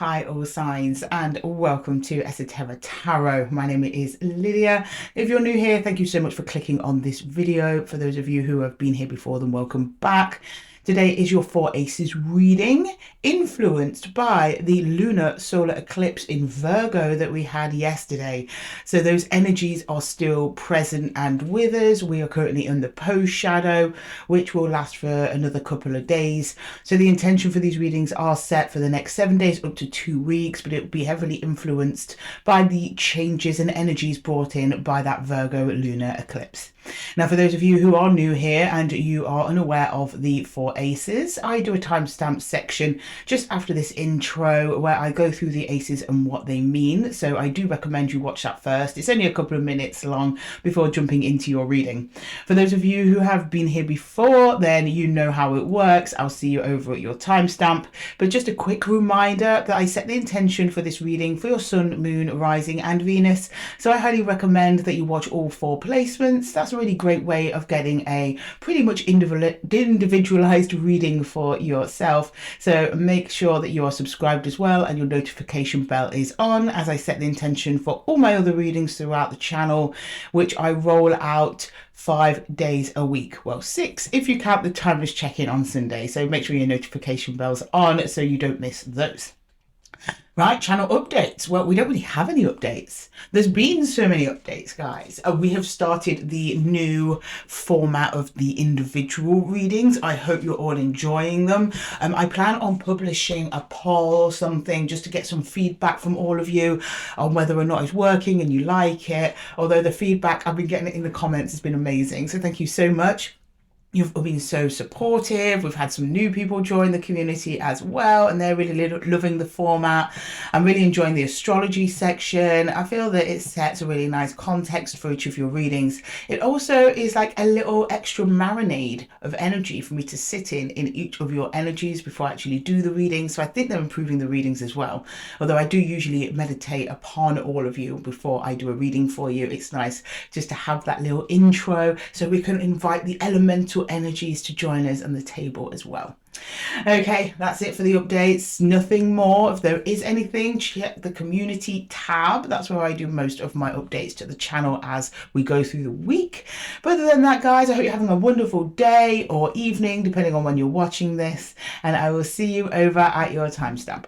Hi all signs and welcome to Esoteric Tarot. My name is Lydia. If you're new here, thank you so much for clicking on this video. For those of you who have been here before, then welcome back. Today is your 4 Aces reading, influenced by the lunar solar eclipse in Virgo that we had yesterday. So those energies are still present and with us. We are currently in the post shadow, which will last for another couple of days. So the intention for these readings are set for the next 7 days up to 2 weeks, but it will be heavily influenced by the changes and energies brought in by that Virgo lunar eclipse. Now, for those of you who are new here and you are unaware of the 4 Aces, I do a timestamp section just after this intro where I go through the Aces and what they mean. So I do recommend you watch that first. It's only a couple of minutes long before jumping into your reading. For those of you who have been here before, then you know how it works. I'll see you over at your timestamp. But just a quick reminder that I set the intention for this reading for your Sun, Moon, Rising and Venus. So I highly recommend that you watch all 4 placements. That's a really great way of getting a pretty much individualized reading for yourself. So make sure that you are subscribed as well and your notification bell is on, as I set the intention for all my other readings throughout the channel, which I roll out 5 days a week. Well, 6 if you count the timeless check-in on Sunday. So make sure your notification bell's on so you don't miss those. Right, channel updates. Well, we don't really have any updates. There's been so many updates, guys. We have started the new format of the individual readings. I hope you're all enjoying them. I plan on publishing a poll or something just to get some feedback from all of you on whether or not it's working and you like it. Although the feedback, I've been getting it in the comments, has been amazing. So thank you so much. You've been so supportive. We've had some new people join the community as well, and they're really loving the format. I'm really enjoying the astrology section. I feel that it sets a really nice context for each of your readings. It also is like a little extra marinade of energy for me to sit in each of your energies before I actually do the reading. So I think they're improving the readings as well. Although I do usually meditate upon all of you before I do a reading for you. It's nice just to have that little intro so we can invite the elemental energies to join us on the table as well. Okay, that's it for the updates. Nothing more. If there is anything, check the community tab. That's where I do most of my updates to the channel as we go through the week. But other than that, guys, I hope you're having a wonderful day or evening, depending on when you're watching this, and I will see you over at your timestamp.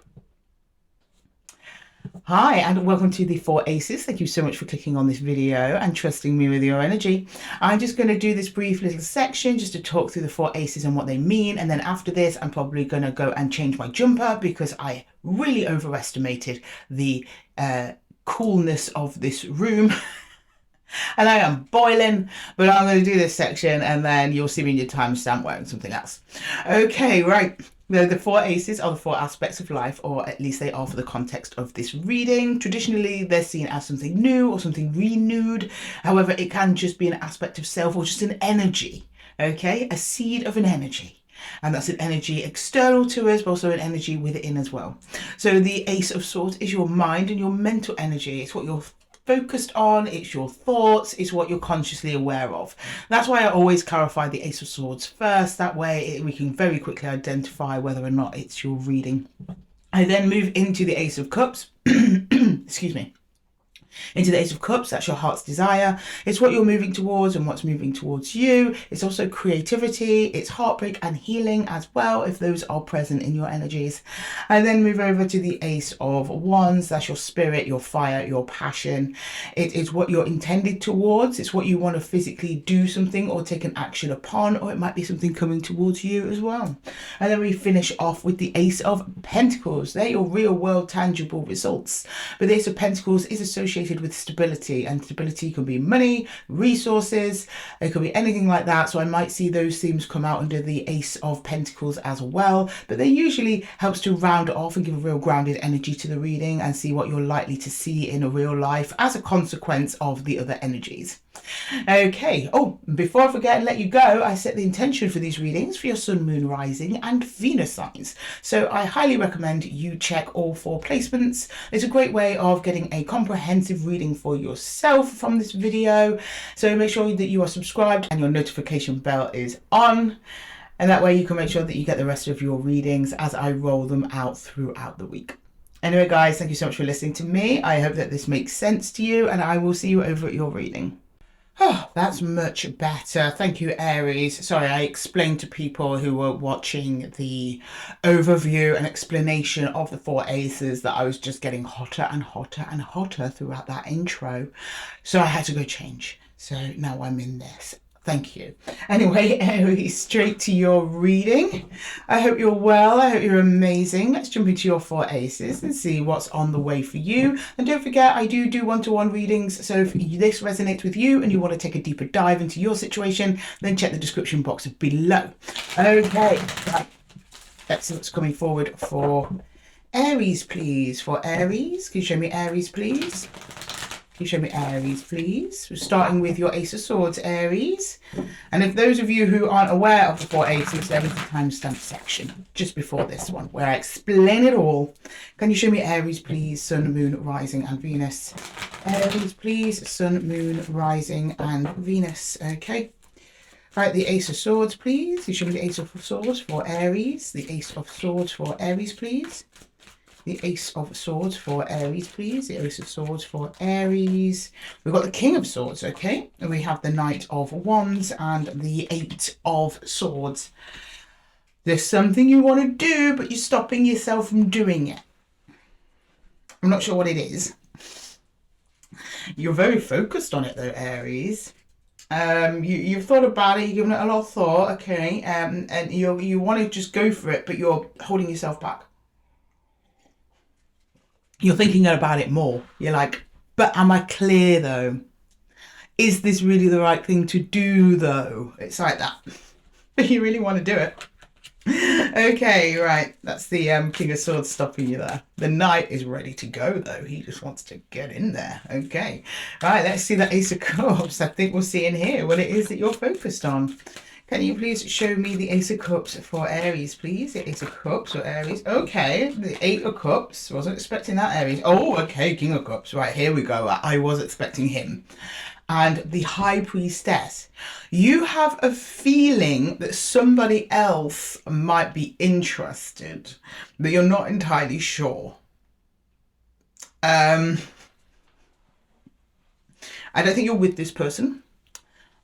Hi and welcome to the 4 Aces. Thank you so much for clicking on this video and trusting me with your energy. I'm just going to do this brief little section just to talk through the 4 Aces and what they mean, and then after this I'm probably going to go and change my jumper because I really overestimated the coolness of this room. And I am boiling, but I'm going to do this section and then you'll see me in your timestamp wearing something else. Okay, right. The 4 Aces are the 4 aspects of life, or at least they are for the context of this reading. Traditionally, they're seen as something new or something renewed. However, it can just be an aspect of self or just an energy, okay? A seed of an energy. And that's an energy external to us, but also an energy within as well. So the Ace of Swords is your mind and your mental energy. It's what you're focused on, it's your thoughts, it's what you're consciously aware of. That's why I always clarify the Ace of Swords first. That way we can very quickly identify whether or not it's your reading. I then move into the Ace of Cups. Excuse me. Into the Ace of Cups, that's your heart's desire. It's what you're moving towards and what's moving towards you. It's also creativity, it's heartbreak and healing as well, if those are present in your energies. And then move over to the Ace of Wands, that's your spirit, your fire, your passion. It is what you're intended towards. It's what you want to physically do something or take an action upon, or it might be something coming towards you as well. And then we finish off with the Ace of Pentacles. They're your real world tangible results. But the Ace of Pentacles is associated with stability, and stability can be money, resources, it could be anything like that. So I might see those themes come out under the Ace of Pentacles as well, but they usually helps to round it off and give a real grounded energy to the reading and see what you're likely to see in a real life as a consequence of the other energies. Okay, oh, before I forget and let you go, I set the intention for these readings for your Sun, Moon, Rising and Venus signs. So I highly recommend you check all 4 placements. It's a great way of getting a comprehensive reading for yourself from this video. So make sure that you are subscribed and your notification bell is on. And that way you can make sure that you get the rest of your readings as I roll them out throughout the week. Anyway, guys, thank you so much for listening to me. I hope that this makes sense to you, and I will see you over at your reading. Oh, that's much better. Thank you, Aries. Sorry, I explained to people who were watching the overview and explanation of the 4 ACES that I was just getting hotter and hotter and hotter throughout that intro. So I had to go change. So now I'm in this. Thank you. Anyway, Aries, straight to your reading. I hope you're well. I hope you're amazing. Let's jump into your 4 ACES and see what's on the way for you. And don't forget, I do one-to-one readings. So if this resonates with you and you want to take a deeper dive into your situation, then check the description box below. Okay, right. Let's see what's coming forward for Aries, please. For Aries, can you show me Aries, please? Can you show me Aries, please? We're starting with your Ace of Swords, Aries. And if those of you who aren't aware of the 4 ACES, there is the timestamp section just before this one where I explain it all. Can you show me Aries, please? Sun, Moon, Rising, and Venus. Aries, please. Sun, Moon, Rising, and Venus. Okay. Right, the Ace of Swords, please. You show me the Ace of Swords for Aries. The Ace of Swords for Aries, please. The Ace of Swords for Aries, please. The Ace of Swords for Aries. We've got the King of Swords, okay? And we have the Knight of Wands and the 8 of Swords. There's something you want to do, but you're stopping yourself from doing it. I'm not sure what it is. You're very focused on it, though, Aries. You've thought about it, you've given it a lot of thought, okay? And you want to just go for it, but you're holding yourself back. You're thinking about it more. You're like, but am I clear though? Is this really the right thing to do though? It's like that. But you really want to do it. Okay, right. That's the King of Swords stopping you there. The Knight is ready to go though. He just wants to get in there. Okay. Right, let's see the Ace of Cups. I think we'll see in here what it is that you're focused on. Can you please show me the Ace of Cups for Aries, please? The Ace of Cups for Aries. Okay, the 8 of Cups. Wasn't expecting that, Aries. Oh, okay, King of Cups. Right, here we go. I was expecting him. And the High Priestess. You have a feeling that somebody else might be interested, but you're not entirely sure. I don't think you're with this person.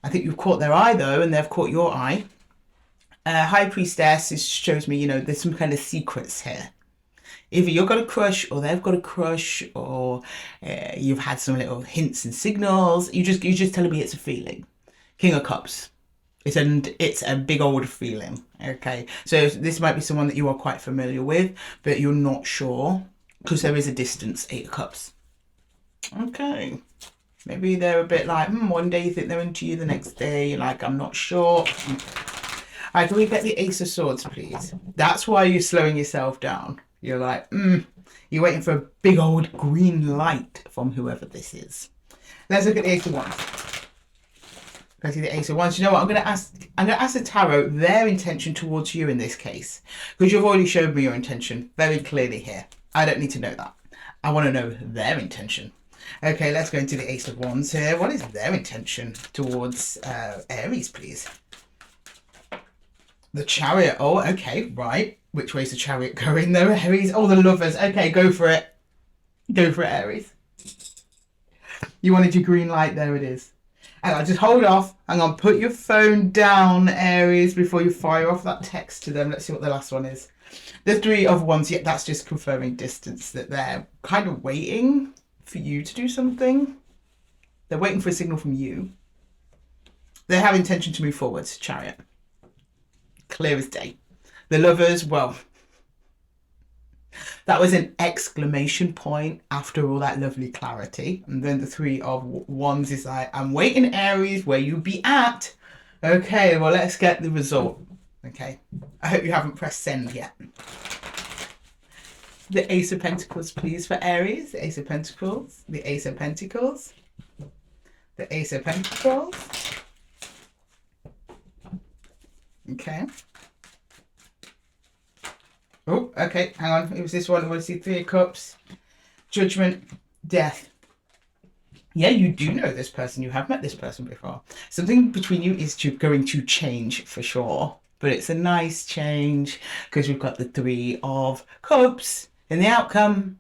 I think you've caught their eye though, and they've caught your eye. High Priestess shows me, there's some kind of secrets here. Either you've got a crush, or they've got a crush, or you've had some little hints and signals. You're just telling me it's a feeling. King of Cups. It's a big old feeling. Okay, so this might be someone that you are quite familiar with, but you're not sure because there is a distance. 8 of Cups. Okay. Maybe they're a bit like, one day you think they're into you, the next day you're like, I'm not sure. All right, can we get the Ace of Swords, please? That's why you're slowing yourself down. You're like, you're waiting for a big old green light from whoever this is. Let's look at the Ace of Wands. Let's see the Ace of Wands. You know what? I'm gonna ask the tarot their intention towards you in this case, because you've already showed me your intention very clearly here. I don't need to know that. I want to know their intention. Okay, let's go into the Ace of Wands here. What is their intention towards Aries, please? The Chariot. Oh, okay, right. Which way is the Chariot going though, Aries? Oh, the Lovers. Okay, go for it. Go for it, Aries. You wanted your green light. There it is. And I'll just hold off. Hang on, put your phone down, Aries, before you fire off that text to them. Let's see what the last one is. The 3 of Wands. Yeah, that's just confirming distance, that they're kind of waiting for you to do something. They're waiting for a signal from you. They have intention to move forwards. Chariot. Clear as day. The Lovers, well, that was an exclamation point after all that lovely clarity. And then the 3 of Wands is like, I'm waiting, Aries, where you be at. Okay, well, let's get the result. Okay. I hope you haven't pressed send yet. The Ace of Pentacles, please, for Aries. The Ace of Pentacles. The Ace of Pentacles. The Ace of Pentacles. Okay. Oh, okay. Hang on. It was this one. I want to see 3 of Cups. Judgment. Death. Yeah, you do know this person. You have met this person before. Something between you is going to change for sure. But it's a nice change because we've got the 3 of Cups in the outcome.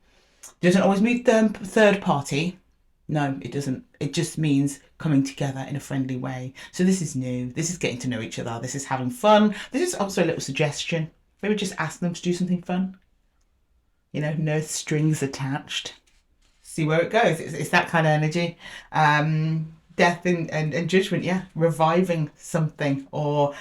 Doesn't always mean third party. No, it doesn't. It just means coming together in a friendly way. So this is new. This is getting to know each other. This is having fun. This is also a little suggestion. Maybe just ask them to do something fun. You know, no strings attached. See where it goes. It's that kind of energy. Death and judgment, yeah. Reviving something or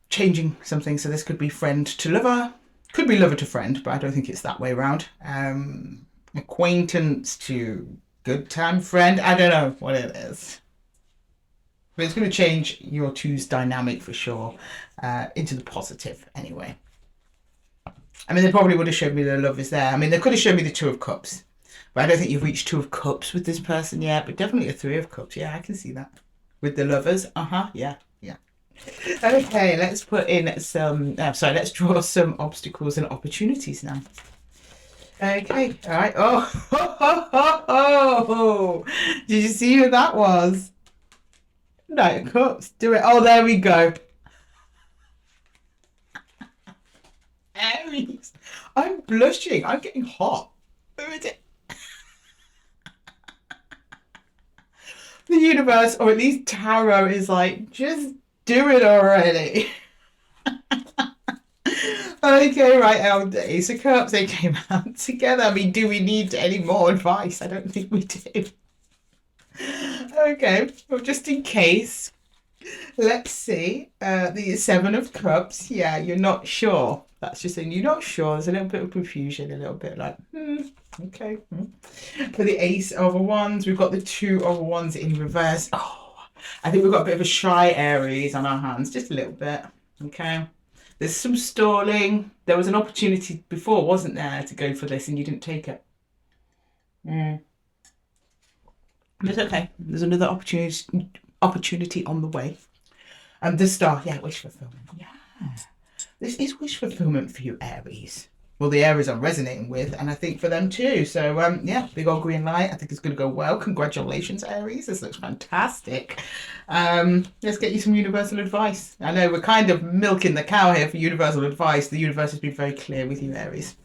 changing something. So this could be friend to lover. Could be lover to friend, but I don't think it's that way around. Acquaintance to good time friend. I don't know what it is. But it's going to change your two's dynamic for sure, into the positive anyway. I mean, they probably would have showed me the love is there. I mean, they could have shown me the Two of Cups. But I don't think you've reached Two of Cups with this person yet. But definitely a Three of Cups. Yeah, I can see that. With the lovers. Yeah. Okay, let's put in some... let's draw some obstacles and opportunities now. Okay, all right. Oh. Did you see who that was? Knight of Cups. Do it. Oh, there we go. Aries. I'm blushing. I'm getting hot. Who is it? The universe, or at least tarot, is like, just do it already. Okay, right. Ace of Cups, they came out together. I mean, do we need any more advice? I don't think we do. Okay, well, just in case, let's see. The Seven of Cups. Yeah, you're not sure. That's just saying you're not sure. There's a little bit of confusion, a little bit like, okay. For the Ace of Wands, we've got the Two of Wands in reverse. Oh, I think we've got a bit of a shy Aries on our hands, just a little bit. Okay. There's some stalling. There was an opportunity before, wasn't there, to go for this and you didn't take it. It's okay. There's another opportunity on the way. And the Star, yeah, wish fulfillment. Yeah. This is wish fulfillment for you, Aries. Well, the Aries I'm resonating with, and I think for them too. So, yeah, big old green light. I think it's going to go well. Congratulations, Aries. This looks fantastic. Let's get you some universal advice. I know we're kind of milking the cow here for universal advice. The universe has been very clear with you, Aries.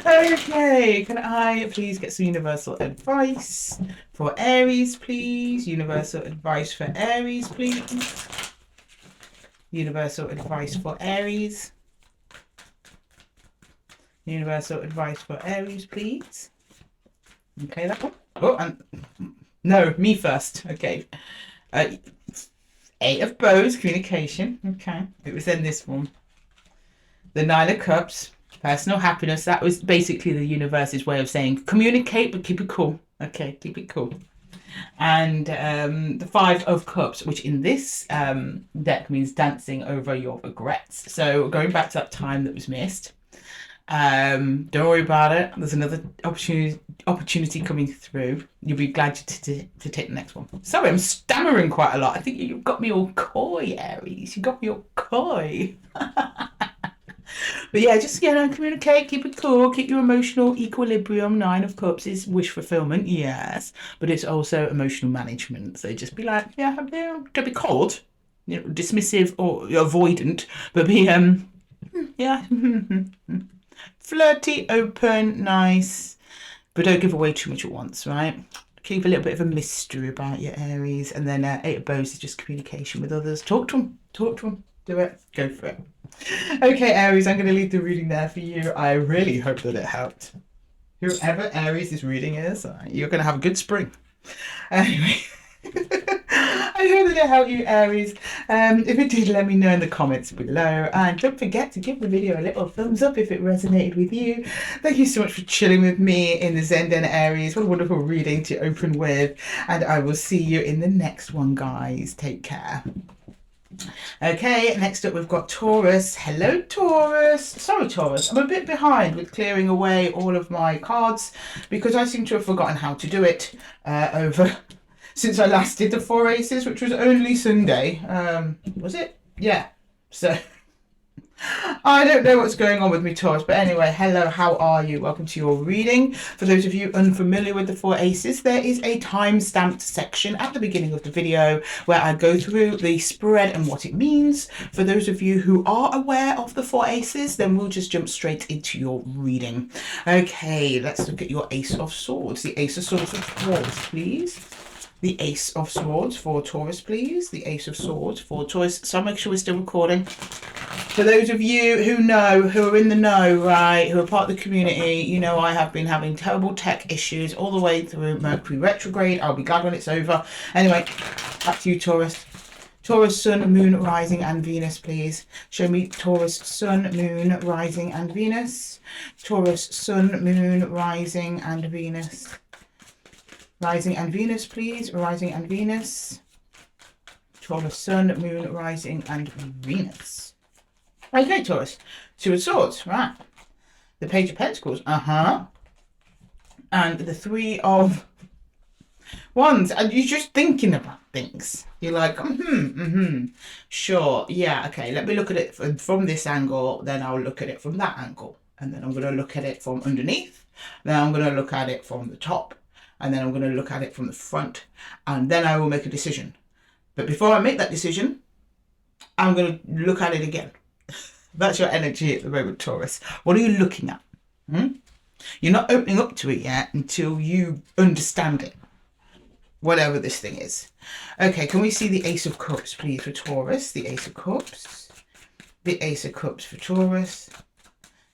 Okay, can I please get some universal advice for Aries, please? Universal advice for Aries, please. Universal advice for Aries. Universal advice for Aries, please. Okay, that one. Oh, and no, me first. Okay. Eight of Bows, communication. Okay, it was in this one. The Nine of Cups, personal happiness. That was basically the universe's way of saying communicate, but keep it cool. Okay, keep it cool. And the Five of Cups, which in this deck means dancing over your regrets. So going back to that time that was missed. Don't worry about it. There's another opportunity coming through. You'll be glad to take the next one. Sorry, I'm stammering quite a lot. I think you've got me all coy, Aries. You got me all coy. But yeah, just communicate, keep it cool, keep your emotional equilibrium. Nine of Cups is wish fulfillment, yes, but it's also emotional management. So just be like, yeah, don't be cold, dismissive or avoidant, but be yeah. Flirty, open, nice, but don't give away too much at once, right? Keep a little bit of a mystery about your Aries. And then Eight of Bows is just communication with others. Talk to them, do it, go for it. Okay, Aries, I'm going to leave the reading there for you. I really hope that it helped. Whoever Aries this reading is, you're going to have a good spring. Anyway. I hope that it helped you, Aries. If it did, let me know in the comments below. And don't forget to give the video a little thumbs up if it resonated with you. Thank you so much for chilling with me in the Zen Den, Aries. What a wonderful reading to open with. And I will see you in the next one, guys. Take care. Okay, next up we've got Taurus. Hello, Taurus. Sorry, Taurus. I'm a bit behind with clearing away all of my cards because I seem to have forgotten how to do it since I last did the 4 Aces, which was only Sunday. Was it? Yeah. So I don't know what's going on with me, Taurus, but anyway, hello, how are you? Welcome to your reading. For those of you unfamiliar with the four aces, there is a time-stamped section at the beginning of the video where I go through the spread and what it means. For those of you who are aware of the four aces, then we'll just jump straight into your reading. Okay, let's look at your Ace of Swords. The Ace of Swords for Taurus, please. The Ace of Swords for Taurus, please. The Ace of Swords for Taurus. So I'll make sure we're still recording. For those of you who know, who are in the know, right, who are part of the community, you know I have been having terrible tech issues all the way through Mercury retrograde. I'll be glad when it's over. Anyway, back to you, Taurus. Taurus, Sun, Moon, Rising and Venus, please. Show me Taurus, Sun, Moon, Rising and Venus. Taurus, Sun, Moon, Rising and Venus. Rising and Venus, please. Rising and Venus. Taurus, Sun, Moon, Rising and Venus. Okay, Taurus. Two of Swords, right. The Page of Pentacles, and the Three of Wands. And you're just thinking about things. You're like, sure, yeah, okay. Let me look at it from this angle. Then I'll look at it from that angle. And then I'm going to look at it from underneath. Then I'm going to look at it from the top. And then I'm going to look at it from the front, and then I will make a decision. But before I make that decision, I'm going to look at it again. That's your energy at the moment, Taurus. What are you looking at? You're not opening up to it yet until you understand it, whatever this thing is. Okay, can we see the Ace of Cups, please, for Taurus? The Ace of Cups. The Ace of Cups for Taurus.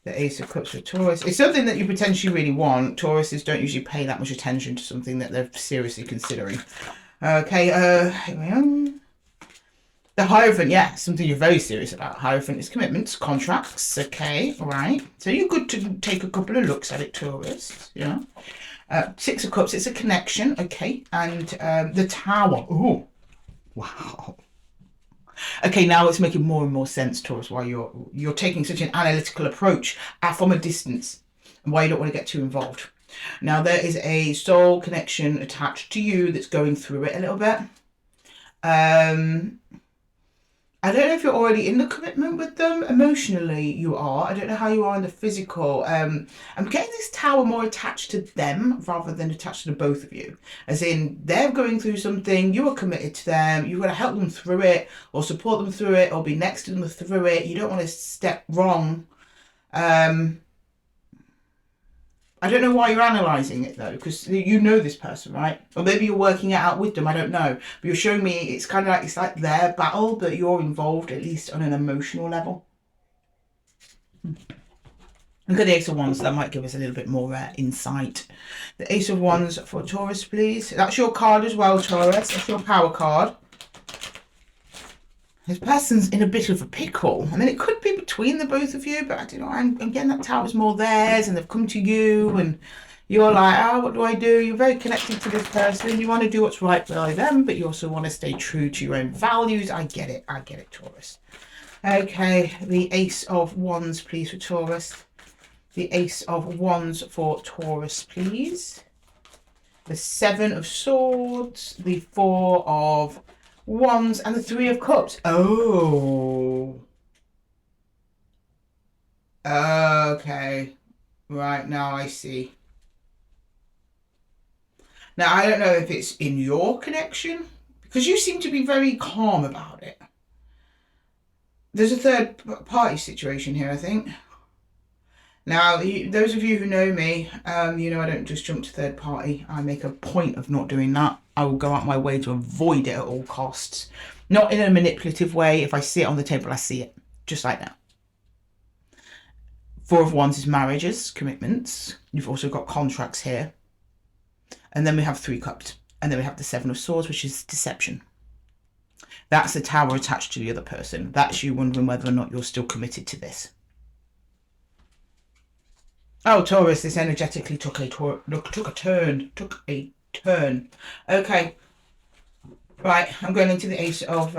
The Ace of Cups for Taurus. It's something that you potentially really want. Tauruses don't usually pay that much attention to something that they're seriously considering. Okay, here we are. The Hierophant, yeah, something you're very serious about. Hierophant is commitments, contracts, okay, right. So you're good to take a couple of looks at it, Taurus, yeah. Six of Cups, it's a connection, okay. And the Tower, oh, wow. Okay, now it's making more and more sense, Taurus, why you're taking such an analytical approach from a distance and why you don't want to get too involved. Now, there is a soul connection attached to you that's going through it a little bit. I don't know if you're already in the commitment with them. Emotionally, you are. I don't know how you are in the physical. I'm getting this Tower more attached to them rather than attached to the both of you. As in, they're going through something, you are committed to them, you're going to help them through it, or support them through it, or be next to them through it. You don't want to step wrong. I don't know why you're analysing it though, because you know this person, right? Or maybe you're working it out with them, I don't know. But you're showing me it's kind of like, it's like their battle, but you're involved at least on an emotional level. Look at the Ace of Wands, that might give us a little bit more insight. The Ace of Wands for Taurus, please. That's your card as well, Taurus. That's your power card. This person's in a bit of a pickle. I mean, it could be between the both of you, but I don't know. I'm getting that Tower's more theirs, and they've come to you, and you're like, oh, what do I do? You're very connected to this person. You want to do what's right by them, but you also want to stay true to your own values. I get it, Taurus. Okay, the Ace of Wands, please, for Taurus. The Ace of Wands for Taurus, please. The Seven of Swords, the Four of Wands, and the Three of Cups. Oh. Okay. Right, now I see. Now, I don't know if it's in your connection, because you seem to be very calm about it. There's a third party situation here, I think. Now, those of you who know me, you know I don't just jump to third party. I make a point of not doing that. I will go out my way to avoid it at all costs. Not in a manipulative way. If I see it on the table, I see it. Just like that. Four of Wands is marriages, commitments. You've also got contracts here. And then we have Three Cups. And then we have the Seven of Swords, which is deception. That's the Tower attached to the other person. That's you wondering whether or not you're still committed to this. Oh, Taurus, this energetically took a turn. Okay. Right, I'm going into the Ace of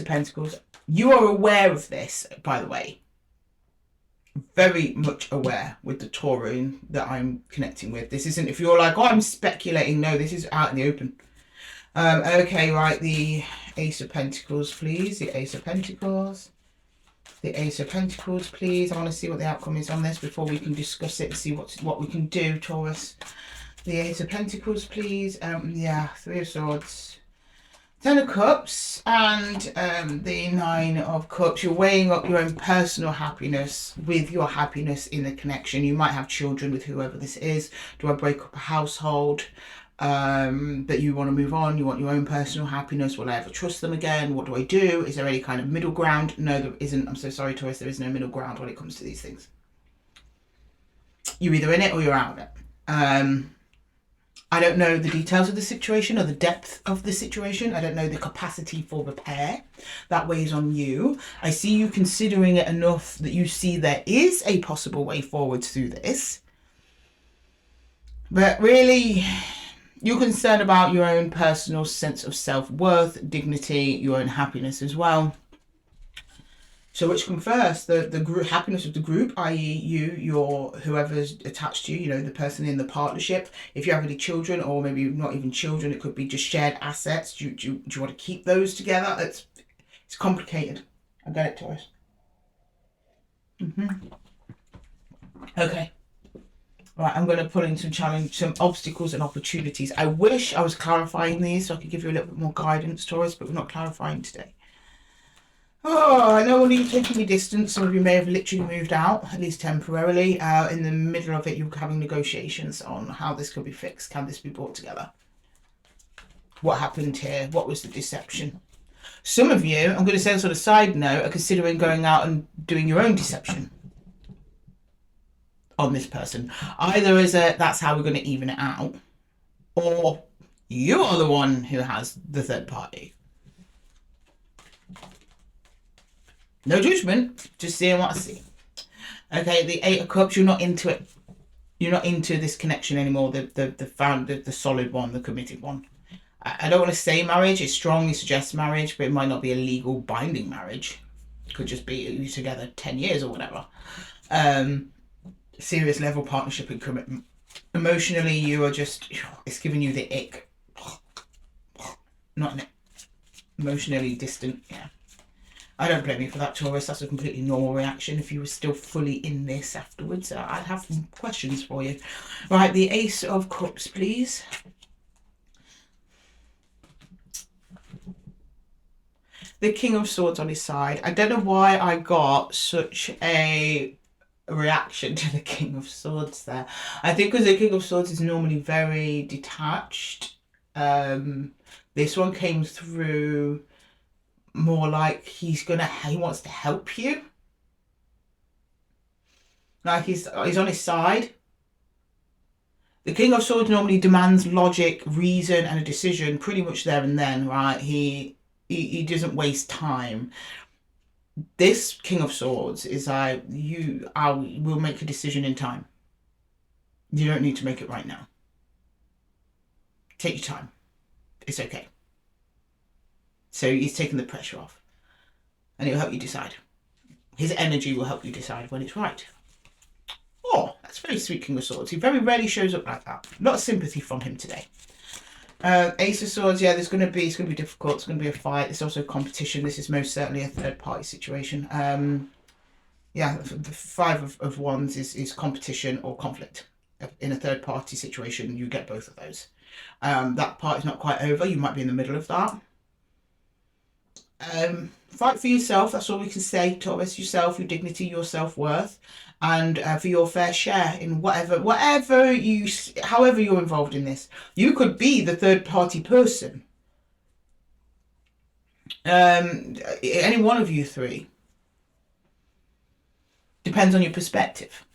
Pentacles. You are aware of this, by the way. Very much aware with the Taurine that I'm connecting with. This isn't, if you're like, oh, I'm speculating. No, this is out in the open. Okay, right, the Ace of Pentacles, please. The Ace of Pentacles. The Ace of Pentacles, please. I want to see what the outcome is on this before we can discuss it and see what we can do, Taurus. The Ace of Pentacles, please. Yeah, Three of Swords. Ten of Cups and the Nine of Cups. You're weighing up your own personal happiness with your happiness in the connection. You might have children with whoever this is. Do I break up a household? That you want to move on, you want your own personal happiness. Will I ever trust them again? What do I do? Is there any kind of middle ground? No, there isn't. I'm so sorry, Taurus, there is no middle ground when it comes to these things. You're either in it or you're out of it. I don't know the details of the situation or the depth of the situation. I don't know the capacity for repair. That weighs on you. I see you considering it enough that you see there is a possible way forward through this. But really, you're concerned about your own personal sense of self-worth, dignity, your own happiness as well. So which come first? The group happiness of the group, i.e. you, your whoever's attached to you, you know, the person in the partnership. If you have any children, or maybe not even children, it could be just shared assets. Do you want to keep those together? It's complicated. I get it, Taurus. Okay. Right, I'm going to pull in some obstacles and opportunities. I wish I was clarifying these so I could give you a little bit more guidance, Taurus, but we're not clarifying today. Oh, I know when you're taking your distance, some of you may have literally moved out, at least temporarily. In the middle of it, you're having negotiations on how this could be fixed. Can this be brought together? What happened here? What was the deception? Some of you, I'm going to say this on a side note, are considering going out and doing your own deception on this person. Either as a, that's how we're going to even it out, or you're the one who has the third party. No judgment, just seeing what I see. Okay, the Eight of Cups, you're not into it. You're not into this connection anymore, the solid one, the committed one. I don't want to say marriage, it strongly suggests marriage, but it might not be a legal binding marriage. It could just be you together 10 years or whatever. Serious level partnership and commitment. Emotionally, you are just, it's giving you the ick. Not emotionally distant, yeah. I don't blame you for that, Taurus. That's a completely normal reaction. If you were still fully in this afterwards, I'd have some questions for you. Right, the Ace of Cups, please. The King of Swords on his side. I don't know why I got such a reaction to the King of Swords there. I think because the King of Swords is normally very detached. This one came through more like he wants to help you. Like he's on his side. The King of Swords normally demands logic, reason, and a decision pretty much there and then, right? He doesn't waste time. This King of Swords is like, we'll make a decision in time. You don't need to make it right now. Take your time. It's okay. So he's taking the pressure off. And it'll help you decide. His energy will help you decide when it's right. Oh, that's very sweet, King of Swords. He very rarely shows up like that. A lot of sympathy from him today. Ace of Swords, yeah, it's going to be difficult. It's going to be a fight. It's also competition. This is most certainly a third party situation. Yeah, the Five of Wands is competition or conflict. In a third party situation, you get both of those. That part is not quite over. You might be in the middle of that. Fight for yourself. That's all we can say, Taurus. Yourself, your dignity, your self-worth, and for your fair share in however you're involved in this. You could be the third party person. Any one of you three. Depends on your perspective.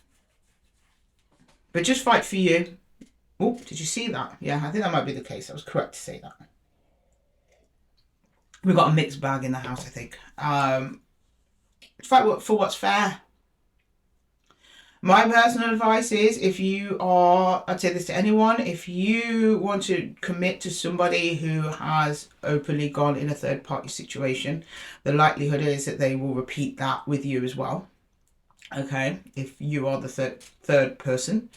But just fight for you. Oh, did you see that? Yeah, I think that might be the case. I was correct to say that. We've got a mixed bag in the house, I think. Fight for what's fair. My personal advice is, if you are, I'd say this to anyone, if you want to commit to somebody who has openly gone in a third party situation, the likelihood is that they will repeat that with you as well. Okay, if you are the third person,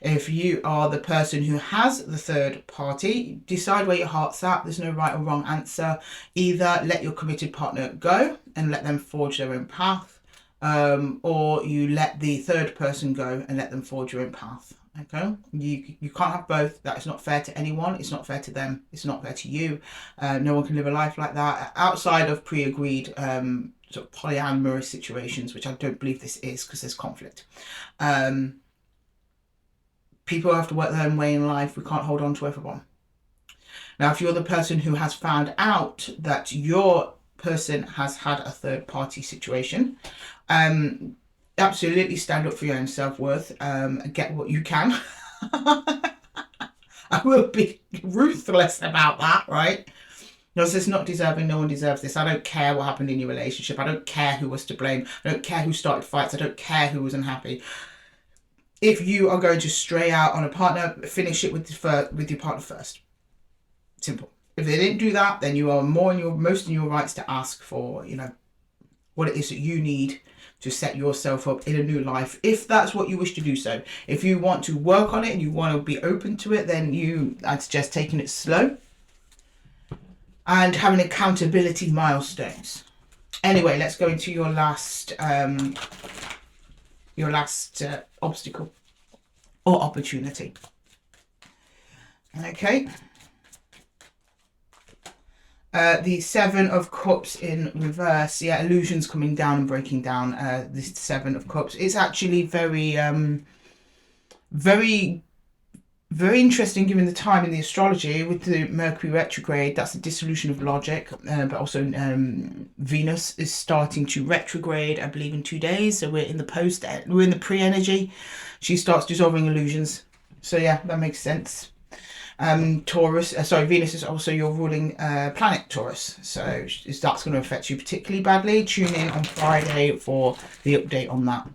if you are the person who has the third party, decide where your heart's at. There's no right or wrong answer. Either let your committed partner go and let them forge their own path, or you let the third person go and let them forge your own path. Okay, you can't have both. That is not fair to anyone. It's not fair to them. It's not fair to you. No one can live a life like that outside of pre-agreed sort of polyamorous situations, which I don't believe this is, because there's conflict. People have to work their own way in life. We can't hold on to everyone. Now, if you're the person who has found out that your person has had a third party situation, absolutely stand up for your own self-worth. Get what you can. I will be ruthless about that, right? Because it's not deserving. No one deserves this. I don't care what happened in your relationship. I don't care who was to blame. I don't care who started fights. I don't care who was unhappy. If you are going to stray out on a partner, finish it with your partner first. Simple. If they didn't do that, then you are most in your rights to ask for, what it is that you need to set yourself up in a new life, if that's what you wish to do so. If you want to work on it and you want to be open to it, then I'd suggest taking it slow and having accountability milestones. Anyway, let's go into your last obstacle or opportunity. Okay. The Seven of Cups in reverse. Yeah, illusions coming down and breaking down. This Seven of Cups. It's actually very, very, very interesting given the time in the astrology with the Mercury retrograde. That's the dissolution of logic. But also Venus is starting to retrograde, I believe, in 2 days. So we're in the pre-energy. She starts dissolving illusions. So yeah, that makes sense. Venus is also your ruling planet, Taurus. So that's going to affect you particularly badly. Tune in on Friday for the update on that.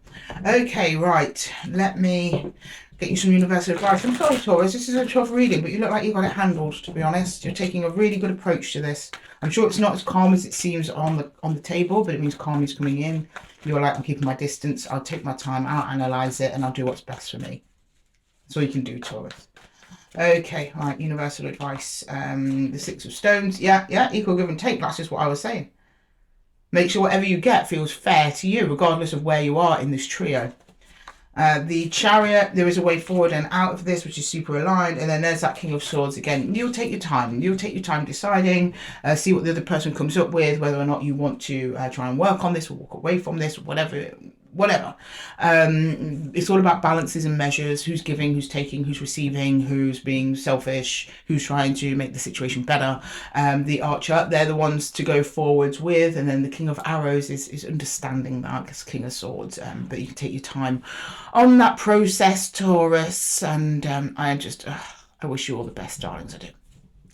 Okay, right. Let me get you some universal advice. I'm sorry, Taurus, this is a tough reading, but you look like you got it handled, to be honest. You're taking a really good approach to this. I'm sure it's not as calm as it seems on the table, but it means calm is coming in. You're like, I'm keeping my distance. I'll take my time, I'll analyse it, and I'll do what's best for me. That's all you can do, Taurus. Okay, right, universal advice. The Six of Stones. Yeah, equal give and take. That's just what I was saying. Make sure whatever you get feels fair to you, regardless of where you are in this trio. The Chariot, there is a way forward and out of this, which is super aligned. And then there's that King of Swords again. You'll take your time. You'll take your time deciding, see what the other person comes up with, whether or not you want to try and work on this or walk away from this, or whatever. It's all about balances and measures. Who's giving, who's taking, who's receiving, who's being selfish, who's trying to make the situation better. The Archer, they're the ones to go forwards with, and then the King of Arrows is understanding that. It's King of Swords, but you can take your time on that process, Taurus, and I wish you all the best, darlings. I do.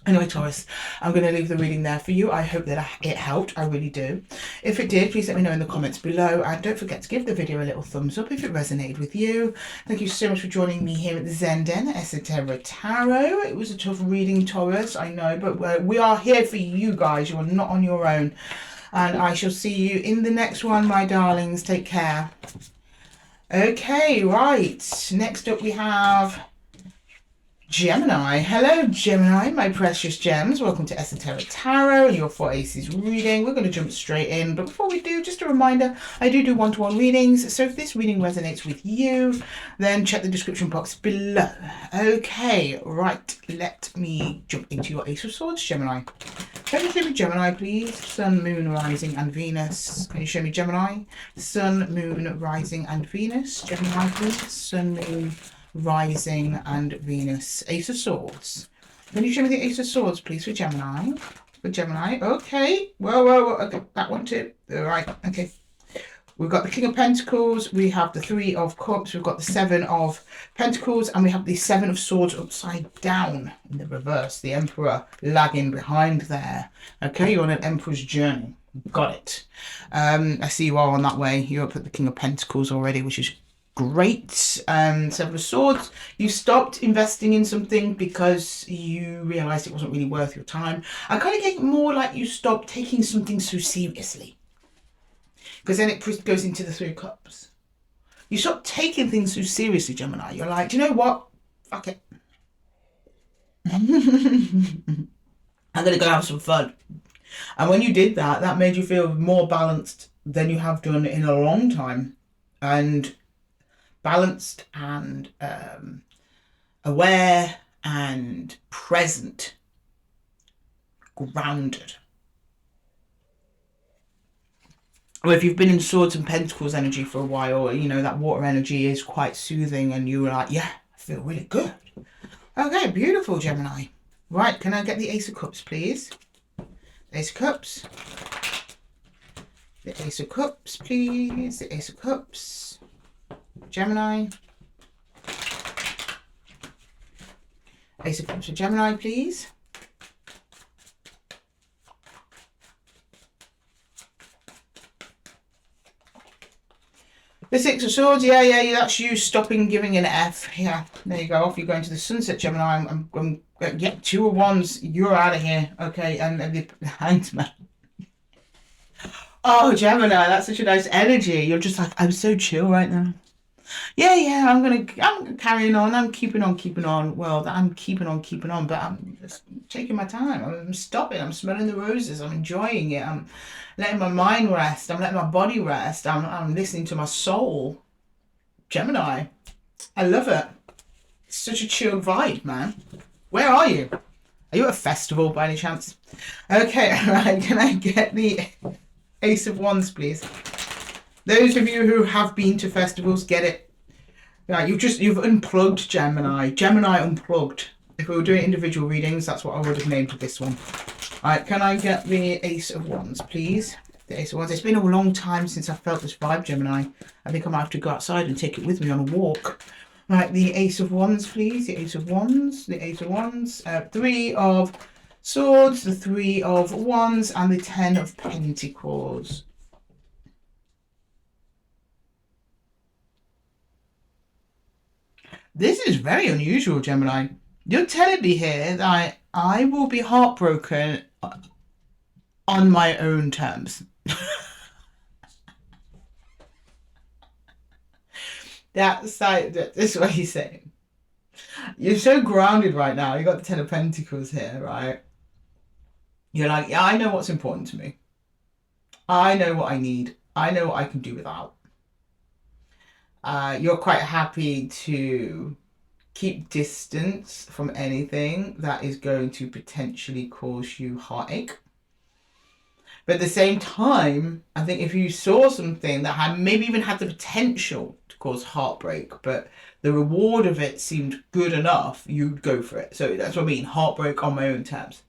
Anyway, Taurus, I'm going to leave the reading there for you. I hope that it helped. I really do. If it did, please let me know in the comments below. And don't forget to give the video a little thumbs up if it resonated with you. Thank you so much for joining me here at the Zen Den, Esoteric Tarot. It was a tough reading, Taurus, I know. But we are here for you guys. You are not on your own. And I shall see you in the next one, my darlings. Take care. Okay, right. Next up we have Gemini. Hello, Gemini, my precious gems. Welcome to Esoteric Tarot and your 4 ACES reading. We're going to jump straight in. But before we do, just a reminder, I do one-to-one readings. So if this reading resonates with you, then check the description box below. Okay, right. Let me jump into your Ace of Swords, Gemini. Can you show me Gemini, please? Sun, Moon, Rising, and Venus. Can you show me Gemini? Sun, Moon, Rising, and Venus. Gemini, please. Sun, Moon, Rising, and Venus. Ace of Swords. Can you show me the Ace of Swords, please, for Gemini? For Gemini. Okay. Whoa. Okay, that one too. All right. Okay. We've got the King of Pentacles. We have the Three of Cups. We've got the Seven of Pentacles. And we have the Seven of Swords upside down in the reverse. The Emperor lagging behind there. Okay, you're on an Emperor's journey. Got it. I see you are on that way. You're up at the King of Pentacles already, which is great. Seven of Swords. You stopped investing in something because you realised it wasn't really worth your time. I kind of get more like you stopped taking something so seriously. Because then it goes into the Three of Cups. You stop taking things so seriously, Gemini. You're like, do you know what? Fuck it. I'm going to go have some fun. And when you did that, that made you feel more balanced than you have done in a long time, and balanced and aware and present, grounded. Or if you've been in Swords and Pentacles energy for a while, you know, that water energy is quite soothing and you're like, yeah, I feel really good. Okay, beautiful, Gemini. Right, can I get the Ace of Cups, please? Ace of Cups. The Ace of Cups, please. The Ace of Cups. Gemini. Ace of Cups for Gemini, please. The Six of Swords, yeah, that's you stopping giving an F. Yeah, there you go. Off you go into the sunset, Gemini. I'm yeah, 2 of Wands. You're out of here. Okay, and the Hanged Man. Oh, Gemini, that's such a nice energy. You're just like, I'm so chill right now. Yeah, I'm carrying on. I'm keeping on. Well, I'm keeping on, but I'm just taking my time. I'm stopping. I'm smelling the roses. I'm enjoying it. I'm letting my mind rest. I'm letting my body rest. I'm listening to my soul. Gemini, I love it. It's such a chilled vibe, man. Where are you? Are you at a festival by any chance? Okay, all right. Can I get the Ace of Wands, please? Those of you who have been to festivals get it. Right, you've unplugged, Gemini. Gemini unplugged. If we were doing individual readings, that's what I would have named this one. Alright, can I get the Ace of Wands, please? The Ace of Wands. It's been a long time since I felt this vibe, Gemini. I think I might have to go outside and take it with me on a walk. Right, the Ace of Wands, please. The Ace of Wands. The Ace of Wands. 3 of Swords, the 3 of Wands, and the 10 of Pentacles. This is very unusual, Gemini. You're telling me here that I will be heartbroken on my own terms. That's what he's saying. You're so grounded right now. You got the 10 of Pentacles here, right? You're like, yeah, I know what's important to me. I know what I need. I know what I can do without. You're quite happy to keep distance from anything that is going to potentially cause you heartache. But at the same time, I think if you saw something that had maybe even had the potential to cause heartbreak, but the reward of it seemed good enough, you'd go for it. So that's what I mean, heartbreak on my own terms.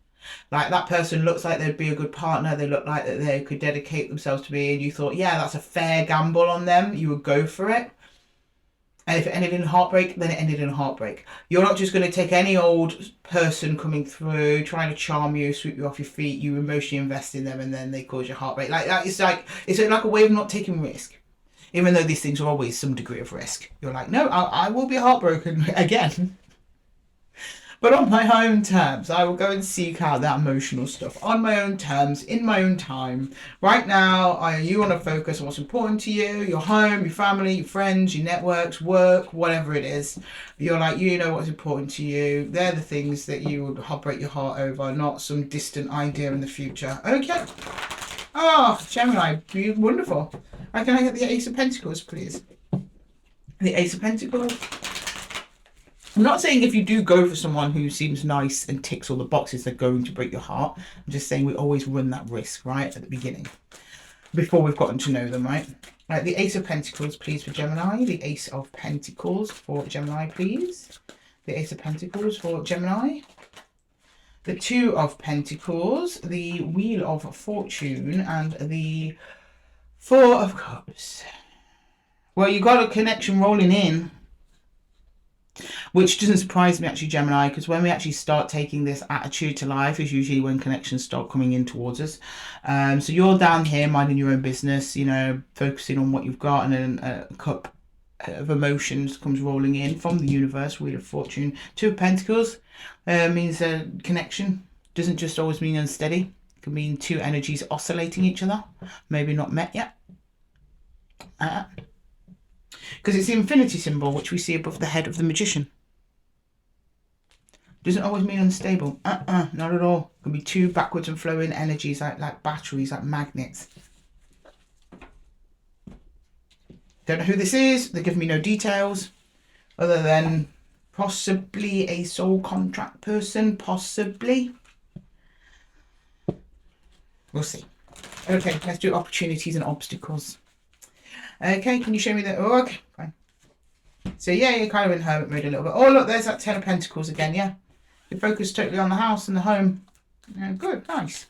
Like, that person looks like they'd be a good partner, they look like that they could dedicate themselves to me, and you thought, yeah, that's a fair gamble on them, you would go for it. And if it ended in heartbreak, then it ended in heartbreak. You're not just going to take any old person coming through, trying to charm you, sweep you off your feet, you emotionally invest in them, and then they cause you heartbreak. Like that, it's like a way of not taking risk. Even though these things are always some degree of risk. You're like, no, I will be heartbroken again. But on my own terms, I will go and seek out that emotional stuff on my own terms, in my own time. Right now, you want to focus on what's important to you, your home, your family, your friends, your networks, work, whatever it is. You're like, you know what's important to you. They're the things that you would break your heart over, not some distant idea in the future. Okay. Oh, Gemini, wonderful. Right, can I get the Ace of Pentacles, please? The Ace of Pentacles. I'm not saying if you do go for someone who seems nice and ticks all the boxes, they're going to break your heart. I'm just saying we always run that risk, right, at the beginning, before we've gotten to know them, right? Right, the Ace of Pentacles, please, for Gemini. The Ace of Pentacles for Gemini, please. The Ace of Pentacles for Gemini. The 2 of Pentacles, the Wheel of Fortune, and the 4 of Cups. Well, you got a connection rolling in. Which doesn't surprise me, actually, Gemini, because when we actually start taking this attitude to life is usually when connections start coming in towards us. So you're down here minding your own business, you know, focusing on what you've got, and then a cup of emotions comes rolling in from the universe, Wheel of Fortune. 2 of Pentacles means a connection. Doesn't just always mean unsteady. It can mean 2 energies oscillating each other, maybe not met yet. Because it's the infinity symbol, which we see above the head of the magician. Doesn't always mean unstable. Not at all. It can be 2 backwards and flowing energies, like batteries, like magnets. Don't know who this is. They're giving me no details other than possibly a soul contract person, possibly. We'll see. Okay, let's do opportunities and obstacles. Okay, can you show me that? Oh, okay, fine. So yeah, you're kind of in hermit mode a little bit. Oh, look, there's that Ten of Pentacles again, yeah? You're focused totally on the house and the home. Yeah, good, nice.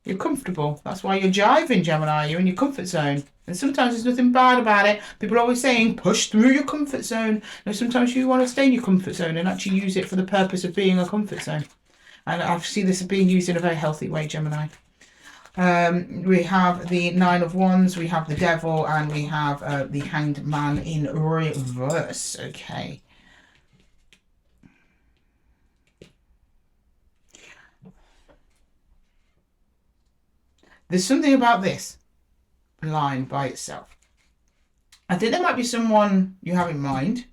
You're comfortable. That's why you're jiving, Gemini. You're in your comfort zone. And sometimes there's nothing bad about it. People are always saying, push through your comfort zone. No, sometimes you want to stay in your comfort zone and actually use it for the purpose of being a comfort zone. And I see this being used in a very healthy way, Gemini. We have the Nine of Wands, we have the Devil, and we have the Hanged Man in reverse. Okay. There's something about this line by itself. I think there might be someone you have in mind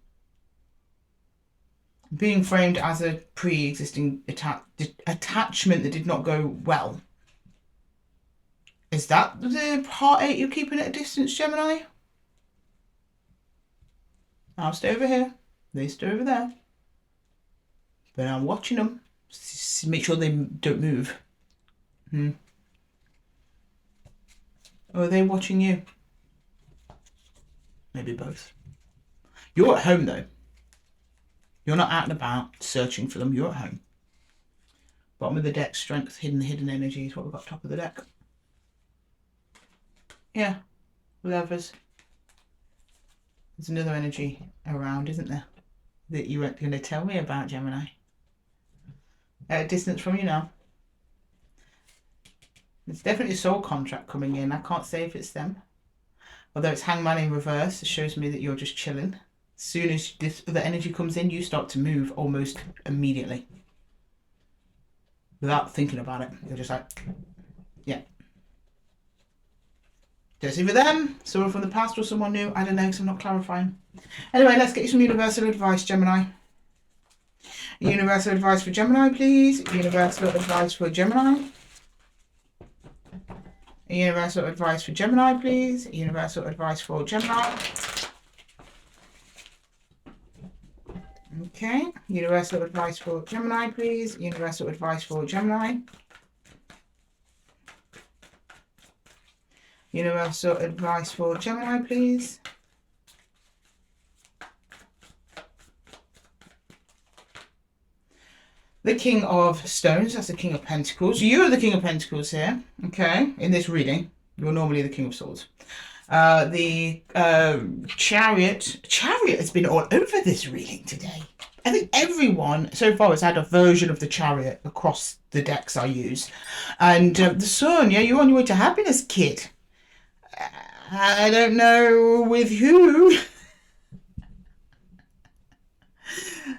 being framed as a pre-existing attachment that did not go well. Is that the heartache you're keeping at a distance, Gemini? I'll stay over here. They stay over there. But I'm watching them. Make sure they don't move. Or are they watching you? Maybe both. You're at home, though. You're not out and about searching for them. You're at home. Bottom of the deck, strength, hidden energies. What we've got top of the deck. Yeah, Lovers. There's another energy around, isn't there? That you weren't going to tell me about, Gemini. At a distance from you now. There's definitely a soul contract coming in. I can't say if it's them. Although it's Hangman in reverse, it shows me that you're just chilling. As soon as this other energy comes in, you start to move almost immediately. Without thinking about it. You're just like, yeah. Don't see for them, someone from the past or someone new. I don't know, because I'm not clarifying. Anyway, let's get you some universal advice, Gemini. Universal advice for Gemini, please. Universal advice for Gemini. Universal advice for Gemini, please. Universal advice for Gemini. Okay. Universal advice for Gemini, please. Universal advice for Gemini. Universal advice for Gemini, please. The King of Stones, that's the King of Pentacles. You're the King of Pentacles here, okay, in this reading. You're normally the King of Swords. The Chariot. Chariot has been all over this reading today. I think everyone so far has had a version of the Chariot across the decks I use. And the Sun, yeah, you're on your way to happiness, kid. I don't know with who.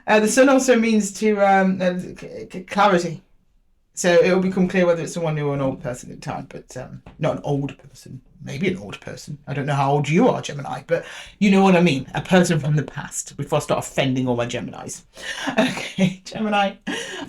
The Sun also means to clarity. So it will become clear whether it's someone new or an old person in time, but not an old person. Maybe an old person. I don't know how old you are, Gemini, but you know what I mean. A person from the past, before I start offending all my Geminis. Okay, Gemini,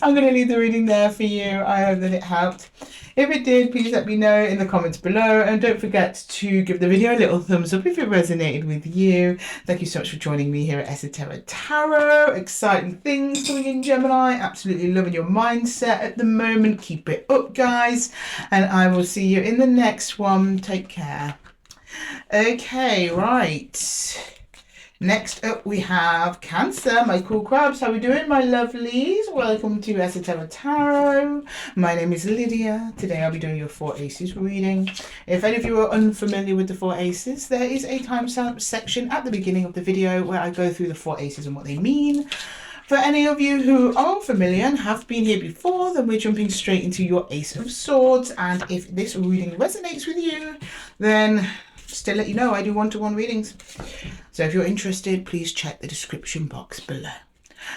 I'm going to leave the reading there for you. I hope that it helped. If it did, please let me know in the comments below. And don't forget to give the video a little thumbs up if it resonated with you. Thank you so much for joining me here at Esoteric Tarot. Exciting things coming in, Gemini. Absolutely loving your mindset at the moment. Keep it up, guys. And I will see you in the next one. Take care. Okay, right. Next up we have Cancer, my cool crabs. How are we doing, my lovelies? Welcome to Esoteric Tarot. My name is Lydia. Today I'll be doing your 4 Aces reading. If any of you are unfamiliar with the 4 Aces, there is a timestamp section at the beginning of the video where I go through the 4 Aces and what they mean. For any of you who are familiar and have been here before, then we're jumping straight into your Ace of Swords. And if this reading resonates with you, then just to let you know, I do one-to-one readings. So if you're interested, please check the description box below.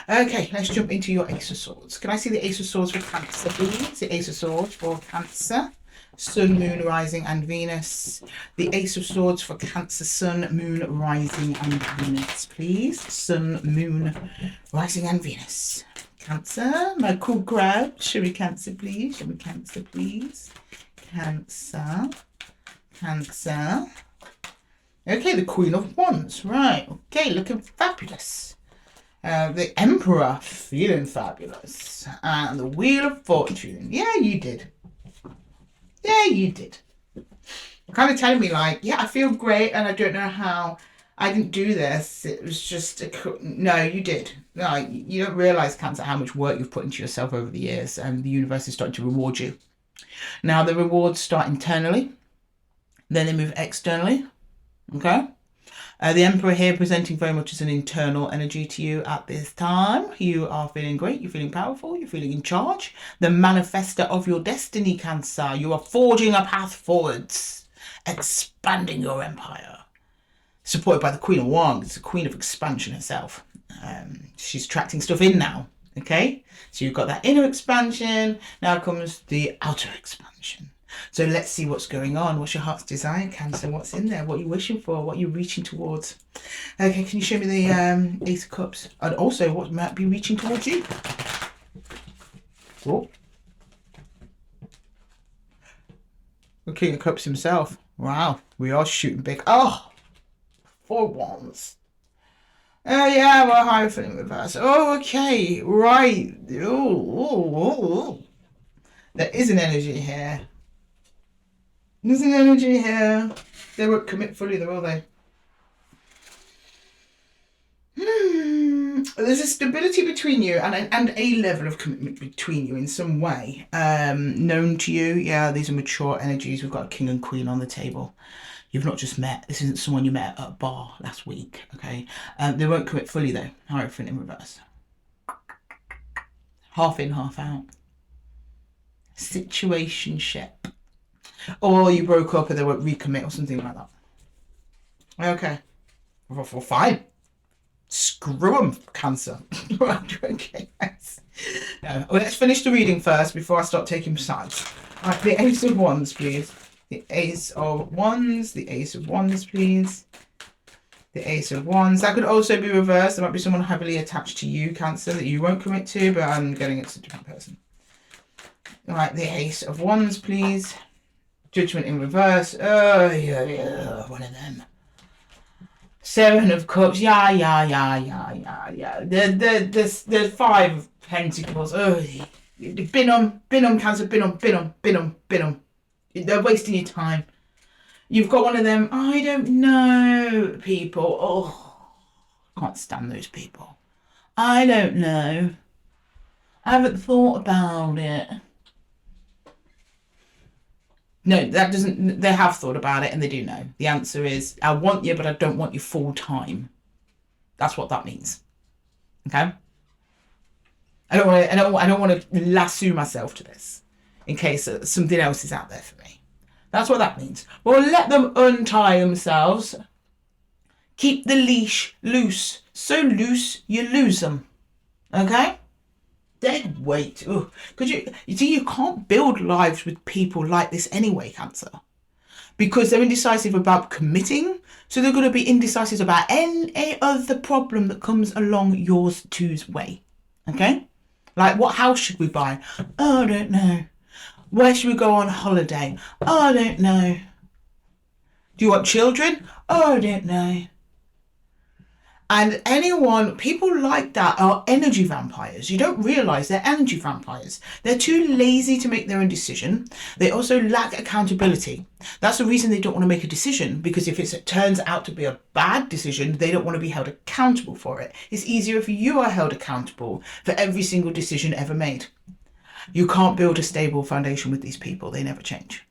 Okay, let's jump into your Ace of Swords. Can I see the Ace of Swords for Cancer, please? The Ace of Swords for Cancer. Sun, Moon, Rising and Venus. The Ace of Swords for Cancer, Sun, Moon, Rising and Venus, please. Sun, Moon, Rising and Venus. Cancer, my cool crab. Show me Cancer, please. Show me Cancer, please. Cancer. Cancer. Okay, the Queen of Wands. Right. Okay, looking fabulous. The Emperor, feeling fabulous. And the Wheel of Fortune. Yeah, you did. Yeah, you did. Kind of telling me like, yeah, I feel great and I don't know how I didn't do this. It was just, no, you did. No, you don't realise, Cancer, how much work you've put into yourself over the years, and the universe is starting to reward you. Now, the rewards start internally, then they move externally. Okay? The Emperor here presenting very much as an internal energy to you at this time. You are feeling great, you're feeling powerful, you're feeling in charge. The manifester of your destiny, Cancer. You are forging a path forwards, expanding your empire. Supported by the Queen of Wands, the Queen of Expansion herself. She's attracting stuff in now, okay? So you've got that inner expansion, now comes the outer expansion. So let's see what's going on. What's your heart's desire, Cancer? What's in there? What are you wishing for? What are you reaching towards? Okay, can you show me the Ace of Cups? And also, what might be reaching towards you? Oh. The King of Cups himself. Wow, we are shooting big. Oh, 4 wands. Oh, yeah, we're Hierophant in reverse. Oh, okay, right. Oh. There is an energy here. There's an energy here. They won't commit fully, though, will they? There's a stability between you and a level of commitment between you in some way. Known to you. Yeah, these are mature energies. We've got a king and queen on the table. You've not just met. This isn't someone you met at a bar last week, okay? They won't commit fully, though. Hierophant in reverse. Half in, half out. Situationship. Or you broke up and they won't recommit or something like that. Okay. Well, fine. Screw them, Cancer. Right, okay, guys. No, well, let's finish the reading first before I start taking sides. Right, the Ace of Wands, please. The Ace of Wands. The Ace of Wands, please. The Ace of Wands. That could also be reversed. There might be someone heavily attached to you, Cancer, that you won't commit to, but I'm getting it's a different person. Right, the Ace of Wands, please. Judgment in reverse. Oh, yeah, one of them. 7 of Cups. Yeah. The 5 of Pentacles. Oh, bin them, Cancer. Bin them. They're wasting your time. You've got one of them. I don't know, people. Oh, can't stand those people. I don't know. I haven't thought about it. No, that doesn't. They have thought about it and they do know. The answer is, I want you, but I don't want you full time. That's what that means. Okay. I don't want to lasso myself to this in case something else is out there for me. That's what that means. Well, let them untie themselves. Keep the leash loose. So loose you lose them. Okay. Dead weight. Because you see, you can't build lives with people like this anyway, Cancer. Because they're indecisive about committing. So they're going to be indecisive about any other problem that comes along yours two's way. Okay? Like, what house should we buy? Oh, I don't know. Where should we go on holiday? Oh, I don't know. Do you want children? Oh, I don't know. And people like that are energy vampires. You don't realise they're energy vampires. They're too lazy to make their own decision. They also lack accountability. That's the reason they don't want to make a decision, because if it turns out to be a bad decision, they don't want to be held accountable for it. It's easier if you are held accountable for every single decision ever made. You can't build a stable foundation with these people. They never change.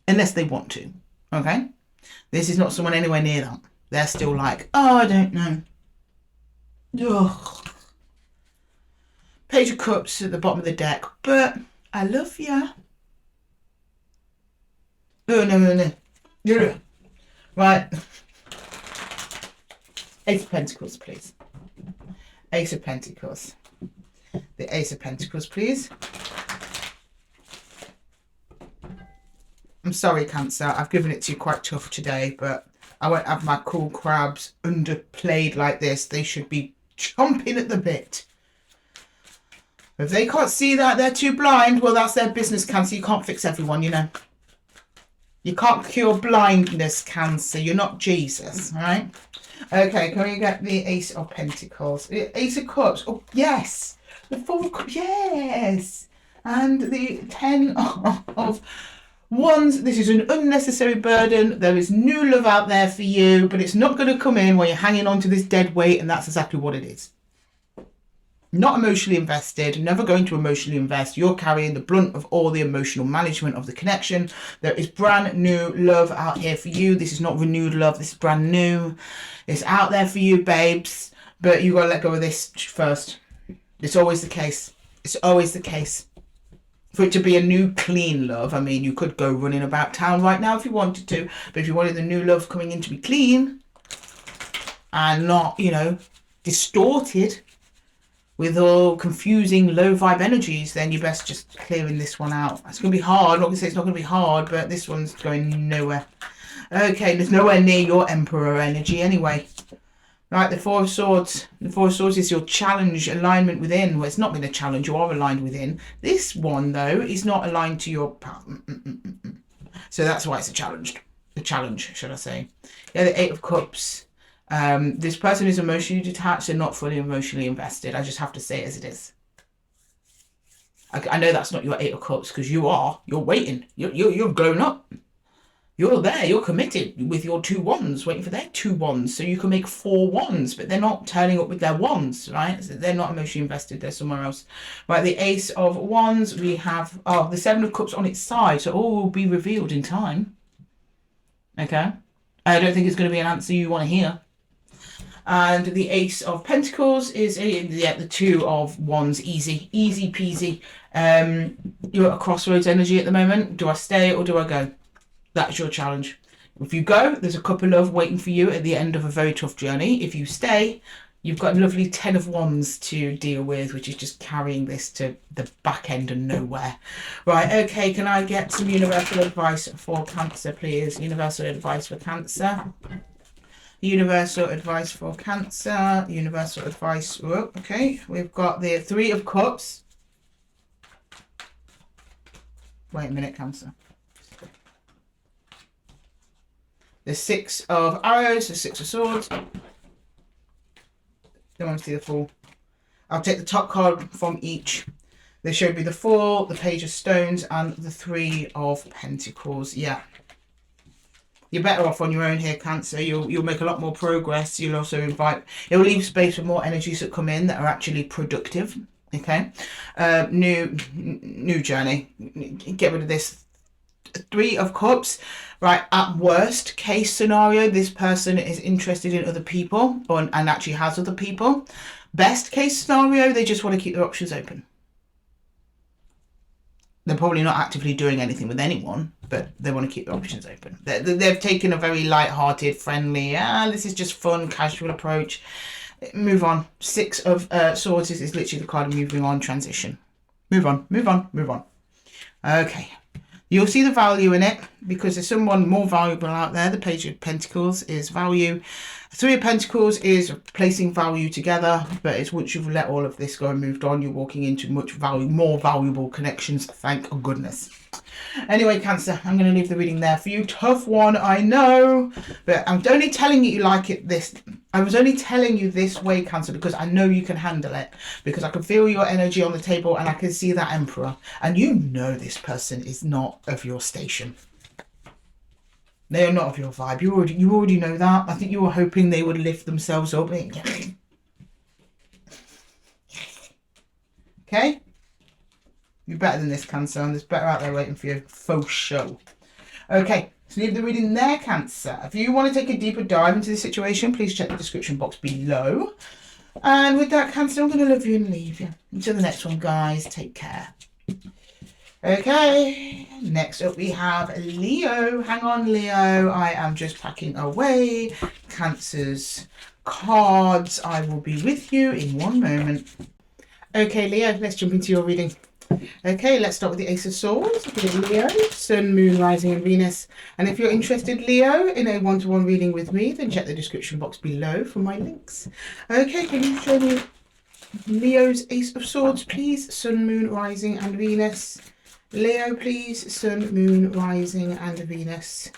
Unless they want to. Okay? This is not someone anywhere near that. They're still like, oh, I don't know. Ugh. Page of Cups at the bottom of the deck, but I love ya. Oh, no. Right. Ace of Pentacles, please. Ace of Pentacles. The Ace of Pentacles, please. I'm sorry, Cancer. I've given it to you quite tough today, but I won't have my cool crabs underplayed like this. They should be chomping at the bit. If they can't see that, they're too blind. Well, that's their business, Cancer. You can't fix everyone, you know. You can't cure blindness, Cancer. You're not Jesus, all right? Okay, can we get the Ace of Pentacles? Ace of Cups. Oh, yes. The Four of Cups. Yes. And the Ten of Wands. This is an unnecessary burden. There is new love out there for you, but it's not going to come in while you're hanging on to this dead weight, and that's exactly what it is. Not emotionally invested, never going to emotionally invest. You're carrying the brunt of all the emotional management of the connection. There is brand new love out here for you. This is not renewed love. This is brand new. It's out there for you, babes. But you got to let go of this first. It's always the case. It's always the case. For it to be a new clean love, I mean, you could go running about town right now if you wanted to. But if you wanted the new love coming in to be clean and not, you know, distorted with all confusing low vibe energies, then you best just clearing this one out. It's going to be hard. I'm not going to say it's not going to be hard, but this one's going nowhere. Okay, there's nowhere near your Emperor energy anyway. Right, the Four of Swords. The Four of Swords is your challenge, alignment within. Well, it's not been a challenge. You are aligned within. This one, though, is not aligned to your... So that's why it's a challenge. A challenge, should I say. Yeah, the Eight of Cups. This person is emotionally detached and not fully emotionally invested. I just have to say it as it is. I know that's not your Eight of Cups because you are. You're waiting. You're grown up. You're there. You're committed with your 2 wands, waiting for their 2 wands so you can make 4 wands. But they're not turning up with their wands, right? So they're not emotionally invested. They're somewhere else. Right, the Ace of Wands. We have the Seven of Cups on its side. So all will be revealed in time. Okay. I don't think it's going to be an answer you want to hear. And the Ace of Pentacles is the 2 of Wands. Easy peasy. You're at a crossroads energy at the moment. Do I stay or do I go? That's your challenge. If you go, there's a couple of waiting for you at the end of a very tough journey. If you stay, you've got a lovely 10 of Wands to deal with, which is just carrying this to the back end of nowhere. Right, okay, can I get some universal advice for Cancer, please? Universal advice for Cancer. Universal advice for Cancer. Universal advice. Oh, okay, we've got the 3 of Cups. Wait a minute, Cancer. The 6 of Arrows, the 6 of Swords. Don't want to see the Fool. I'll take the top card from each. They showed me the Fool, the Page of Stones, and the 3 of Pentacles. Yeah. You're better off on your own here, Cancer. You'll make a lot more progress. You'll also it will leave space for more energies that come in that are actually productive. Okay. New journey. Get rid of this 3 of Cups. Right, at worst case scenario, this person is interested in other people and actually has other people. Best case scenario, they just want to keep their options open. They're probably not actively doing anything with anyone, but they want to keep their options open. They've taken a very light-hearted, friendly, this is just fun, casual approach. Move on. 6 of Swords is literally the card of moving on, transition. Move on. Okay. You'll see the value in it because there's someone more valuable out there. The Page of Pentacles is value. 3 of Pentacles is placing value together, but it's once you've let all of this go and moved on, you're walking into more valuable connections. Thank goodness. Anyway, Cancer, I'm going to leave the reading there for you. Tough one, I know, but I'm only telling you like it this. I was only telling you this way, Cancer, because I know you can handle it, because I can feel your energy on the table and I can see that Emperor, and you know this person is not of your station. They are not of your vibe. You already know that. I think you were hoping they would lift themselves up. Okay? You're better than this, Cancer, and there's better out there waiting for you. Faux show. Okay, so leave the reading there, Cancer. If you want to take a deeper dive into the situation, please check the description box below. And with that, Cancer, I'm going to love you and leave you. Until the next one, guys. Take care. Okay, next up we have Leo. Hang on, Leo. I am just packing away Cancer's cards. I will be with you in one moment. Okay, Leo, let's jump into your reading. Okay, let's start with the Ace of Swords. Leo, Sun, Moon, Rising and Venus. And if you're interested, Leo, in a one-to-one reading with me, then check the description box below for my links. Okay, can you show me Leo's Ace of Swords, please? Sun, Moon, Rising and Venus. Leo, please. Sun, Moon, Rising, and Venus.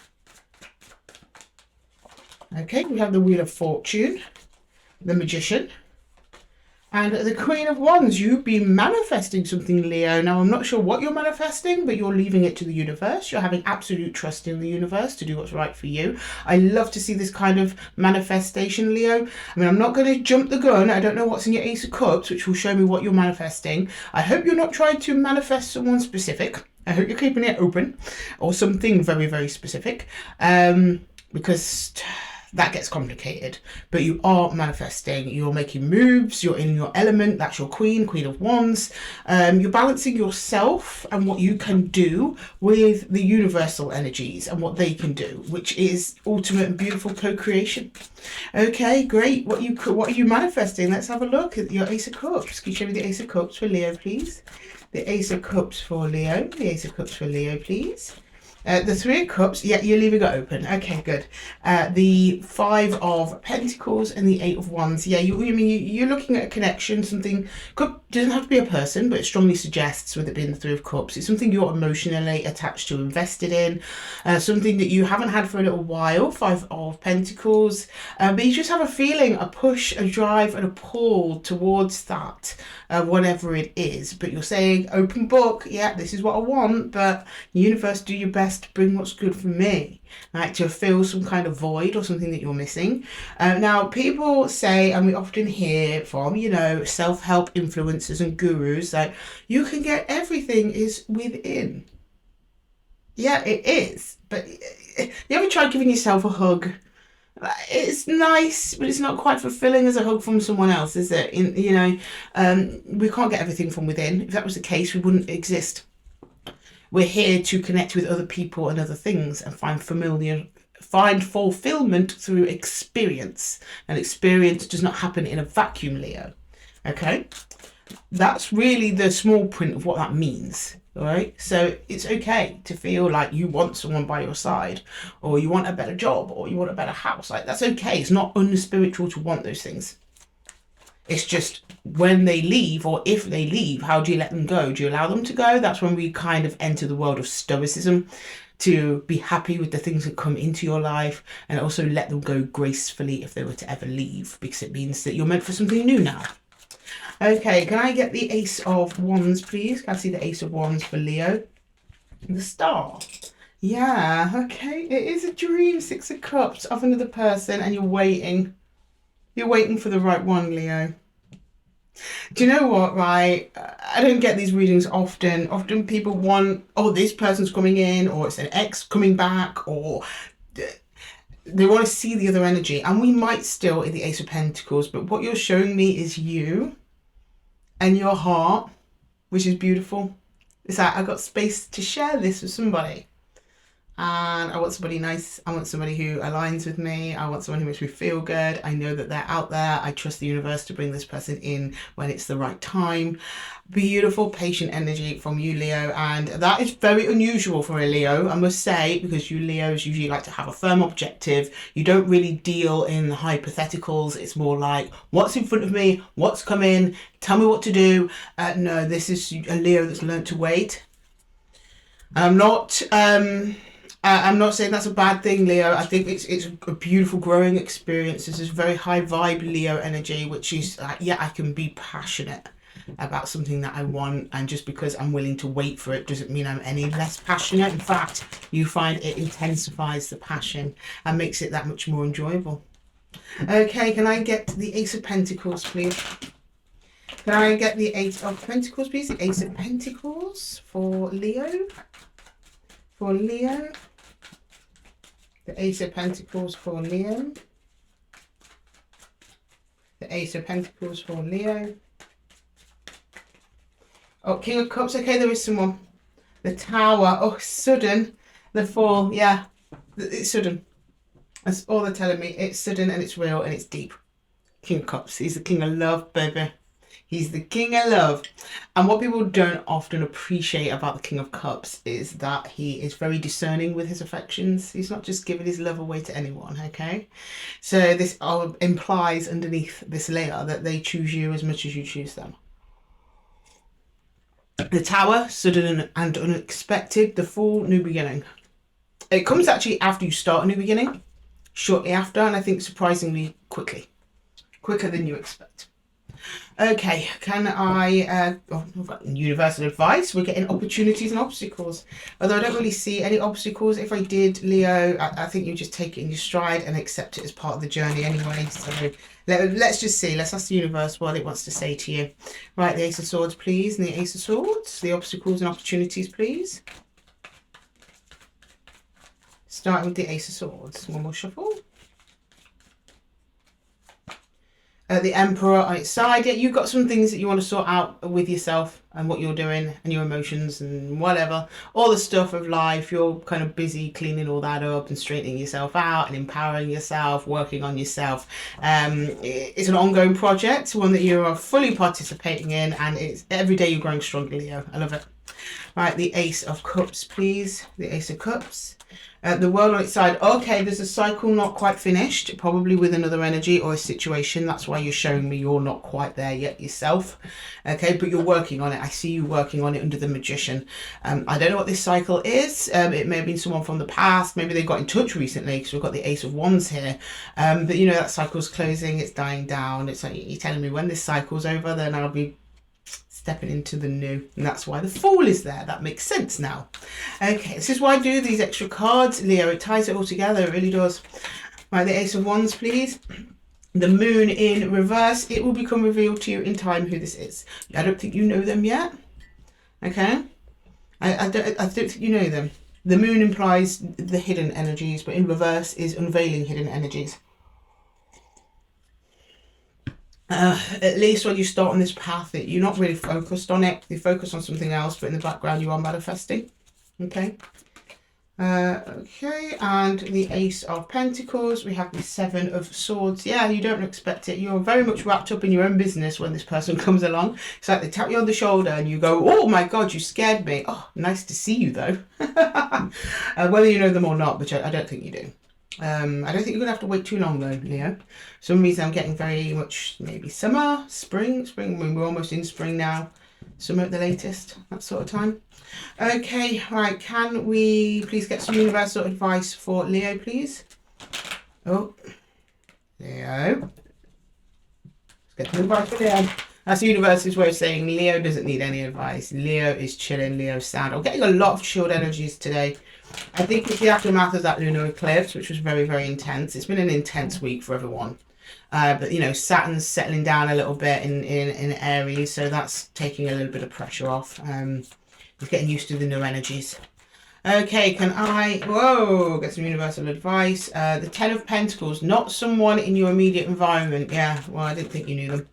Okay, we have the Wheel of Fortune, the Magician, and the Queen of Wands. You've been manifesting something, Leo. Now, I'm not sure what you're manifesting, but you're leaving it to the universe. You're having absolute trust in the universe to do what's right for you. I love to see this kind of manifestation, Leo. I mean, I'm not going to jump the gun. I don't know what's in your Ace of Cups, which will show me what you're manifesting. I hope you're not trying to manifest someone specific. I hope you're keeping it open, or something very, very specific, because that gets complicated. But you are manifesting, you're making moves, you're in your element. That's your Queen of Wands. You're balancing yourself and what you can do with the universal energies and what they can do, which is ultimate and beautiful co-creation. Okay, great. What are you manifesting? Let's have a look at your Ace of Cups. Can you show me the Ace of Cups for Leo, please? The Ace of Cups for Leo. The Ace of Cups for Leo, please. The Three of Cups, yeah, you're leaving it open. Okay, good. The Five of Pentacles and the Eight of Wands. Yeah, you're looking at a connection. Something doesn't have to be a person, but it strongly suggests, with it being the Three of Cups, it's something you're emotionally attached to, invested in, something that you haven't had for a little while. Five of Pentacles, but you just have a feeling, a push, a drive, and a pull towards that, whatever it is. But you're saying, open book, yeah, this is what I want, but universe, do your best to bring what's good for me, like to fill some kind of void or something that you're missing. Now, people say, and we often hear from, self-help influencers and gurus, that you can get everything is within. Yeah, it is. But you ever tried giving yourself a hug? It's nice, but it's not quite fulfilling as a hug from someone else, is it? We can't get everything from within. If that was the case, we wouldn't exist. We're here to connect with other people and other things and find fulfillment through experience. And experience does not happen in a vacuum, Leo. Okay? That's really the small print of what that means. All right? So it's okay to feel like you want someone by your side, or you want a better job, or you want a better house. Like, that's okay. It's not unspiritual to want those things. It's just when they leave, or if they leave, how do you let them go? Do you allow them to go? That's when we kind of enter the world of stoicism, to be happy with the things that come into your life and also let them go gracefully if they were to ever leave, because it means that you're meant for something new now. Okay, can I get the Ace of Wands, please? Can I see the Ace of Wands for Leo? The Star. Yeah, okay. It is a dream. Six of Cups of another person, and you're waiting. You're waiting for the right one, Leo. Do you know what, right? I don't get these readings often. Often people want, this person's coming in, or it's an ex coming back, or they want to see the other energy. And we might still in the Ace of Pentacles, but what you're showing me is you and your heart, which is beautiful. It's like, I've got space to share this with somebody. And I want somebody nice. I want somebody who aligns with me. I want someone who makes me feel good. I know that they're out there. I trust the universe to bring this person in when it's the right time. Beautiful, patient energy from you, Leo. And that is very unusual for a Leo, I must say, because you Leos usually like to have a firm objective. You don't really deal in hypotheticals. It's more like, what's in front of me? What's coming? Tell me what to do. No, this is a Leo that's learned to wait. I'm not saying that's a bad thing, Leo. I think it's a beautiful growing experience. This is very high vibe Leo energy, which is, I can be passionate about something that I want, and just because I'm willing to wait for it doesn't mean I'm any less passionate. In fact, you find it intensifies the passion and makes it that much more enjoyable. Okay, can I get the Ace of Pentacles, please? Can I get the Ace of Pentacles, please? The Ace of Pentacles for Leo. For Leo. The Ace of Pentacles for Leo. The Ace of Pentacles for Leo. Oh, King of Cups. Okay, there is someone. The Tower. Oh, sudden. The Fall. Yeah, it's sudden. That's all they're telling me. It's sudden and it's real and it's deep. King of Cups. He's the King of Love, baby. He's the King of Love. And what people don't often appreciate about the King of Cups is that he is very discerning with his affections. He's not just giving his love away to anyone, okay? So this implies underneath this layer that they choose you as much as you choose them. The Tower, sudden and unexpected. The Fool, new beginning. It comes actually after you start a new beginning, shortly after, and I think surprisingly quickly. Quicker than you expect. Okay, can I, we've got universal advice. We're getting opportunities and obstacles. Although I don't really see any obstacles. If I did, Leo, I think you just take it in your stride and accept it as part of the journey anyway. So let's just see. Let's ask the universe what it wants to say to you. Right, the Ace of Swords, please. And the Ace of Swords. The obstacles and opportunities, please. Starting with the Ace of Swords. One more shuffle. The Emperor on its side. Yeah, you've got some things that you want to sort out with yourself and what you're doing and your emotions and whatever. All the stuff of life. You're kind of busy cleaning all that up and straightening yourself out and empowering yourself, working on yourself. It's an ongoing project, one that you are fully participating in, and it's every day you're growing stronger, Leo. I love it. Right, the Ace of Cups, please. The Ace of Cups. The World on its side. Okay, there's a cycle not quite finished, probably with another energy or a situation. That's why you're showing me you're not quite there yet yourself. Okay, but you're working on it. I see you working on it under the Magician. I don't know what this cycle is. It may have been someone from the past. Maybe they got in touch recently, because we've got the Ace of Wands here. But you know, that cycle's closing. It's dying down. It's like you're telling me when this cycle's over, then I'll be stepping into the new, and that's why the Fool is there. That makes sense now. Okay, this is why I do these extra cards, Leo. It ties it all together. It really does. Right, the Ace of Wands, please. The Moon in reverse. It will become revealed to you in time who this is. I don't think you know them yet. Okay, I don't think you know them. The Moon implies the hidden energies, but in reverse is unveiling hidden energies. At least when you start on this path, that you're not really focused on it. You focus on something else, but in the background you are manifesting. Okay. Okay, and the Ace of Pentacles. We have the Seven of Swords. Yeah, you don't expect it. You're very much wrapped up in your own business when this person comes along. It's like they tap you on the shoulder and you go, oh my God, you scared me. Oh, nice to see you though. Whether you know them or not, which I don't think you do. I don't think you're going to have to wait too long though, Leo. For some reason I'm getting very much maybe summer, spring. We're almost in spring now. Summer at the latest, that sort of time. Okay, right, can we please get some universal advice for Leo, please? Oh, Leo. Let's get some advice for Leo. That's the universe's way of saying Leo doesn't need any advice. Leo is chilling, Leo's sad. I'm getting a lot of chilled energies today. I think it's the aftermath of that lunar eclipse, which was very, very intense. It's been an intense week for everyone. But, you know, Saturn's settling down a little bit in Aries, so that's taking a little bit of pressure off. He's getting used to the new energies. Okay, can I, get some universal advice. The Ten of Pentacles, not someone in your immediate environment. Yeah, well, I didn't think you knew them.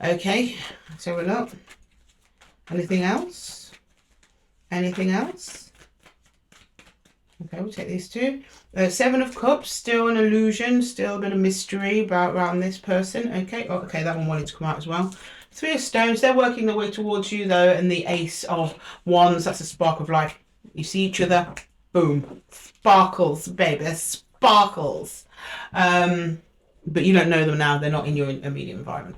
Okay, let's have a look. Anything else? Anything else? Okay, we'll take these two. Seven of Cups, still an illusion, still a bit of mystery around this person. Okay, oh, okay, that one wanted to come out as well. Three of Stones, they're working their way towards you though, and the Ace of Wands, that's a spark of life. You see each other, boom, sparkles, baby, there's sparkles. But you don't know them now, they're not in your immediate environment.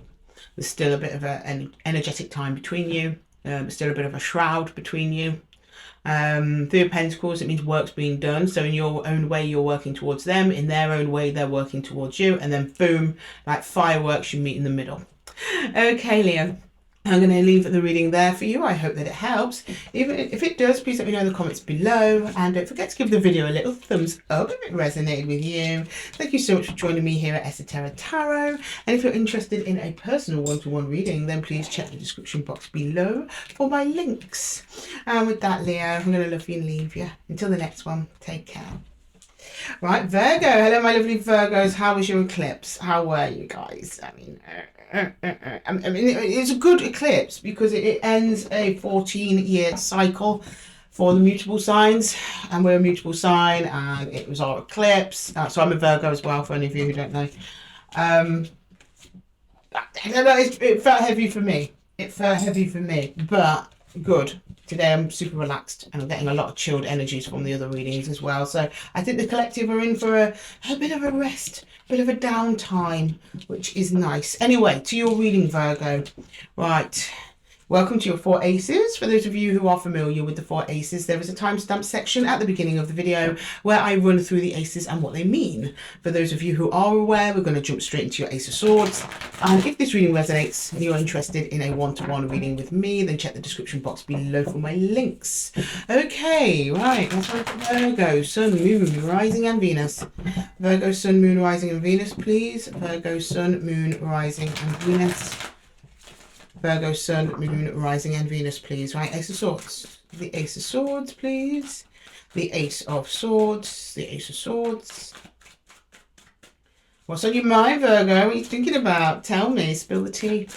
There's still a bit of an energetic time between you, still a bit of a shroud between you. Three of Pentacles, it means work's being done. So in your own way, you're working towards them. In their own way, they're working towards you. And then boom, like fireworks, you meet in the middle. Okay, Leo. I'm going to leave the reading there for you. I hope that it helps. Even if it does, please let me know in the comments below. And don't forget to give the video a little thumbs up if it resonated with you. Thank you so much for joining me here at Esoteric Tarot. And if you're interested in a personal one-to-one reading, then please check the description box below for my links. And with that, Leo, I'm going to love you and leave you. Until the next one, take care. Right, Virgo. Hello, my lovely Virgos. How was your eclipse? How were you guys? I mean, it's a good eclipse because it ends a 14-year cycle for the mutable signs, and we're a mutable sign, and it was our eclipse. So I'm a Virgo as well, for any of you who don't know. It felt heavy for me. It felt heavy for me, but good. Today I'm super relaxed and I'm getting a lot of chilled energies from the other readings as well. So I think the collective are in for a bit of a rest, a bit of a downtime, which is nice. Anyway, to your reading, Virgo. Right. Welcome to your 4 ACES. For those of you who are familiar with the 4 ACES, there is a timestamp section at the beginning of the video where I run through the ACES and what they mean. For those of you who are aware, we're going to jump straight into your Ace of Swords. And if this reading resonates and you're interested in a one-to-one reading with me, then check the description box below for my links. Okay, right, let's go for Virgo, Sun, Moon, Rising and Venus. Virgo, Sun, Moon, Rising and Venus, please. Virgo, Sun, Moon, Rising and Venus. Virgo, Sun, Moon, Rising and Venus, please. Right, Ace of Swords. The Ace of Swords, please. The Ace of Swords. The Ace of Swords. What's on your mind, Virgo? What are you thinking about? Tell me. Spill the tea.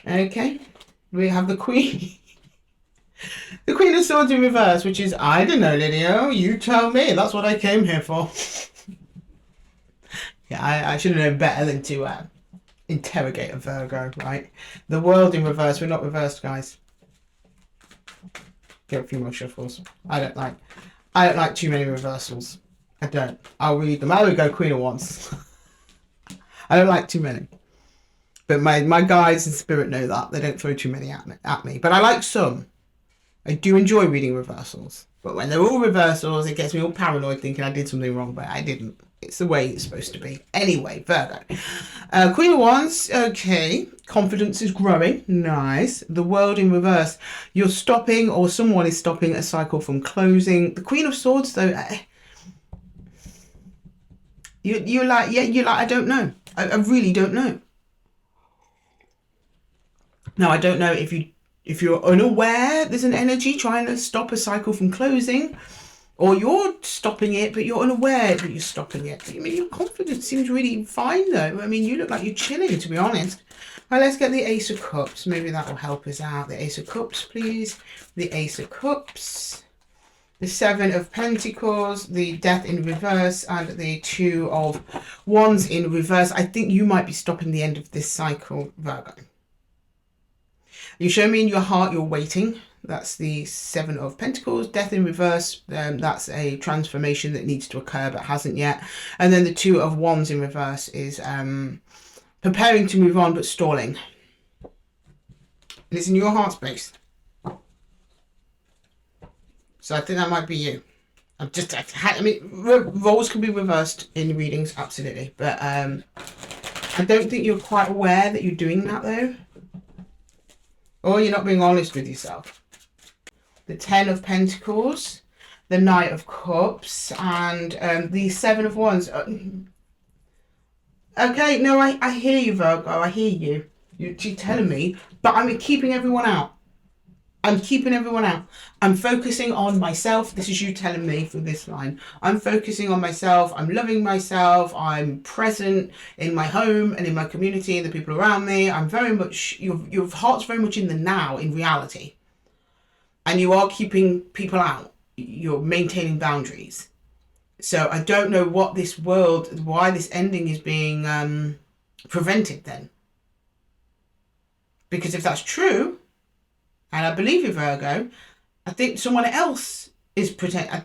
Okay. We have the Queen. The Queen of Swords in reverse, which is, I don't know, Lydia. You tell me. That's what I came here for. Yeah, I should have known better than to interrogate a Virgo, right? The World in reverse. We're not reversed, guys. Get a few more shuffles. I don't like too many reversals. I don't. I'll read them. I would go Queen of Wands. I don't like too many. But my guides in spirit know that. They don't throw too many at me. But I like some. I do enjoy reading reversals. But when they're all reversals, it gets me all paranoid thinking I did something wrong, but I didn't. It's the way it's supposed to be. Anyway, Virgo. Queen of Wands, okay. Confidence is growing. Nice. The World in reverse. You're stopping, or someone is stopping, a cycle from closing. The Queen of Swords, though, you're like, I don't know. I really don't know. Now, I don't know if you're unaware there's an energy trying to stop a cycle from closing, or you're stopping it, but you're unaware that you're stopping it. I mean, your confidence seems really fine, though. I mean, you look like you're chilling, to be honest. Right, let's get the Ace of Cups. Maybe that will help us out. The Ace of Cups, please. The Ace of Cups. The Seven of Pentacles. The Death in reverse. And the Two of Wands in reverse. I think you might be stopping the end of this cycle, Virgo. You show me in your heart you're waiting. That's the Seven of Pentacles. Death in reverse. That's a transformation that needs to occur but hasn't yet. And then the Two of Wands in reverse is preparing to move on but stalling. And it's in your heart space. So I think that might be you. I mean, roles can be reversed in readings, absolutely. But I don't think you're quite aware that you're doing that, though. Or you're not being honest with yourself. The Ten of Pentacles, the Knight of Cups, and the Seven of Wands. Okay, no, I hear you, Virgo. I hear you. You're telling me, but I'm keeping everyone out. I'm keeping everyone out. I'm focusing on myself. This is you telling me for this line. I'm focusing on myself. I'm loving myself. I'm present in my home and in my community and the people around me. I'm very much, your heart's very much in the now, in reality. And you are keeping people out. You're maintaining boundaries. So I don't know what this world, why this ending is being prevented then. Because if that's true, and I believe you, Virgo, I think someone else is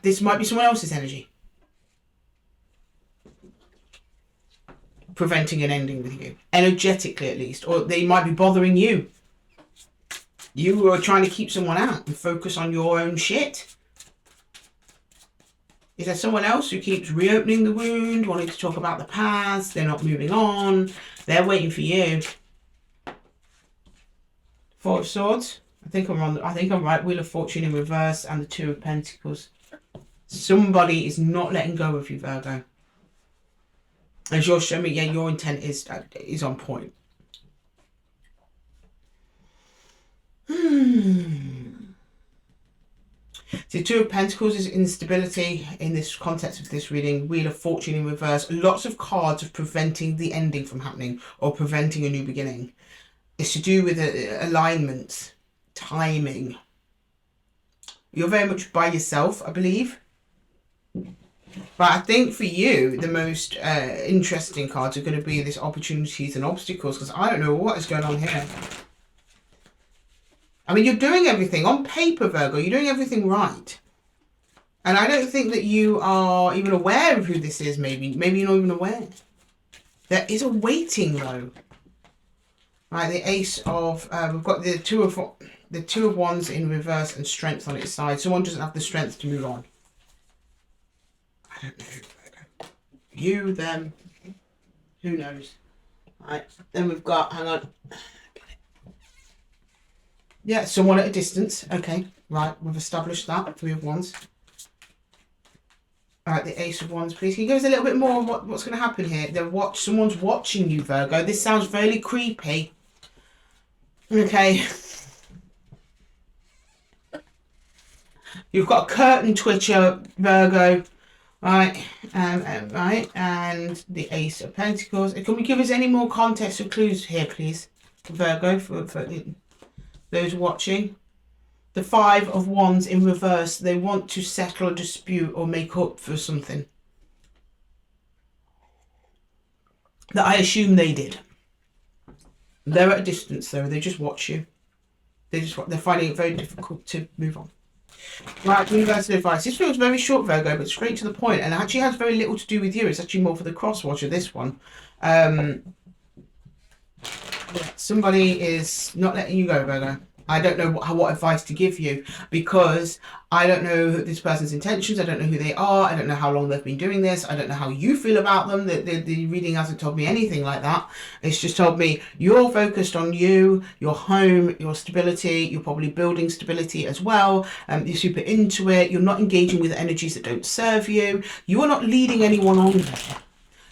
this might be someone else's energy. Preventing an ending with you. Energetically, at least. Or they might be bothering you. You are trying to keep someone out and focus on your own shit. Is there someone else who keeps reopening the wound, wanting to talk about the past? They're not moving on. They're waiting for you. Four of Swords. I think I'm right. Wheel of Fortune in reverse and the Two of Pentacles. Somebody is not letting go of you, Virgo. As you're showing me, yeah, your intent is on point. The Two of Pentacles is instability in this context of this reading. Wheel of Fortune in reverse. Lots of cards of preventing the ending from happening or preventing a new beginning. It's to do with alignment, timing. You're very much by yourself, I believe. But I think for you, the most interesting cards are going to be these opportunities and obstacles, because I don't know what is going on here. I mean, you're doing everything on paper, Virgo. You're doing everything right. And I don't think that you are even aware of who this is, maybe. Maybe you're not even aware. There is a waiting, though. Right, the Ace of, we've got the Two of Wands in reverse and Strength on its side. Someone doesn't have the strength to move on. I don't know. You, them, who knows? Right, then we've got, hang on. Yeah, someone at a distance. Okay, right, we've established that. Three of Wands. All right, the Ace of Wands, please. Can you give us a little bit more on what's going to happen here? Someone's watching you, Virgo. This sounds very creepy. Okay. You've got a curtain twitcher, Virgo. Right, right, and the Ace of Pentacles. Can we give us any more context or clues here, please, Virgo, for those watching? The Five of Wands in reverse. They want to settle a dispute or make up for something that I assume they did. They're at a distance, though. They just watch you. They're finding it very difficult to move on. Right, universal advice. This feels very short, Virgo, but straight to the point, and actually has very little to do with you. It's actually more for the cross-watcher, this one. Somebody is not letting you go, Virgo. I don't know what advice to give you, because I don't know this person's intentions. I don't know who they are. I don't know how long they've been doing this. I don't know how you feel about them. The reading hasn't told me anything like that. It's just told me you're focused on you, your home, your stability. You're probably building stability as well. You're super into it. You're not engaging with energies that don't serve you. You are not leading anyone on there.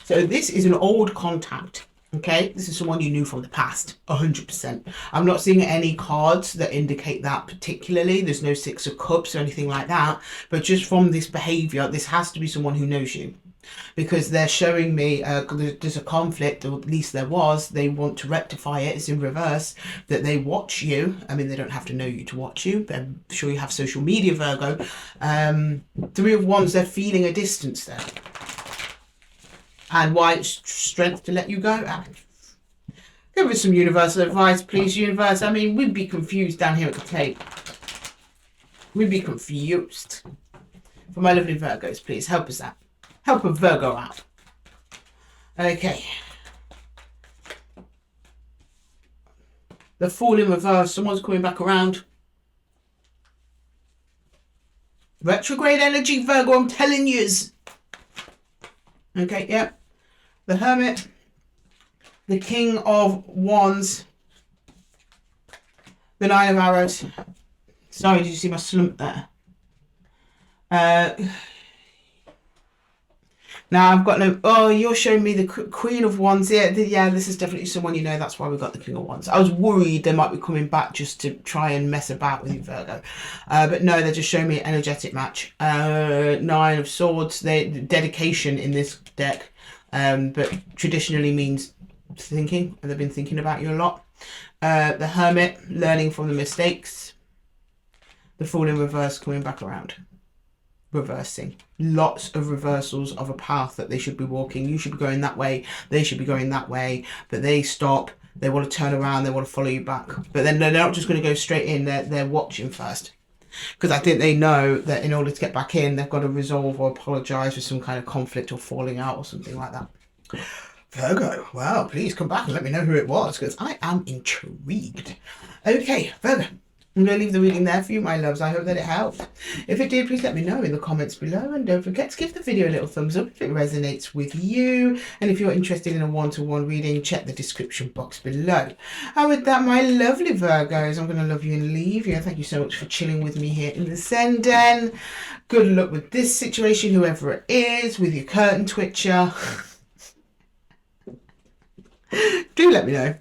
So this is an old contact. Okay, this is someone you knew from the past, 100%. I'm not seeing any cards that indicate that particularly. There's no Six of Cups or anything like that. But just from this behavior, this has to be someone who knows you. Because they're showing me there's a conflict, or at least there was. They want to rectify it. It's in reverse, that they watch you. I mean, they don't have to know you to watch you, but I'm sure you have social media, Virgo. Three of Wands, they're feeling a distance there. And why it's strength to let you go? Give us some universal advice, please, universe. I mean, we'd be confused down here at the tape. We'd be confused. For my lovely Virgos, please, help us out. Help a Virgo out. Okay. The Fool in reverse. Someone's coming back around. Retrograde energy, Virgo, I'm telling yous. Okay, yeah. The Hermit, the King of Wands, the Nine of Arrows. Sorry, did you see my slump there? Now I've got no. Oh, you're showing me the Queen of Wands. Yeah, this is definitely someone you know. That's why we got the King of Wands. I was worried they might be coming back just to try and mess about with you, Virgo. But no, they're just showing me an energetic match. Nine of Swords. The dedication in this deck, but traditionally means thinking. They've been thinking about you a lot. The Hermit, learning from the mistakes. The Fool in reverse, coming back around. Reversing. Lots of reversals of a path that they should be walking. You should be going that way. They should be going that way. But they stop. They want to turn around. They want to follow you back. But then they're not just going to go straight in. They're watching first. Because I think they know that in order to get back in, they've got to resolve or apologise for some kind of conflict or falling out or something like that. Virgo, well, please come back and let me know who it was, because I am intrigued. Okay, Virgo. I'm going to leave the reading there for you, my loves. I hope that it helped. If it did, please let me know in the comments below. And don't forget to give the video a little thumbs up if it resonates with you. And if you're interested in a one-to-one reading, check the description box below. And with that, my lovely Virgos, I'm going to love you and leave you. Thank you so much for chilling with me here in the Zen Den. Good luck with this situation, whoever it is, with your curtain twitcher. Do let me know.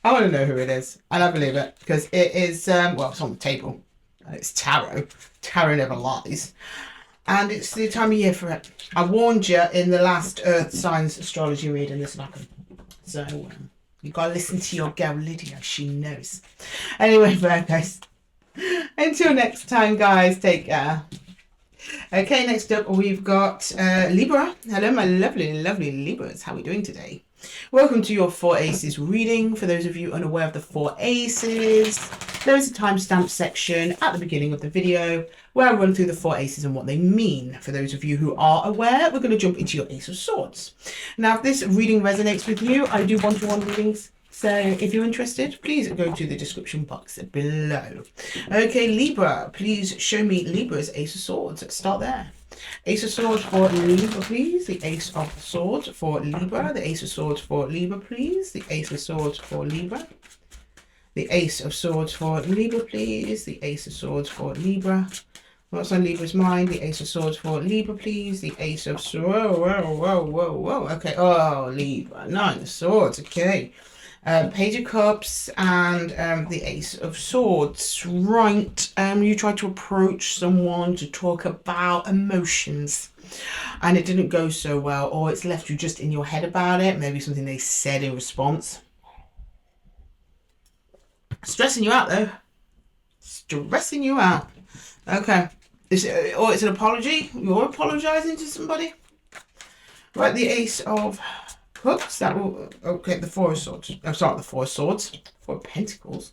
I want to know who it is, and I believe it, because it is, well, it's on the table. It's tarot. Tarot never lies. And it's the time of year for it. I warned you in the last Earth Signs astrology reading this would happen. So, you got to listen to your girl Lydia. She knows. Anyway, guys, until next time, guys, take care. Okay, next up, we've got Libra. Hello, my lovely, lovely Libras. How are we doing today? Welcome to your 4 Aces reading. For those of you unaware of the 4 Aces, there is a timestamp section at the beginning of the video where I run through the 4 Aces and what they mean. For those of you who are aware, we're going to jump into your Ace of Swords. Now, if this reading resonates with you, I do one-to-one readings. So if you're interested, please go to the description box below. Okay, Libra, please show me Libra's Ace of Swords. Let's start there. Ace of Swords for Libra, please. The Ace of Swords for Libra. The Ace of Swords for Libra, please. The Ace of Swords for Libra. The Ace of Swords for Libra, please. The Ace of Swords for Libra. What's on Libra's mind? The Ace of Swords for Libra, please. The Ace of Swords. Whoa. Okay. Oh, Libra. Nine of Swords. Okay. Page of Cups and the Ace of Swords. Right. You tried to approach someone to talk about emotions and it didn't go so well, or it's left you just in your head about it. Maybe something they said in response. Stressing you out though. Stressing you out. Okay. Or it's an apology. You're apologizing to somebody. Right, the Ace of Cups. That will. Okay, the Four of Swords. I'm sorry, the Four of Swords. Four of Pentacles.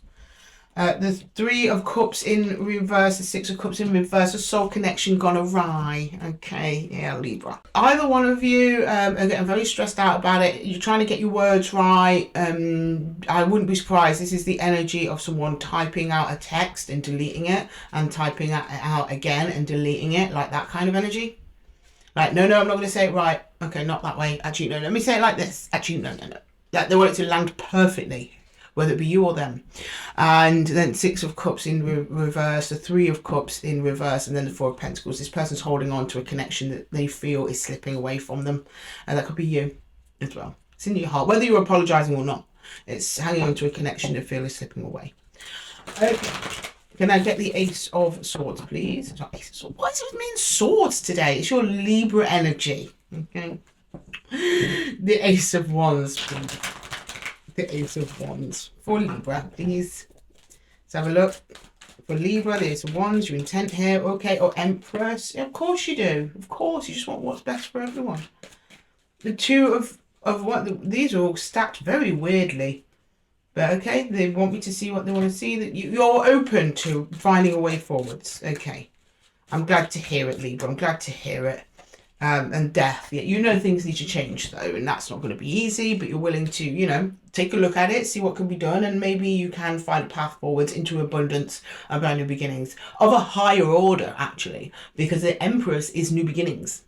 The Three of Cups in reverse. The Six of Cups in reverse. A soul connection gone awry. Okay, yeah, Libra. Either one of you are getting very stressed out about it. You're trying to get your words right. I wouldn't be surprised. This is the energy of someone typing out a text and deleting it, and typing it out again and deleting it, like that kind of energy. Like, no, I'm not going to say it right. Okay, not that way. Actually, no, let me say it like this. Actually, no. Like, they want it to land perfectly, whether it be you or them. And then Six of Cups in reverse, the Three of Cups in reverse, and then the Four of Pentacles. This person's holding on to a connection that they feel is slipping away from them. And that could be you as well. It's in your heart, whether you're apologising or not. It's hanging on to a connection they feel is slipping away. Okay. Can I get the Ace of Swords, please? It's not Ace of Swords. Why does it mean swords today? It's your Libra energy. Okay. The Ace of Wands, please. The Ace of Wands for Libra, please. Let's have a look. For Libra, the Ace of Wands, your intent here. Okay. Or Empress. Yeah, of course you do. Of course. You just want what's best for everyone. The Two of what? These are all stacked very weirdly. But okay, they want me to see what they want to see. That you're open to finding a way forwards. Okay, I'm glad to hear it, Libra. I'm glad to hear it. And death. Yeah, you know things need to change though, and that's not going to be easy. But you're willing to, take a look at it, see what can be done, and maybe you can find a path forwards into abundance and brand new beginnings of a higher order, actually, because the Empress is new beginnings.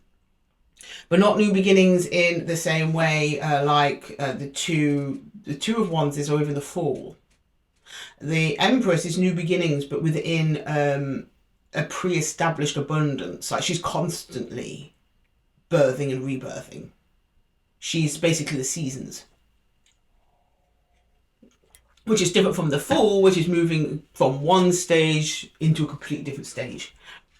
But not new beginnings in the same way like the Two of Wands is, or even the Fool. The Empress is new beginnings, but within a pre-established abundance. Like, she's constantly birthing and rebirthing. She's basically the seasons. Which is different from the Fool, which is moving from one stage into a completely different stage.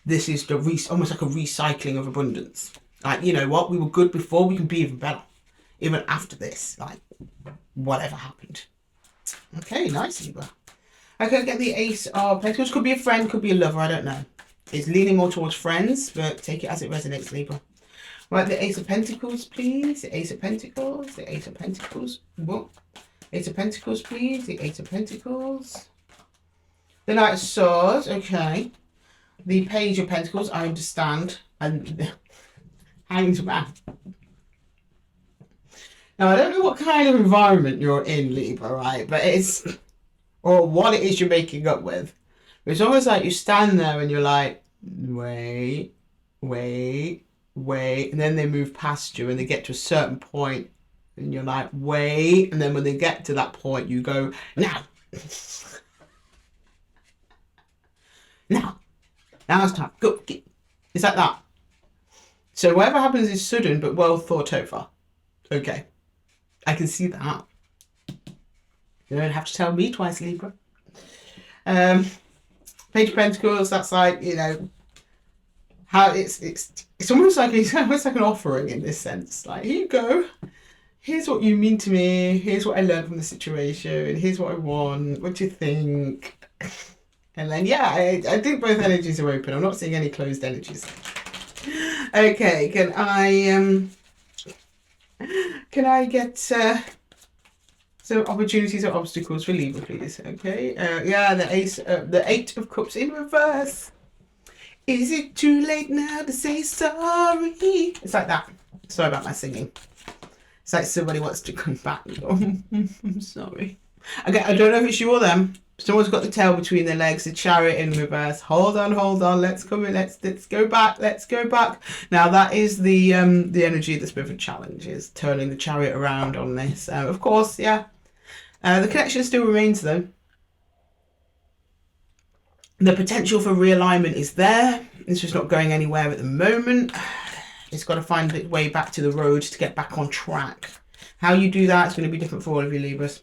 This is almost like a recycling of abundance. Like, you know what? We were good before, we can be even better. Even after this, like, whatever happened. Okay, nice, Libra. I could get the Ace of Pentacles. Could be a friend, could be a lover, I don't know. It's leaning more towards friends, but take it as it resonates, Libra. Right, the Ace of Pentacles, please. The Ace of Pentacles. The Ace of Pentacles. Whoa. Ace of Pentacles, please. The Ace of Pentacles. The Knight of Swords, okay. The Page of Pentacles, I understand. And Hanged Man. Now, I don't know what kind of environment you're in, Libra, right? But it's, or what it is you're making up with. It's almost like you stand there and you're like, wait. And then they move past you and they get to a certain point and you're like, wait. And then when they get to that point, you go, now. Now it's time. Go. It's like that. So whatever happens is sudden, but well thought over. Okay. I can see that. You don't have to tell me twice, Libra. Page of Pentacles, that's like, how it's almost like an offering in this sense. Like, here you go. Here's what you mean to me. Here's what I learned from the situation. Here's what I want. What do you think? And then, yeah, I think both energies are open. I'm not seeing any closed energies. Okay, can I get some opportunities or obstacles for Libra, please? Okay. Yeah, the Eight of Cups in reverse. Is it too late now to say sorry? It's like that. Sorry about my singing. It's like somebody wants to come back. I'm sorry. Okay, I don't know if it's you or them. Someone's got the tail between their legs, the chariot in reverse. Hold on, let's come in, let's go back, let's go back. Now that is the energy that's a bit of a challenge, is turning the chariot around on this. Of course, yeah. The connection still remains though. The potential for realignment is there. It's just not going anywhere at the moment. It's got to find its way back to the road to get back on track. How you do that is going to be different for all of you Libras.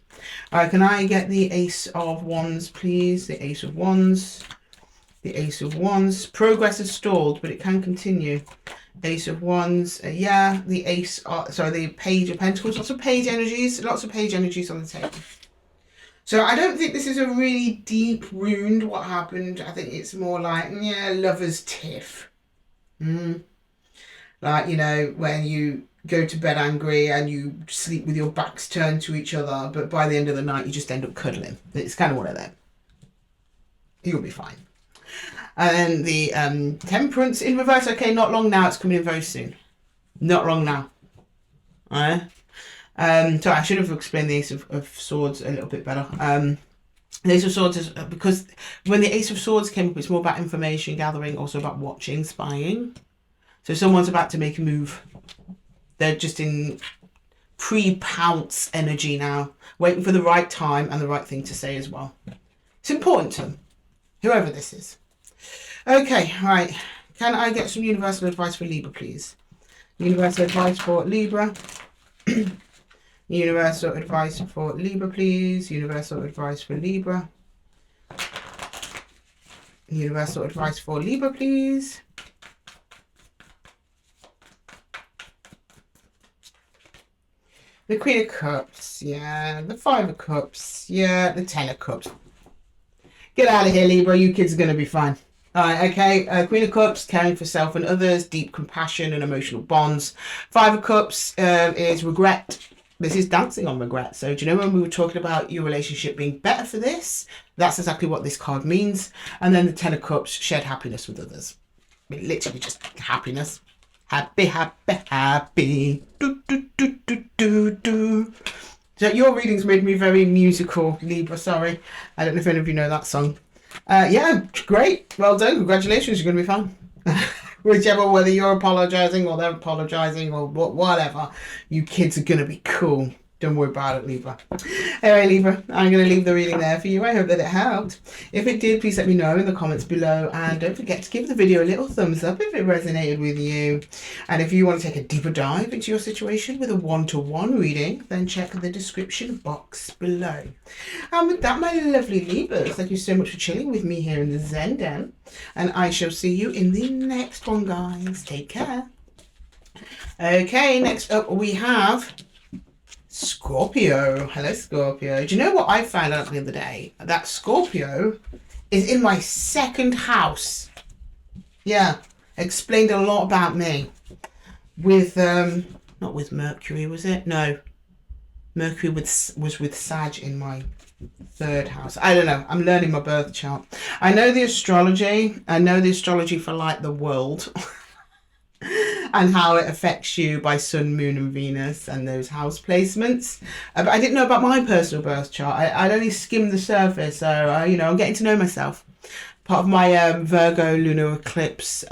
All right, can I get the Ace of Wands, please? The Ace of Wands. The Ace of Wands. Progress has stalled, but it can continue. Ace of Wands. Yeah, the Ace. The Page of Pentacles. Lots of Page energies. Lots of Page energies on the table. So I don't think this is a really deep wound, what happened. I think it's more like, yeah, lover's tiff. Like, you know, when you go to bed angry and you sleep with your backs turned to each other, but by the end of the night you just end up cuddling. It's kind of one of them. You'll be fine. And then the Temperance in reverse. Okay, not long now. It's coming in very soon. Not long now. Alright. So I should have explained the Ace of Swords a little bit better. The Ace of Swords is because when the Ace of Swords came up, it's more about information gathering, also about watching, spying. So someone's about to make a move. They're just in pre-pounce energy now, waiting for the right time and the right thing to say as well. It's important to them, whoever this is. Okay, right. Can I get some universal advice for Libra, please? Universal advice for Libra. Universal advice for Libra, please. Universal advice for Libra. Universal advice for Libra, please. The Queen of Cups, yeah. The Five of Cups, yeah. The Ten of Cups. Get out of here, Libra. You kids are going to be fine. All right, okay. Queen of Cups, caring for self and others, deep compassion and emotional bonds. Five of Cups is regret. This is dancing on regret. So do you know when we were talking about your relationship being better for this? That's exactly what this card means. And then the Ten of Cups, shared happiness with others. I mean, literally just happiness. Happy, happy, happy. Do, do, do, do, do, do. So your readings made me very musical, Libra. Sorry. I don't know if any of you know that song. Yeah, great. Well done. Congratulations. You're going to be fine. Whichever, whether you're apologising or they're apologising or whatever, you kids are going to be cool. Don't worry about it, Libra. Anyway, Libra, I'm going to leave the reading there for you. I hope that it helped. If it did, please let me know in the comments below. And don't forget to give the video a little thumbs up if it resonated with you. And if you want to take a deeper dive into your situation with a one-to-one reading, then check the description box below. And with that, my lovely Libras, thank you so much for chilling with me here in the Zen Den. And I shall see you in the next one, guys. Take care. Okay, next up we have Scorpio. Hello, Scorpio. Do you know what I found out the other day? That Scorpio is in my second house. Yeah, explained a lot about me. With, not with Mercury, was it? No. Mercury was with Sag in my third house. I don't know. I'm learning my birth chart. I know the astrology. I know the astrology for, like, the world. And how it affects you by Sun, Moon and Venus and those house placements. But I didn't know about my personal birth chart. I'd only skimmed the surface. So, you know, I'm getting to know myself. Part of my Virgo lunar eclipse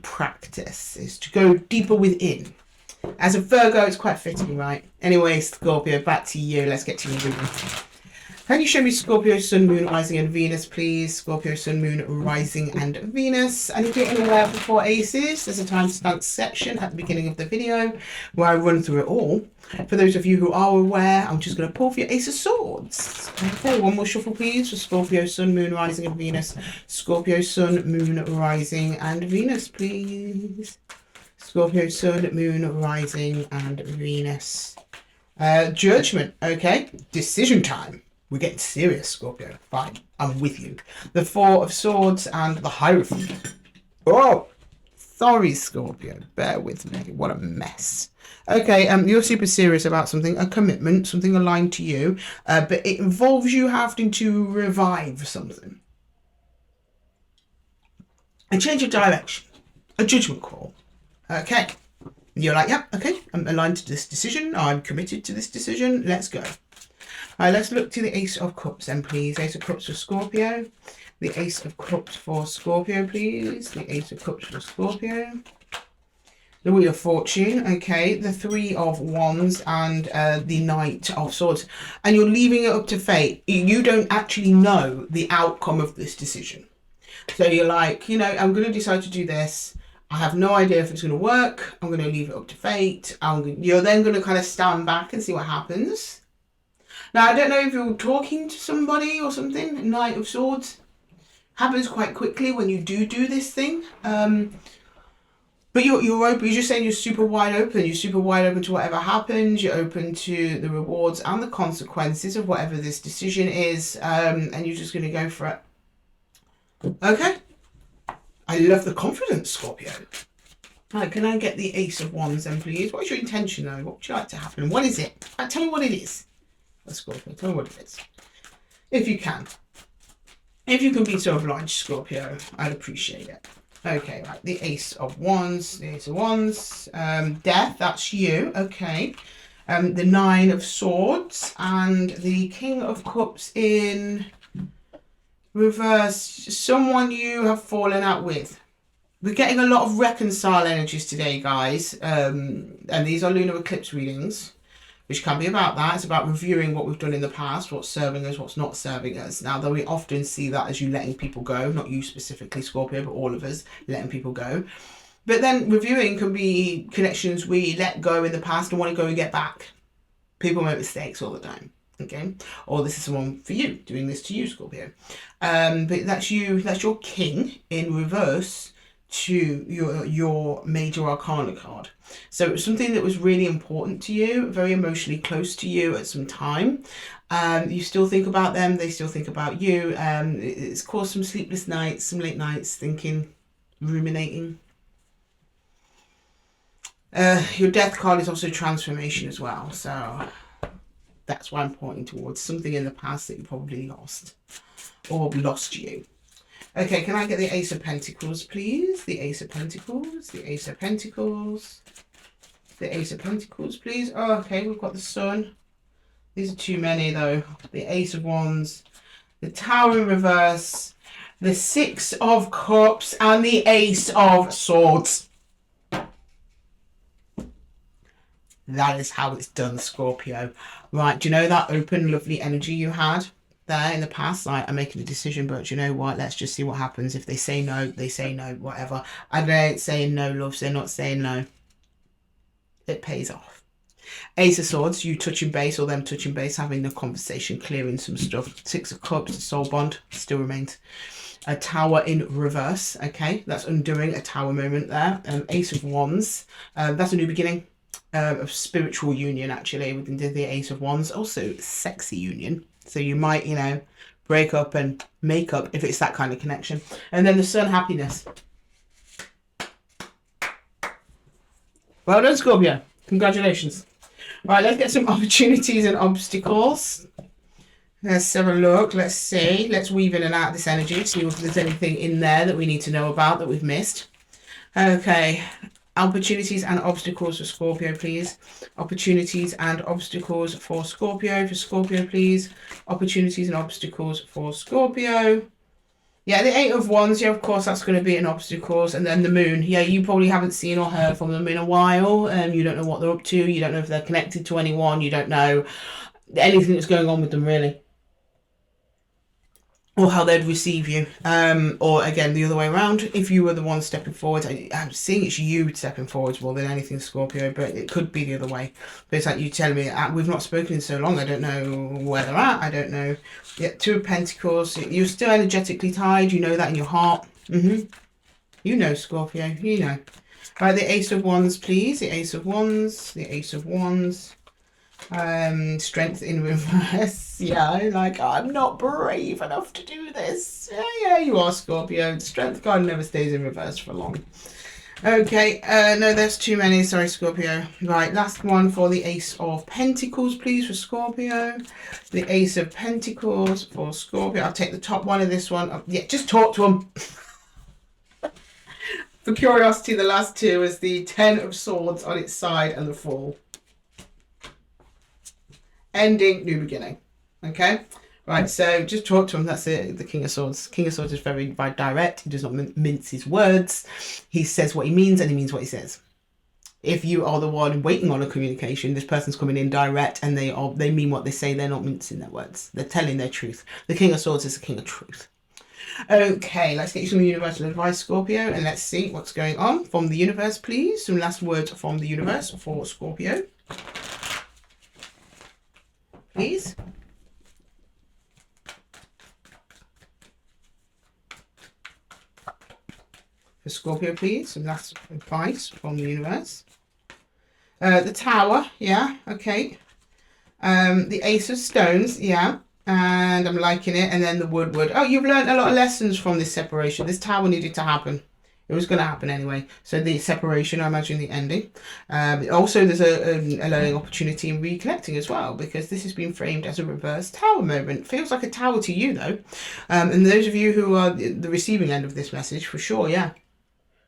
practice is to go deeper within. As a Virgo, it's quite fitting, right? Anyway, Scorpio, back to you. Let's get to your reading. Can you show me Scorpio, Sun, Moon, Rising and Venus, please? Scorpio, Sun, Moon, Rising and Venus. And if you're unaware before ACES, there's a timestamp section at the beginning of the video where I run through it all. For those of you who are aware, I'm just going to pull for your Ace of Swords. Okay, one more shuffle, please, for Scorpio, Sun, Moon, Rising and Venus. Scorpio, Sun, Moon, Rising and Venus, please. Scorpio, Sun, Moon, Rising and Venus. Judgment, okay. Decision time. We're getting serious, Scorpio. Fine, I'm with you. The Four of Swords and the Hierophant. Oh, sorry, Scorpio. Bear with me. What a mess. Okay, you're super serious about something, a commitment, something aligned to you, but it involves you having to revive something. A change of direction. A judgment call. Okay. You're like, yep, okay, I'm aligned to this decision. I'm committed to this decision. Let's go. All right, let's look to the Ace of Cups then, please. Ace of Cups for Scorpio. The Ace of Cups for Scorpio, please. The Ace of Cups for Scorpio. The Wheel of Fortune, okay. The Three of Wands and the Knight of Swords. And you're leaving it up to fate. You don't actually know the outcome of this decision. So you're like, you know, I'm going to decide to do this. I have no idea if it's going to work. I'm going to leave it up to fate. You're then going to kind of stand back and see what happens. Now, I don't know if you're talking to somebody or something. Knight of Swords happens quite quickly when you do this thing. But you're open. You're just saying you're super wide open. You're super wide open to whatever happens. You're open to the rewards and the consequences of whatever this decision is. And you're just going to go for it. Okay. I love the confidence, Scorpio. Right, can I get the Ace of Wands then, please? What's your intention, though? What would you like to happen? What is it? Tell me what it is. Scorpio, tell me what it is. If you can. If you can be so obliged, Scorpio, I'd appreciate it. Okay, right. The Ace of Wands. The Ace of Wands. Death, that's you. Okay. The Nine of Swords. And the King of Cups in reverse. Someone you have fallen out with. We're getting a lot of reconcile energies today, guys. And these are lunar eclipse readings, which can be about that. It's about reviewing what we've done in the past, what's serving us, what's not serving us. Now, though we often see that as you letting people go, not you specifically, Scorpio, but all of us letting people go. But then reviewing can be connections we let go in the past and want to go and get back. People make mistakes all the time. Okay, or this is someone for you doing this to you, Scorpio. But that's you. That's your king in reverse to your major arcana card. So it was something that was really important to you, very emotionally close to you at some time. You still think about them. They still think about you. It's caused some sleepless nights, some late nights, thinking, ruminating. Your death card is also transformation as well. So that's why I'm pointing towards something in the past that you probably lost or lost you. Okay, can I get the Ace of Pentacles, please? The Ace of Pentacles, the Ace of Pentacles, the Ace of Pentacles, please. Oh, okay, we've got the Sun. These are too many, though. The Ace of Wands, the Tower in reverse, the Six of Cups, and the Ace of Swords. That is how it's done, Scorpio. Right, do you know that open, lovely energy you had there in the past? Like, I'm making a decision, but you know what? Let's just see what happens. If they say no, they say no, whatever. And they ain't saying no, love. They're not saying no. It pays off. Ace of Swords, you touching base or them touching base, having a conversation, clearing some stuff. Six of Cups, the soul bond still remains. A Tower in reverse, okay? That's undoing a Tower moment there. Ace of Wands, that's a new beginning. Of spiritual union, actually, within the Ace of Wands. Also sexy union, so you might, you know, break up and make up if it's that kind of connection. And then the Sun, happiness. Well done, Scorpio. Congratulations. Right, let's get some opportunities and obstacles. Let's have a look. Let's see. Let's weave in and out of this energy, see if there's anything in there that we need to know about that we've missed. Okay. Opportunities and obstacles for Scorpio, please. Opportunities and obstacles for Scorpio. For Scorpio, please. Opportunities and obstacles for Scorpio. Yeah, the Eight of Wands. Yeah, of course, that's going to be an obstacle. And then the Moon. Yeah, you probably haven't seen or heard from them in a while. You don't know what they're up to. You don't know if they're connected to anyone. You don't know anything that's going on with them, really. Or how they'd receive you. Or again, the other way around, if you were the one stepping forward. I'm seeing it's you stepping forwards more than anything, Scorpio, but it could be the other way. But it's like you telling me, we've not spoken in so long, I don't know where they're at, I don't know. Yeah, Two of Pentacles, you're still energetically tied, you know that in your heart. You know, Scorpio, you know. Right, the Ace of Wands, please. The Ace of Wands, the Ace of Wands. Strength in reverse. Yeah, like, I'm not brave enough to do this. Yeah, you are, Scorpio. Strength card never stays in reverse for long. Okay, no, there's too many. Sorry, Scorpio. Right, last one for the Ace of Pentacles, please, for Scorpio. The Ace of Pentacles for Scorpio. I'll take the top one of this one. Yeah, just talk to them. For curiosity, the last two is the Ten of Swords on its side and the Fool. Ending, new beginning. Okay? Right, so just talk to him. That's it, the King of Swords. King of Swords is very direct. He does not mince his words. He says what he means and he means what he says. If you are the one waiting on a communication, this person's coming in direct and they mean what they say. They're not mincing their words. They're telling their truth. The King of Swords is the King of Truth. Okay, let's get you some universal advice, Scorpio, and let's see what's going on from the universe, please. Some last words from the universe for Scorpio. Please. For Scorpio, please, some last advice from the universe. The Tower, yeah, okay. The Ace of Stones, yeah, and I'm liking it. And then the Woodward. Oh, you've learned a lot of lessons from this separation. This Tower needed to happen. It was going to happen anyway. So the separation, I imagine the ending. Also, there's a learning opportunity in reconnecting as well, because this has been framed as a reverse Tower moment. Feels like a Tower to you, though. And those of you who are the receiving end of this message, for sure, yeah.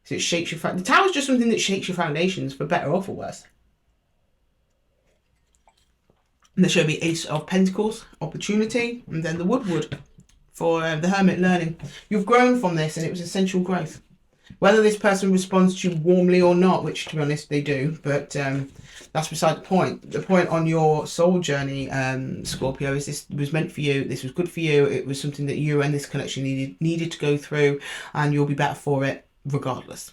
So it shakes your the Tower is just something that shakes your foundations, for better or for worse. And they show me Ace of Pentacles, opportunity, and then the Woodward for the Hermit, learning. You've grown from this, and it was essential growth. Whether this person responds to you warmly or not, which to be honest they do, but that's beside the point. The point on your soul journey, Scorpio, is this was meant for you. This was good for you. It was something that you and this collection needed to go through, and you'll be better for it regardless.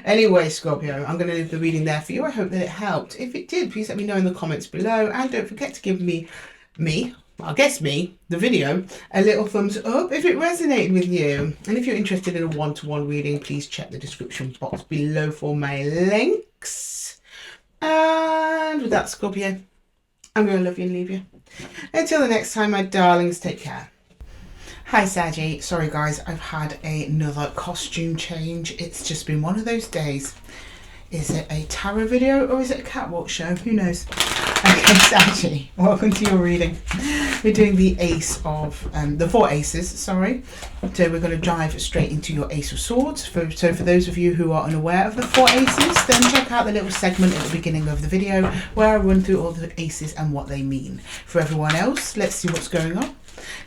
Anyway, Scorpio, I'm going to leave the reading there for you. I hope that it helped. If it did, please let me know in the comments below, and don't forget to give the video, a little thumbs up if it resonated with you. And if you're interested in a one-to-one reading, please check the description box below for my links. And with that, Scorpio, I'm going to love you and leave you. Until the next time, my darlings, take care. Hi Saggy, sorry guys, I've had another costume change. It's just been one of those days. Is it a tarot video or is it a catwalk show? Who knows? Okay, Saggy, welcome to your reading. We're doing the Ace of, the 4 Aces, sorry. So we're going to dive straight into your Ace of Swords. So for those of you who are unaware of the 4 Aces, then check out the little segment at the beginning of the video where I run through all the Aces and what they mean. For everyone else, let's see what's going on.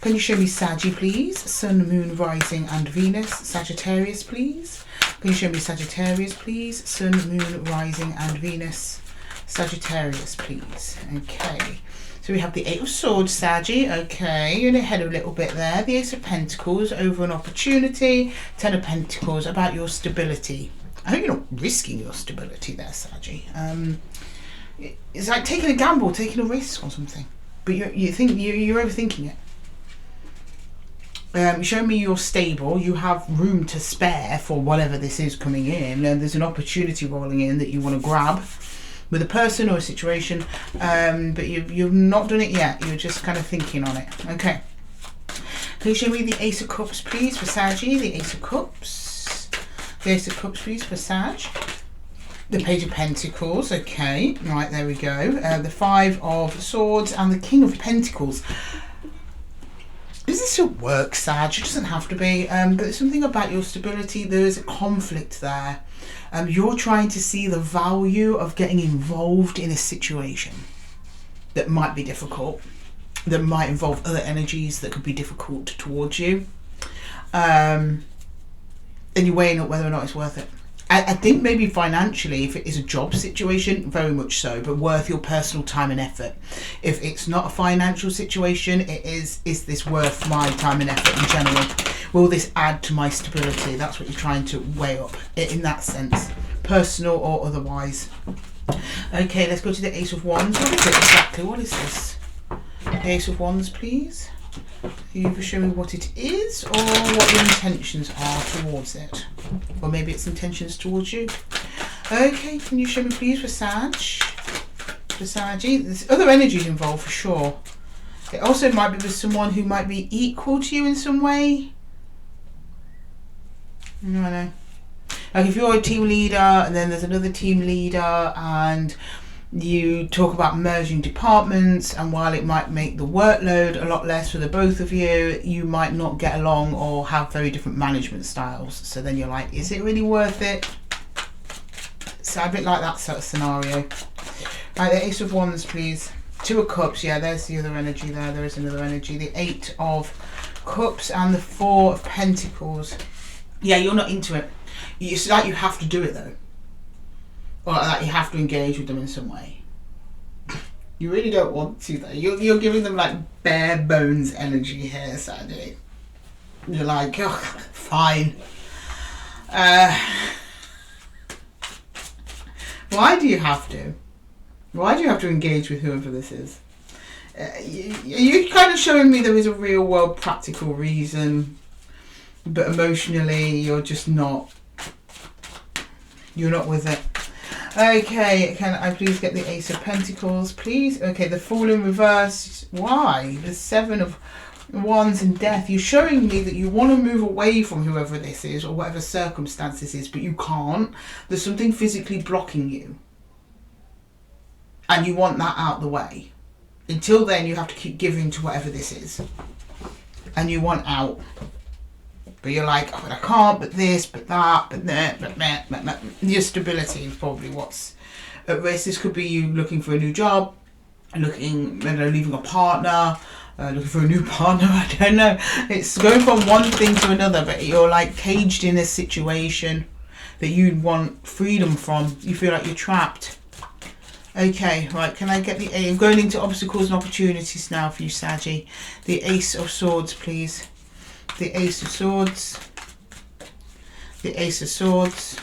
Can you show me Saggy, please? Sun, Moon, Rising and Venus. Sagittarius, please. Can you show me Sagittarius, please? Sun, Moon, Rising and Venus. Sagittarius, please. Okay. So we have the 8 of Swords, Saggy. Okay, you're ahead a little bit there. The Ace of Pentacles, over an opportunity. 10 of Pentacles, about your stability. I hope you're not risking your stability there, Saggy. It's like taking a gamble, taking a risk or something. But you're overthinking it. Show me you're stable, you have room to spare for whatever this is coming in, and there's an opportunity rolling in that you want to grab with a person or a situation, but you've not done it yet, you're just kind of thinking on it. Okay. Can you show me the Ace of Cups, please, for Saggy? The Ace of Cups. The Ace of Cups, please, for Sag. The Page of Pentacles, okay, right, there we go. The 5 of Swords and the King of Pentacles. Is this at work, Sag? It doesn't have to be, but there's something about your stability. There is a conflict there. You're trying to see the value of getting involved in a situation that might be difficult, that might involve other energies that could be difficult towards you. And you're weighing up whether or not it's worth it. I think maybe financially, if it is a job situation, very much so, but worth your personal time and effort. If it's not a financial situation, is this worth my time and effort in general? Will this add to my stability? That's what you're trying to weigh up in that sense, personal or otherwise. Okay, let's go to the Ace of Wands. What is it exactly? What is this? The Ace of Wands, please. Either show me what it is or what your intentions are towards it. Or maybe it's intentions towards you. Okay, can you show me please for Sag? For Saggy. There's other energies involved for sure. It also might be with someone who might be equal to you in some way. I don't know. Like if you're a team leader and then there's another team leader and You talk about merging departments, and while it might make the workload a lot less for the both of you, you might not get along or have very different management styles. So then you're like, is it really worth it? So a bit like that sort of scenario. Right, the Ace of Wands, please. Two of Cups, yeah, there's the other energy there. There is another energy. The Eight of Cups and the Four of Pentacles. Yeah, you're not into it. It's like you have to do it though. Or that you have to engage with them in some way. You really don't want to though. You're giving them like bare bones energy here, Saturday. You're like, oh, fine. Why do you have to? Why do you have to engage with whoever this is? You're kind of showing me there is a real world practical reason, but emotionally you're just not. You're not with it. Okay, can I please get the Ace of Pentacles, please? Okay, the Fool in reverse. Why? The Seven of Wands and Death. You're showing me that you want to move away from whoever this is or whatever circumstance this is, but you can't. There's something physically blocking you. And you want that out the way. Until then, you have to keep giving to whatever this is. And you want out. But you're like, oh, but I can't, but this, but that, but that, but that. Your stability is probably what's at risk. This could be you looking for a new job, looking, I don't know, leaving a partner, looking for a new partner, I don't know. It's going from one thing to another, but you're like caged in a situation that you want freedom from. You feel like you're trapped. Okay, right, can I get the I'm going into obstacles and opportunities now for you, Saggy. The Ace of Swords, please. The Ace of Swords, the Ace of Swords,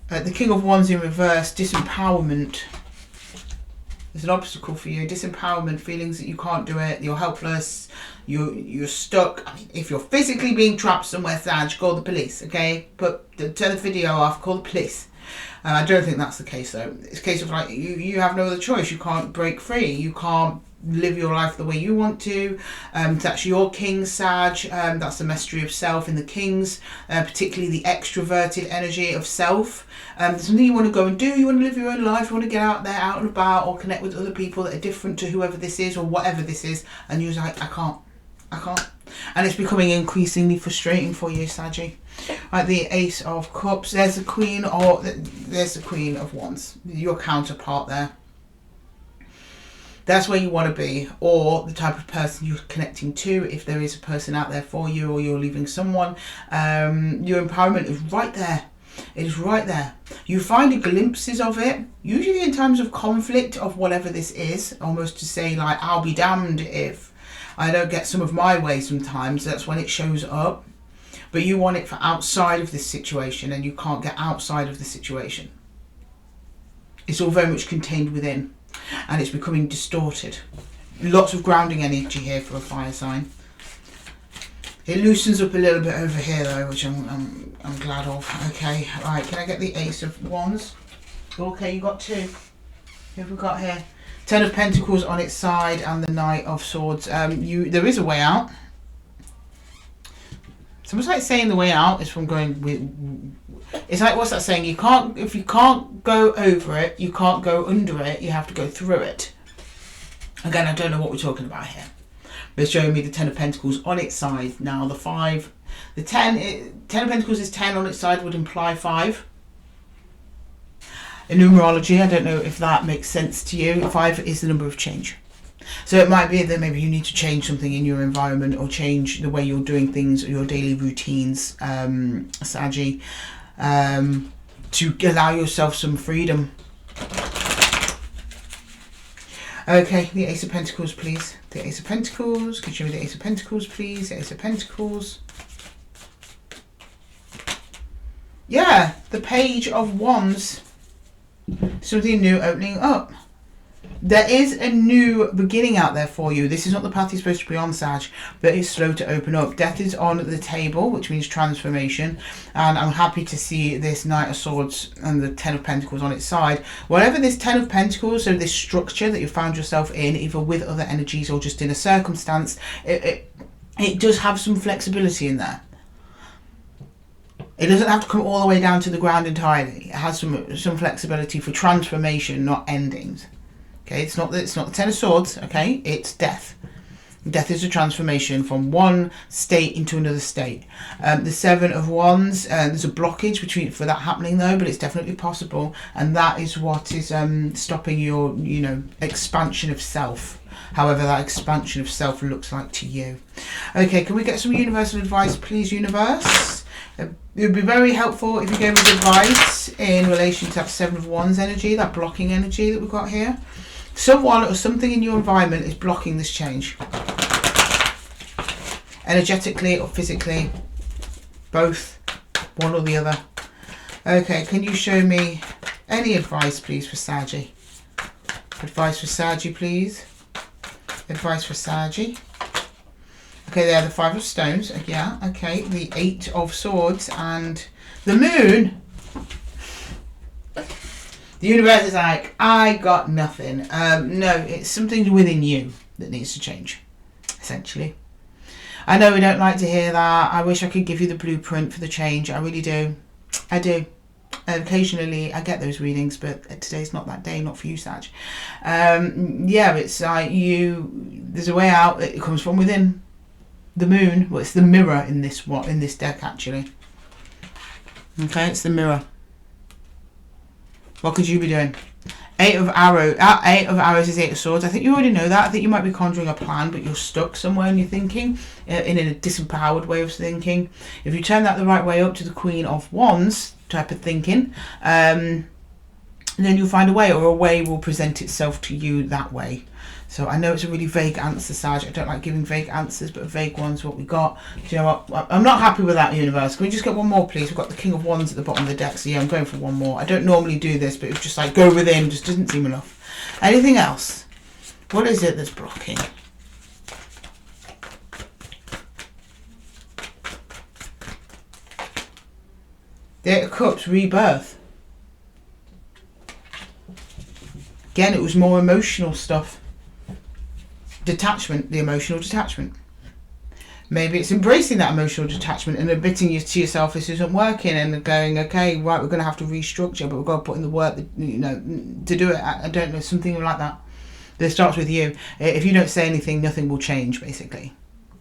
the King of Wands in reverse, disempowerment. There's an obstacle for you, disempowerment, feelings that you can't do it, you're helpless, you're stuck. I mean, if you're physically being trapped somewhere, Sag, call the police, okay? Turn the video off, call the police. I don't think that's the case though. It's a case of like, you have no other choice, you can't break free, you can't live your life the way you want to. That's your king, Sag. That's the mastery of self in the Kings, particularly the extroverted energy of self. There's something you want to go and do, you want to live your own life, you want to get out there, out and about, or connect with other people that are different to whoever this is or whatever this is, and you're like, I can't. And it's becoming increasingly frustrating for you, Saggy. Right, the Ace of Cups, there's the Queen, or there's the Queen of Wands, your counterpart there. That's where you want to be, or the type of person you're connecting to, if there is a person out there for you, or you're leaving someone. Your empowerment is right there. It is right there. You find glimpses of it, usually in times of conflict of whatever this is, almost to say like, I'll be damned if I don't get some of my way sometimes. That's when it shows up. But you want it for outside of this situation, and you can't get outside of the situation. It's all very much contained within. And it's becoming distorted. Lots of grounding energy here for a fire sign. It loosens up a little bit over here though, which I'm glad of. Okay, right, can I get the Ace of Wands? Okay, you got two. Who have we got here? Ten of Pentacles on its side and the Knight of Swords. There is a way out. It's almost like saying the way out is from going with. It's like, what's that saying? If you can't go over it, you can't go under it, you have to go through it. Again, I don't know what we're talking about here. But it's showing me the Ten of Pentacles on its side. Now the 5, the 10 of Pentacles is 10 on its side would imply 5. In numerology, I don't know if that makes sense to you. 5 is the number of change. So it might be that maybe you need to change something in your environment, or change the way you're doing things, or your daily routines, Saggy, to allow yourself some freedom. Okay, the Ace of Pentacles, please. The Ace of Pentacles. Could you show me the Ace of Pentacles, please? The Ace of Pentacles. Yeah, the Page of Wands. Something new opening up. There is a new beginning out there for you. This is not the path you're supposed to be on, Sag, but it's slow to open up. Death is on the table, which means transformation. And I'm happy to see this Knight of Swords and the Ten of Pentacles on its side. Whatever this Ten of Pentacles, so this structure that you found yourself in, either with other energies or just in a circumstance, it does have some flexibility in there. It doesn't have to come all the way down to the ground entirely. It has some flexibility for transformation, not endings. Okay, it's not the Ten of Swords. Okay, it's death. Death is a transformation from one state into another state. The Seven of Wands, there's a blockage for that happening though, but it's definitely possible, and that is what is stopping your, expansion of self. However that expansion of self looks like to you. Okay, can we get some universal advice, please, universe? It would be very helpful if you gave us advice in relation to that Seven of Wands energy, that blocking energy that we've got here. Someone or something in your environment is blocking this change. Energetically or physically. Both. One or the other. Okay, can you show me any advice, please, for Saggy? Advice for Saggy, please. Advice for Saggy. Okay, there, the Five of Stones. Yeah, okay. The Eight of Swords and the Moon. The universe is like, I got nothing. No, it's something within you that needs to change, essentially. I know we don't like to hear that. I wish I could give you the blueprint for the change. I really do. I do. Occasionally I get those readings, but today's not that day, not for you, Sag. Yeah, it's like there's a way out. It comes from within. The Moon, well, it's the mirror in this deck, actually. Okay, it's the mirror. What could you be doing? Eight of Arrows is Eight of Swords. I think you already know that. I think you might be conjuring a plan, but you're stuck somewhere in your thinking, in a disempowered way of thinking. If you turn that the right way up to the Queen of Wands type of thinking, then you'll find a way, or a way will present itself to you that way. So I know it's a really vague answer, Sag. I don't like giving vague answers, but a vague one's what we got. Do you know what? I'm not happy with that, universe. Can we just get one more, please? We've got the King of Wands at the bottom of the deck, so yeah, I'm going for one more. I don't normally do this, but it's just like go within, just doesn't seem enough. Anything else? What is it that's blocking? The Eight of Cups, rebirth. Again, it was more emotional stuff. Detachment, the emotional detachment. Maybe it's embracing that emotional detachment and admitting to yourself this isn't working, and going, okay, right, we're going to have to restructure, but we've got to put in the work, to do it. I don't know, something like that. That starts with you. If you don't say anything, nothing will change, basically.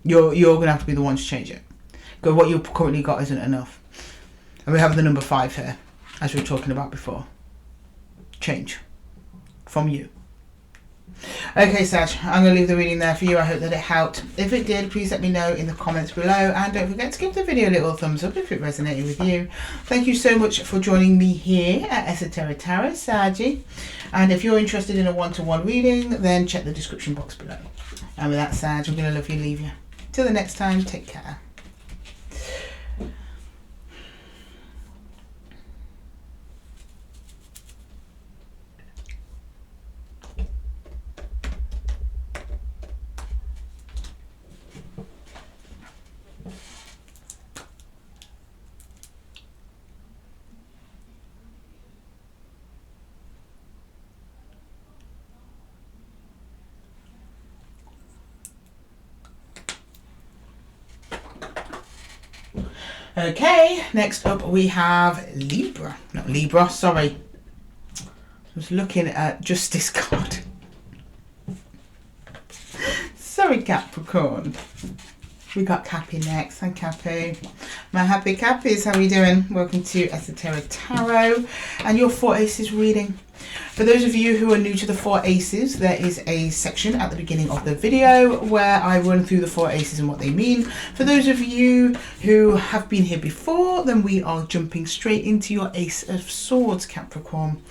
You're going to have to be the one to change it. Because what you've currently got isn't enough. And we have the number 5 here, as we were talking about before. Change. From you. Okay, Sag, I'm going to leave the reading there for you. I hope that it helped. If it did, please let me know in the comments below, and don't forget to give the video a little thumbs up if it resonated with you. Thank you so much for joining me here at Esoteric Tarot, Saggy. And if you're interested in a one-to-one reading, then check the description box below. And with that, Sag, I'm going to love you and leave you. Till the next time, take care. Okay, next up we have Libra. Not Libra, sorry. I was looking at Justice card. Sorry, Capricorn. We got Cappy next. Hi, Cappy. My happy Cappies, how are you doing? Welcome to Esoteric Tarot and your 4 Aces reading. For those of you who are new to the 4 Aces, there is a section at the beginning of the video where I run through the 4 Aces and what they mean. For those of you who have been here before, then we are jumping straight into your Ace of Swords, Capricorn.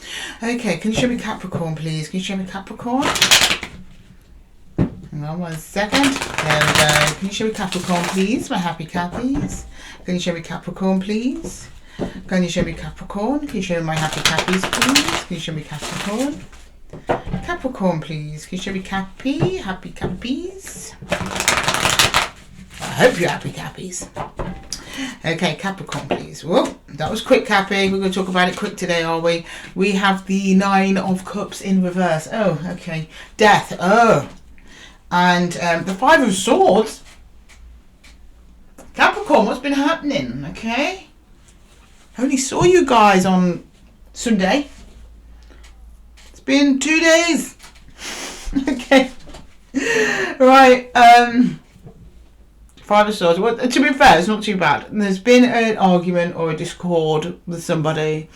Okay, can you show me Capricorn, please? Can you show me Capricorn? Hang on 1 second. There we go. Can you show me Capricorn, please? My happy Cappies. Can you show me Capricorn, please? Can you show me Capricorn? Can you show me my happy Cappies, please? Can you show me Capricorn? Capricorn, please. Can you show me Happy Cappies? I hope you're happy Cappies. Okay, Capricorn, please. Whoa, that was quick, Cappy. We're going to talk about it quick today, are we? We have the 9 of Cups in reverse. Oh, okay. Death. Oh. And the 5 of Swords. Capricorn, what's been happening? Okay. only saw you guys on Sunday. It's been 2 days. Okay. Right. Five of Swords. Well, to be fair, it's not too bad. There's been an argument or a discord with somebody.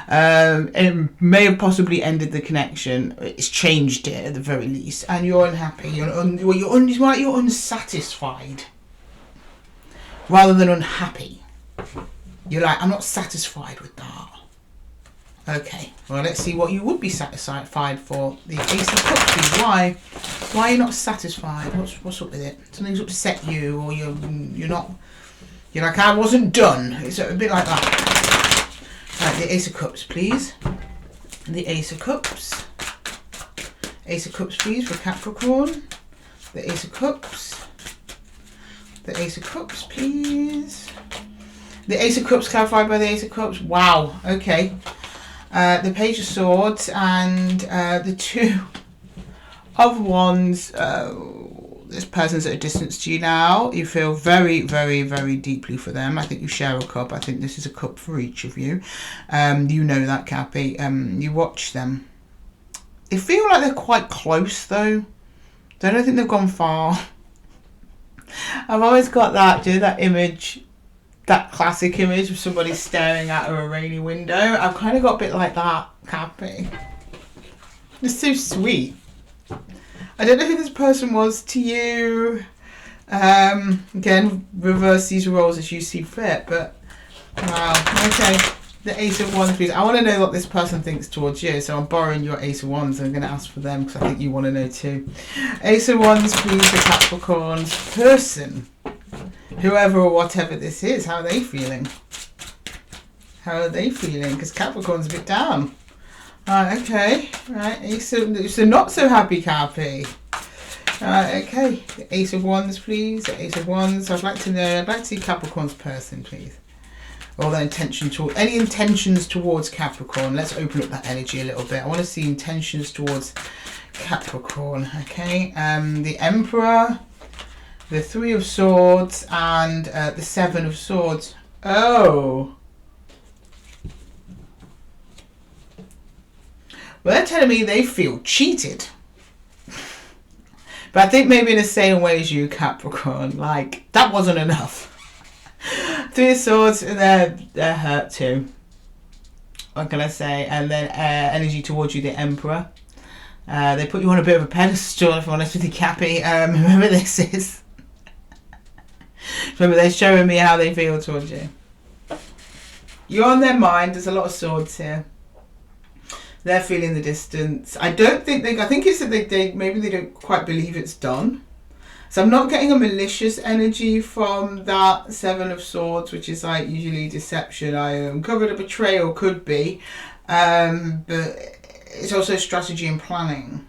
It may have possibly ended the connection. It's changed it at the very least, and you're unhappy. You're unsatisfied rather than unhappy. You're like, I'm not satisfied with that. Okay, well, let's see what you would be satisfied for. The Ace of Cups, please. Why are you not satisfied? What's up with it? Something's upset you, or you're like, I wasn't done. It's a bit like that. Right, the Ace of Cups, please. The Ace of Cups. Ace of Cups, please, for Capricorn. The Ace of Cups. The Ace of Cups, please. The Ace of Cups clarified by the Ace of Cups. Wow, okay. The Page of Swords and the Two of Wands. This person's at a distance to you now. You feel very, very, very deeply for them. I think you share a cup. I think this is a cup for each of you. You know that, Cappy. You watch them. They feel like they're quite close, though. I don't think they've gone far. I've always got that image, that classic image of somebody staring out of a rainy window. I've kind of got a bit like that, Cappy. It's so sweet. I don't know who this person was to you. Again, reverse these roles as you see fit, but wow. Okay, the Ace of Wands, please. I want to know what this person thinks towards you, so I'm borrowing your Ace of Wands. I'm going to ask for them because I think you want to know too. Ace of Wands, please, for Capricorn's person. Whoever or whatever this is, how are they feeling? How are they feeling? Because Capricorn's a bit down. Right, okay. Right, so not so happy, Cappy. Right, okay. The Ace of Wands, please. The Ace of Wands. I'd like to see Capricorn's person, please. Or their intention toward any intentions towards Capricorn. Let's open up that energy a little bit. I want to see intentions towards Capricorn. Okay. The Emperor, the Three of Swords, and the Seven of Swords. Oh. Well, they're telling me they feel cheated. But I think maybe in the same way as you, Capricorn. Like, that wasn't enough. Three of Swords, they're hurt too. What can I say? And then energy towards you, the Emperor. They put you on a bit of a pedestal, if I'm honest with you, Cappy. Whoever this is. Remember, they're showing me how they feel towards you. You're on their mind. There's a lot of swords here. They're feeling the distance. I think it's that they maybe they don't quite believe it's done. So I'm not getting a malicious energy from that Seven of Swords, which is like usually deception. I uncovered a betrayal, could be. But it's also strategy and planning.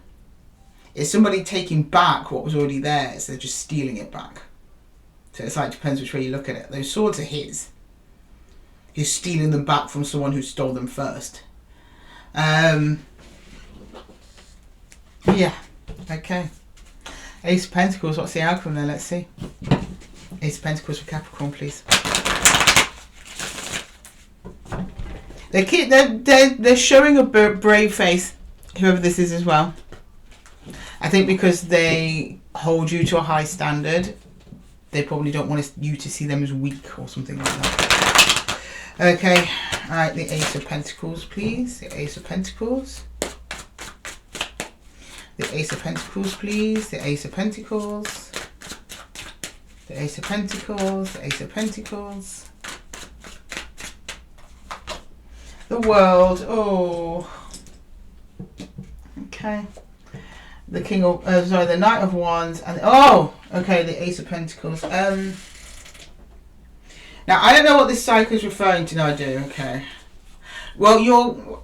It's somebody taking back what was already theirs. They're just stealing it back. So it's like, depends which way you look at it. Those swords are his. He's stealing them back from someone who stole them first. Yeah, okay. Ace of Pentacles, what's the outcome there? Let's see. Ace of Pentacles for Capricorn, please. They're showing a brave face, whoever this is as well. I think because they hold you to a high standard, they probably don't want you to see them as weak or something like that. Okay. Alright, the Ace of Pentacles, please. The Ace of Pentacles. The Ace of Pentacles, please. The Ace of Pentacles. The Ace of Pentacles. The Ace of Pentacles. The World. Oh. Okay. The King of... the Knight of Wands. And oh! Okay, the Ace of Pentacles. Now, I don't know what this cycle is referring to. No, I do. Okay. Well,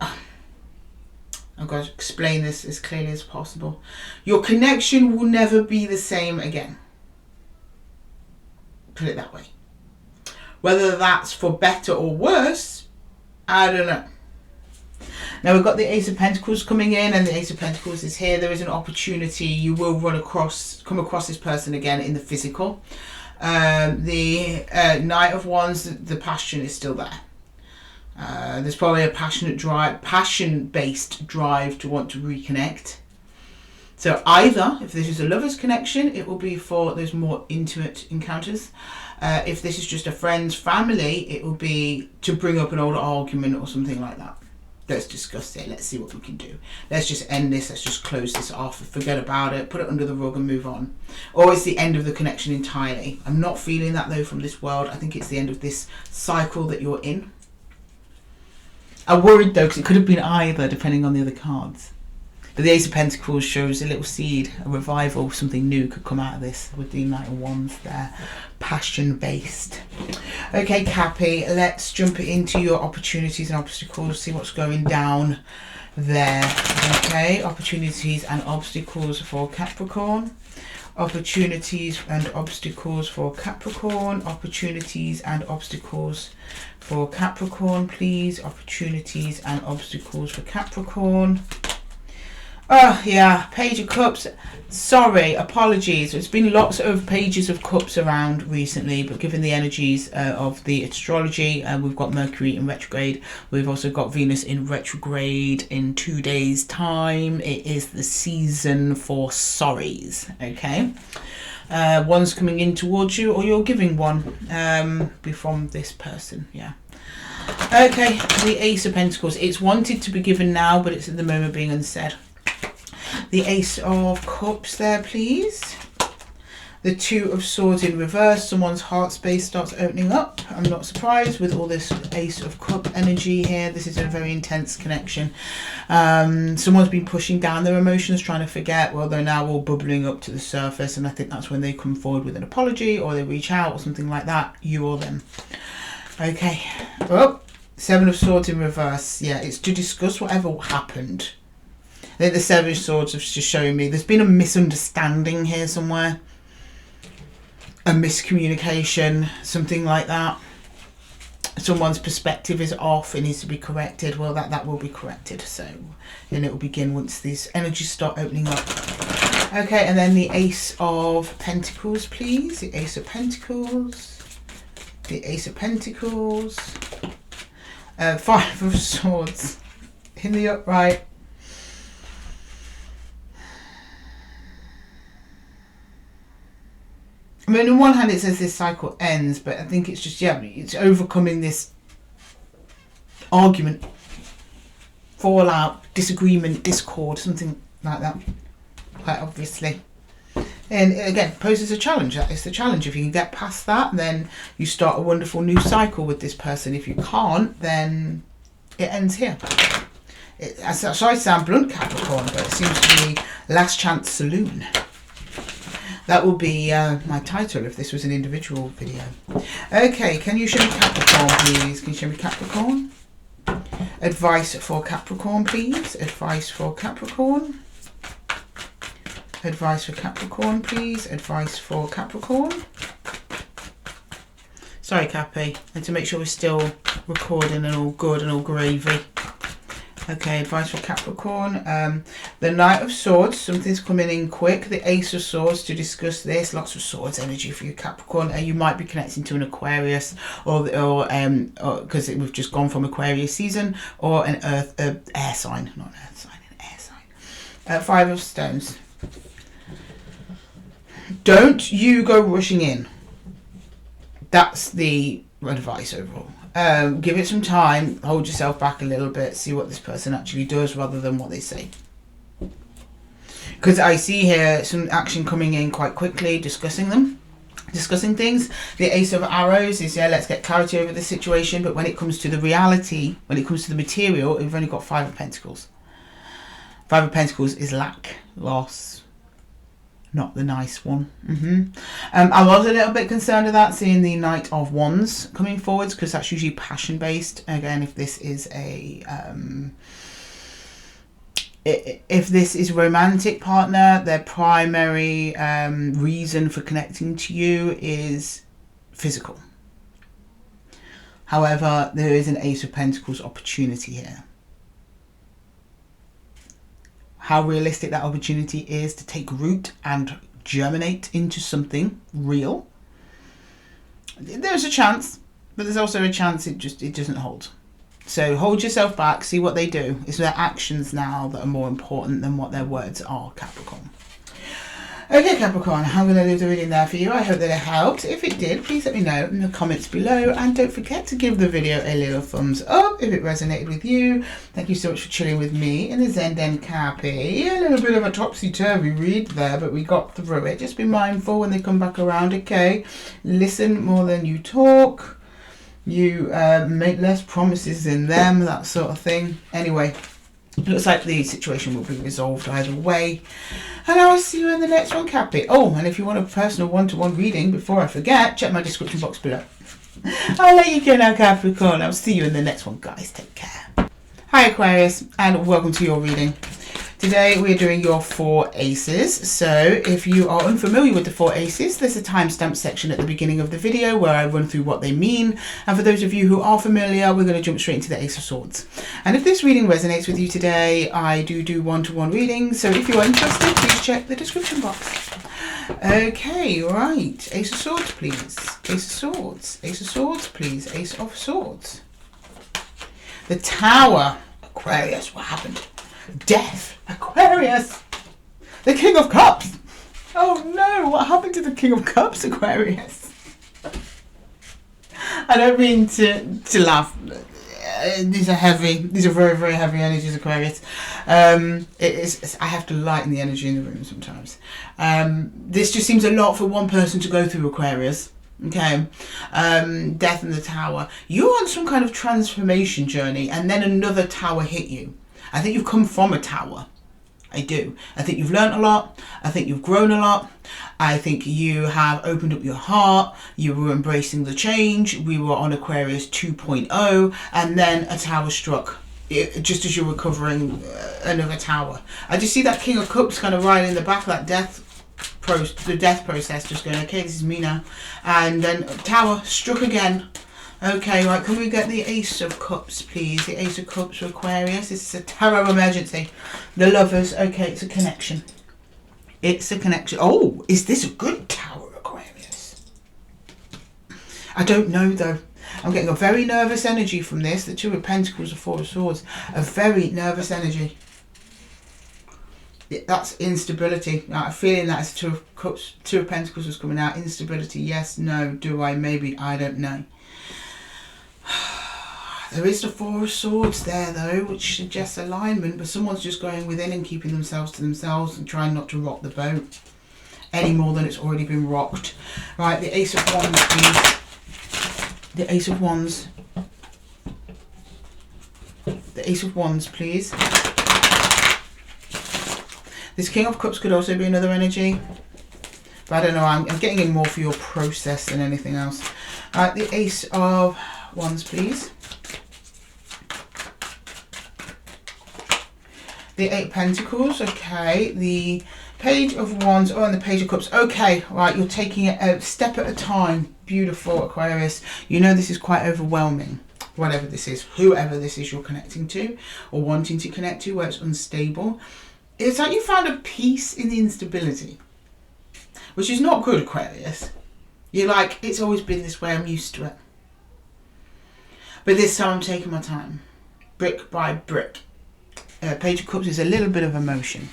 I've got to explain this as clearly as possible. Your connection will never be the same again. Put it that way. Whether that's for better or worse, I don't know. Now, we've got the Ace of Pentacles coming in, and the Ace of Pentacles is here. There is an opportunity. You will come across this person again in the physical. The Knight of Wands, the passion is still there. There's probably a passionate drive, passion-based drive to want to reconnect. So either, if this is a lover's connection, it will be for those more intimate encounters. If this is just a friend's family, it will be to bring up an older argument or something like that. Let's discuss it. Let's see what we can do. Let's just end this. Let's just close this off. Forget about it. Put it under the rug and move on. Or it's the end of the connection entirely. I'm not feeling that though from this world. I think it's the end of this cycle that you're in. I'm worried though because it could have been either depending on the other cards. But the Ace of Pentacles shows a little seed, a revival, something new could come out of this with the Knight of Wands there. Passion based. Okay, Cappy, let's jump into your opportunities and obstacles, see what's going down there. Okay, opportunities and obstacles for Capricorn. Opportunities and obstacles for Capricorn. Opportunities and obstacles for Capricorn, please. Opportunities and obstacles for Capricorn. Oh yeah, Page of Cups. Sorry, apologies. There's been lots of Pages of Cups around recently, but given the energies of the astrology, we've got Mercury in retrograde. We've also got Venus in retrograde in 2 days' time. It is the season for sorries, okay? One's coming in towards you, or you're giving one. Be from this person, yeah. Okay, the Ace of Pentacles. It's wanted to be given now, but it's at the moment being unsaid. The Ace of Cups there, please. The Two of Swords in reverse. Someone's heart space starts opening up. I'm not surprised with all this Ace of Cup energy here. This is a very intense connection. Someone's been pushing down their emotions, trying to forget. Well, they're now all bubbling up to the surface, and I think that's when they come forward with an apology or they reach out or something like that. You or them. Okay. Oh, Seven of Swords in reverse. Yeah, it's to discuss whatever happened. I think the Seven of Swords is just showing me there's been a misunderstanding here somewhere. A miscommunication, something like that. Someone's perspective is off, it needs to be corrected. Well, that will be corrected. So, and it will begin once these energies start opening up. Okay, and then the Ace of Pentacles, please. The Ace of Pentacles. The Ace of Pentacles. Five of Swords in the upright. I mean, on one hand it says this cycle ends, but I think it's just, yeah, it's overcoming this argument, fallout, disagreement, discord, something like that, quite obviously. And again, poses a challenge. That is the challenge. If you can get past that, then you start a wonderful new cycle with this person. If you can't, then it ends here. Sorry to sound blunt, Capricorn, but it seems to be Last Chance Saloon. That will be my title if this was an individual video. Okay, can you show me Capricorn, please? Can you show me Capricorn? Advice for Capricorn, please. Advice for Capricorn. Advice for Capricorn, please. Advice for Capricorn. Sorry, Cappy. I need to make sure we're still recording and all good and all gravy. Okay, advice for Capricorn. The Knight of Swords, something's coming in quick. The Ace of Swords to discuss this. Lots of swords energy for you, Capricorn. You might be connecting to an Aquarius, or because we've just gone from Aquarius season, or an air sign, not an earth sign, an air sign. Five of Stones. Don't you go rushing in. That's the advice overall. Give it some time, hold yourself back a little bit, see what this person actually does rather than what they say. Because I see here some action coming in quite quickly, discussing things. The Ace of Arrows is, yeah, let's get clarity over the situation, but when it comes to the reality, when it comes to the material, we've only got Five of Pentacles. Five of Pentacles is lack, loss. Not the nice one. I was a little bit concerned about seeing the Knight of Wands coming forwards, because that's usually passion based. Again, if this is a romantic partner, their primary reason for connecting to you is physical. However, there is an Ace of Pentacles opportunity here. How realistic that opportunity is to take root and germinate into something real. There's a chance, but there's also a chance it doesn't hold. So hold yourself back, see what they do. It's their actions now that are more important than what their words are, Capricorn. Okay, Capricorn, I'm going to leave the reading there for you. I hope that it helped. If it did, please let me know in the comments below. And don't forget to give the video a little thumbs up if it resonated with you. Thank you so much for chilling with me in the Zen Den Cappy. A little bit of a topsy-turvy read there, but we got through it. Just be mindful when they come back around, okay? Listen more than you talk. You make less promises than them, that sort of thing. Anyway, it looks like the situation will be resolved either way. And I will see you in the next one, Cappy. Oh, and if you want a personal one-to-one reading, before I forget, check my description box below. I'll let you go now, Capricorn. I'll see you in the next one, guys. Take care. Hi, Aquarius, and welcome to your reading. Today we're doing your 4 aces. So if you are unfamiliar with the 4 aces, there's a timestamp section at the beginning of the video where I run through what they mean. And for those of you who are familiar, we're going to jump straight into the Ace of Swords. And if this reading resonates with you today, I do one-to-one readings. So if you are interested, please check the description box. Okay, right. Ace of Swords, please. Ace of Swords. Ace of Swords, please. Ace of Swords. The Tower. Aquarius, what happened? Death. Aquarius. The King of Cups. Oh no, what happened to the King of Cups, Aquarius? I don't mean to laugh. These are heavy. These are very, very heavy energies, Aquarius. I have to lighten the energy in the room sometimes. This just seems a lot for one person to go through, Aquarius. Okay, Death in the Tower. You're on some kind of transformation journey, and then another tower hit you. I think you've come from a tower. I do. I think you've learned a lot. I think you've grown a lot. I think you have opened up your heart. You were embracing the change. We were on Aquarius 2.0, and then a tower struck just as you were covering another tower. I just see that King of Cups kind of riding the back of that death process, just going, okay, this is me now. And then tower struck again. Okay, right, can we get the Ace of Cups, please? The Ace of Cups for Aquarius. This is a tarot emergency. The Lovers. Okay, it's a connection. It's a connection. Oh, is this a good tower, Aquarius? I don't know, though. I'm getting a very nervous energy from this. The Two of Pentacles, the Four of Swords. A very nervous energy. That's instability. I'm feeling that as Two of Cups, Two of Pentacles was coming out. Instability, yes, no, do I, maybe, I don't know. There is the Four of Swords there, though, which suggests alignment, but someone's just going within and keeping themselves to themselves and trying not to rock the boat any more than it's already been rocked. Right, the Ace of Wands, please. The Ace of Wands. The Ace of Wands, please. This King of Cups could also be another energy, but I don't know, I'm getting in more for your process than anything else. Right, the Ace of Wands, please. The Eight of Pentacles, okay. The Page of Wands, oh, and the Page of Cups. Okay, right, you're taking it a step at a time. Beautiful, Aquarius. You know this is quite overwhelming. Whatever this is, whoever this is you're connecting to or wanting to connect to, where it's unstable. It's like you found a peace in the instability, which is not good, Aquarius. You're like, it's always been this way, I'm used to it. But this time I'm taking my time, brick by brick. Page of Cups is a little bit of emotion.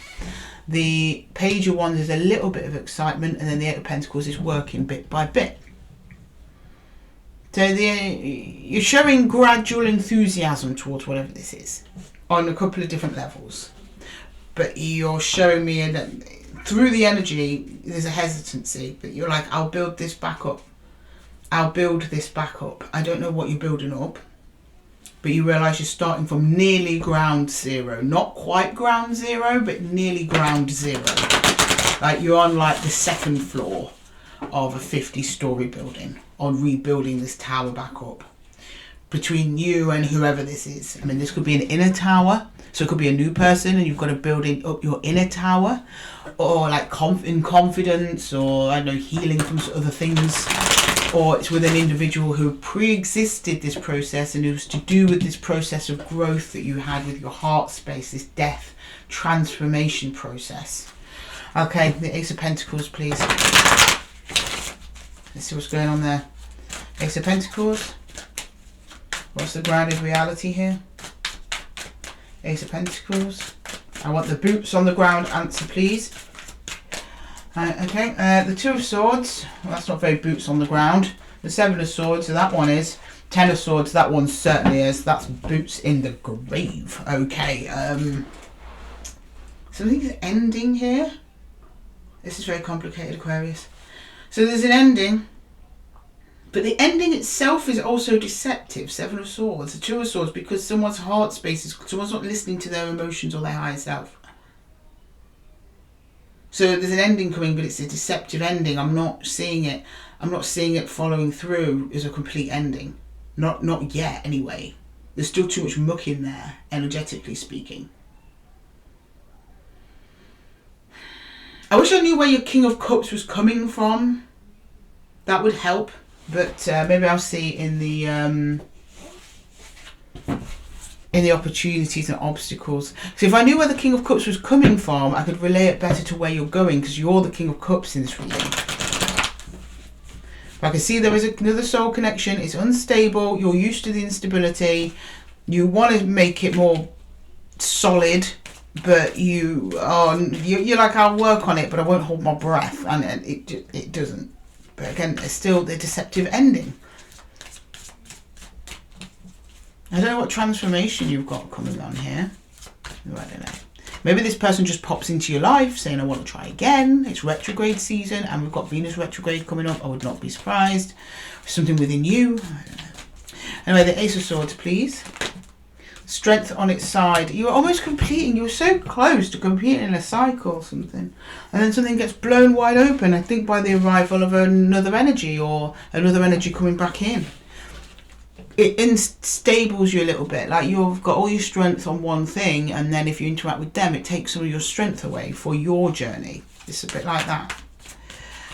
The Page of Wands is a little bit of excitement, and then the Eight of Pentacles is working bit by bit. So you're showing gradual enthusiasm towards whatever this is on a couple of different levels. But you're showing me through the energy, there's a hesitancy, but you're like, I'll build this back up. I'll build this back up. I don't know what you're building up, but you realise you're starting from nearly ground zero. Not quite ground zero, but nearly ground zero. Like you're on like the second floor of a 50-story building on rebuilding this tower back up. Between you and whoever this is. I mean, this could be an inner tower. So it could be a new person and you've got to build up your inner tower. Or like in confidence, or I don't know, healing from other things. Or it's with an individual who pre-existed this process, and it was to do with this process of growth that you had with your heart space, this death transformation process. Okay, the Ace of Pentacles, please. Let's see what's going on there. Ace of Pentacles. What's the grounded reality here? Ace of Pentacles. I want the boots on the ground answer, please. Okay, the Two of Swords. Well, that's not very boots on the ground. The Seven of Swords, so that one is. Ten of Swords, that one certainly is. That's boots in the grave. Okay, something's ending here. This is very complicated, Aquarius. So there's an ending, but the ending itself is also deceptive. Seven of Swords, the Two of Swords, because someone's heart space is, someone's not listening to their emotions or their higher self. So there's an ending coming, but it's a deceptive ending. I'm not seeing it. I'm not seeing it following through as a complete ending. Not yet, anyway. There's still too much muck in there, energetically speaking. I wish I knew where your King of Cups was coming from. That would help, but maybe I'll see in the opportunities and obstacles. So if I knew where the King of Cups was coming from, I could relay it better to where you're going, because you're the King of Cups in this reading. But I can see there is another soul connection. It's unstable. You're used to the instability. You want to make it more solid, but you're like, I'll work on it, but I won't hold my breath, and it doesn't. But again, it's still the deceptive ending. I don't know what transformation you've got coming on here. I don't know. Maybe this person just pops into your life saying, I want to try again. It's retrograde season and we've got Venus retrograde coming up. I would not be surprised. Something within you. I don't know. Anyway, the Ace of Swords, please. Strength on its side. You were almost completing. You were so close to completing in a cycle or something. And then something gets blown wide open, I think, by the arrival of another energy or another energy coming back in. It unstables you a little bit, like you've got all your strength on one thing, and then if you interact with them, it takes some of your strength away for your journey. It's a bit like that.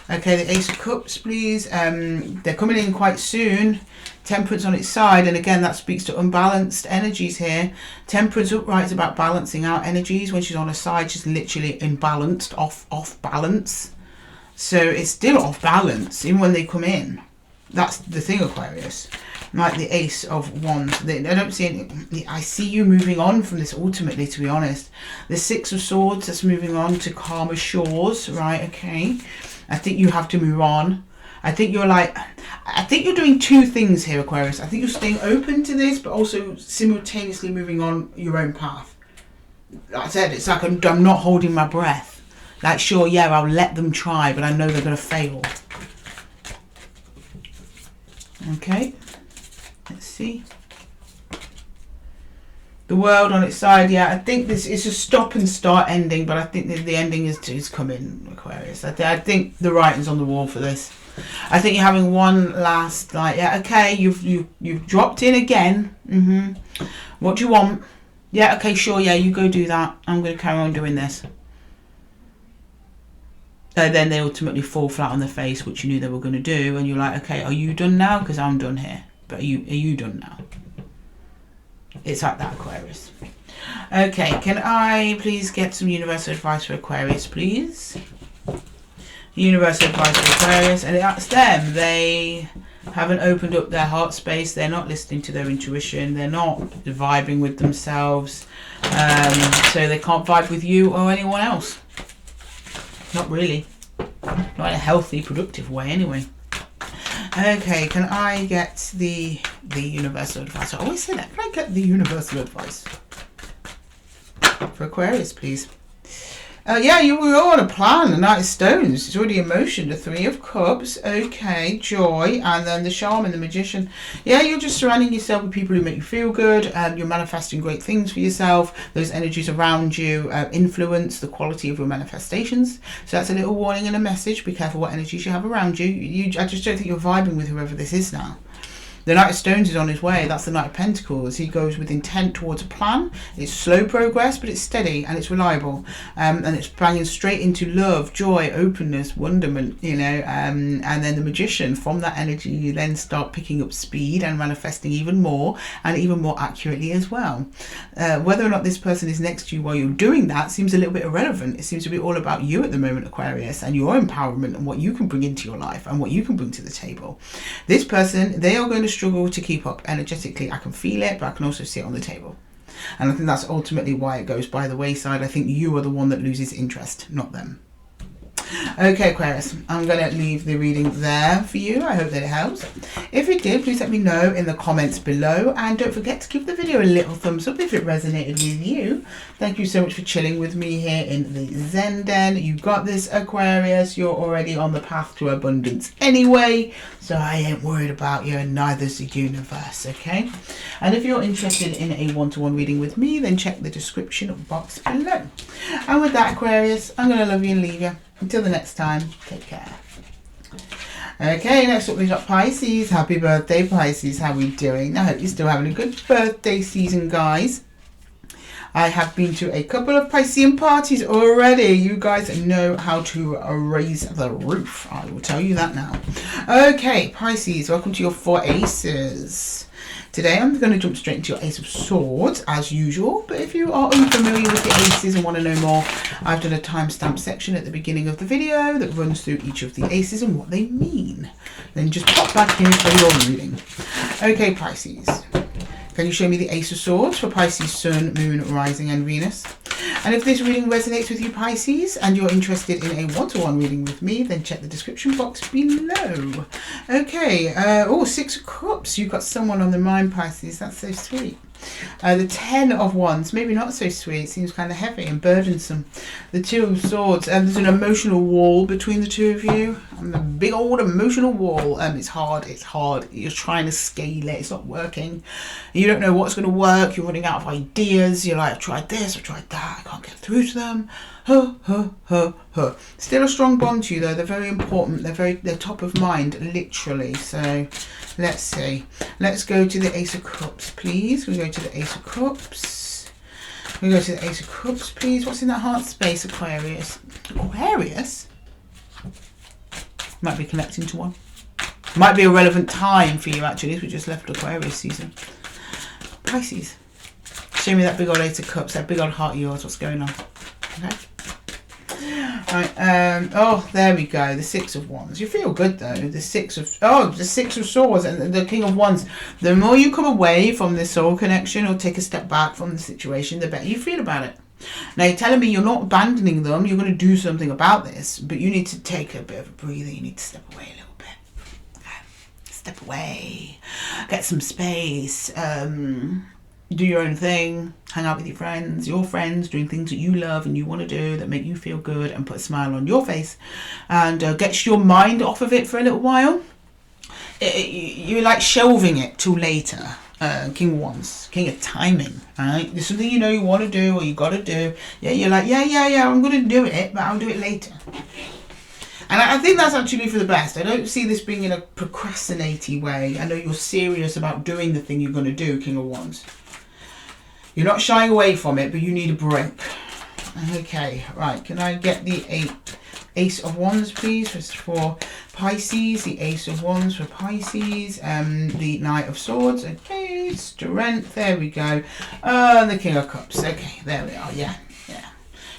Okay, the Ace of Cups, please. They're coming in quite soon. Temperance on its side, and again, that speaks to unbalanced energies here. Temperance upright is about balancing out energies. When she's on her side, she's literally imbalanced, off balance. So it's still off balance, even when they come in. That's the thing, Aquarius. Like the Ace of Wands. I don't see any, I see you moving on from this ultimately, to be honest. The Six of Swords, that's moving on to calmer shores, right? Okay. I think you have to move on. I think you're doing two things here, Aquarius. I think you're staying open to this, but also simultaneously moving on your own path. Like I said, it's like I'm not holding my breath. Like, sure, yeah, I'll let them try, but I know they're going to fail. Okay. Let's see. The World on its side, yeah, I think this is a stop and start ending, but I think the ending is coming, Aquarius. I think the writing's on the wall for this. I think you're having one last, like, yeah, okay, you've dropped in again. What do you want? Yeah, okay, sure, yeah, you go do that. I'm going to carry on doing this. Then they ultimately fall flat on their face, which you knew they were going to do, and you're like, okay, are you done now? Because I'm done here. But are you done now? It's like that, Aquarius. Okay, can I please get some universal advice for Aquarius, please? Universal advice for Aquarius, and that's them. They haven't opened up their heart space. They're not listening to their intuition. They're not vibing with themselves. So they can't vibe with you or anyone else. Not really. Not in a healthy, productive way, anyway. Okay, can I get the universal advice? I always say that. Can I get the universal advice for Aquarius, please? Yeah, you were all on a plan. The Knight of Stones. It's already emotion. The Three of Cups. Okay, joy. And then the Shaman, the Magician. Yeah, you're just surrounding yourself with people who make you feel good. You're manifesting great things for yourself. Those energies around you influence the quality of your manifestations. So that's a little warning and a message. Be careful what energies you have around you. I just don't think you're vibing with whoever this is now. The Knight of Stones is on his way. That's the Knight of Pentacles. He goes with intent towards a plan. It's slow progress, but it's steady and it's reliable. And it's banging straight into love, joy, openness, wonderment, you know. And then the Magician, from that energy, you then start picking up speed and manifesting even more and even more accurately as well. Whether or not this person is next to you while you're doing that seems a little bit irrelevant. It seems to be all about you at the moment, Aquarius, and your empowerment and what you can bring into your life and what you can bring to the table. This person, they are going to struggle to keep up energetically. I can feel it, but I can also see it on the table. And I think that's ultimately why it goes by the wayside. I think you are the one that loses interest, not them. Okay, Aquarius, I'm going to leave the reading there for you. I hope that it helps. If it did, please let me know in the comments below. And don't forget to give the video a little thumbs up if it resonated with you. Thank you so much for chilling with me here in the Zen Den. You got this, Aquarius. You're already on the path to abundance anyway. So I ain't worried about you, and neither's the universe, okay? And if you're interested in a one-to-one reading with me, then check the description box below. And with that, Aquarius, I'm going to love you and leave you. Until the next time, take care. Okay, next up we've got Pisces. Happy birthday, Pisces. How are we doing? I hope you're still having a good birthday season, guys. I have been to a couple of Piscean parties already. You guys know how to raise the roof. I will tell you that now. Okay, Pisces, welcome to your 4 aces. Today I'm going to jump straight into your Ace of Swords as usual, but if you are unfamiliar with the aces and want to know more, I've done a timestamp section at the beginning of the video that runs through each of the aces and what they mean. Then just pop back here for your reading. Okay, Pisces, can you show me the Ace of Swords for Pisces, Sun, Moon, Rising and Venus? And if this reading resonates with you, Pisces, and you're interested in a one-to-one reading with me, then check the description box below. Okay, oh, 6 of Cups. You've got someone on the mind, Pisces. That's so sweet. The 10 of Wands, maybe not so sweet. It seems kind of heavy and burdensome. The 2 of Swords, there's an emotional wall between the two of you. A big old emotional wall. It's hard. You're trying to scale it. It's not working. You don't know what's going to work. You're running out of ideas. You're like, I've tried this, I've tried that. I can't get through to them. Still a strong bond to you, though. They're very important. They're top of mind, literally. So let's see. Let's go to the Ace of Cups, please. We go to the Ace of Cups. We go to the Ace of Cups, please. What's in that heart space, Aquarius? Aquarius? Might be connecting to one. Might be a relevant time for you, actually, as we just left Aquarius season. Pisces. Show me that big old Ace of Cups, that big old heart of yours. What's going on? Okay. Right, oh, there we go. The 6 of Wands. You feel good though. The 6 of Swords and the King of Wands. The more you come away from this soul connection or take a step back from the situation, the better you feel about it. Now you're telling me you're not abandoning them. You're going to do something about this, but you need to take a bit of a breather. You need to step away a little bit. Okay. Step away. Get some space. Do your own thing, hang out with your friends, doing things that you love and you want to do that make you feel good and put a smile on your face, and gets your mind off of it for a little while. You're like shelving it till later. King of Wands, King of Timing, right? There's something you know you want to do or you got to do. Yeah, you're like, yeah, I'm going to do it, but I'll do it later. And I think that's actually for the best. I don't see this being in a procrastinating way. I know you're serious about doing the thing you're going to do, King of Wands. You're not shying away from it, but you need a break. Okay, right. Can I get the Ace of Wands, please, for Pisces? The Ace of Wands for Pisces. The Knight of Swords. Okay, Strength. There we go. The King of Cups. Okay, there we are. Yeah.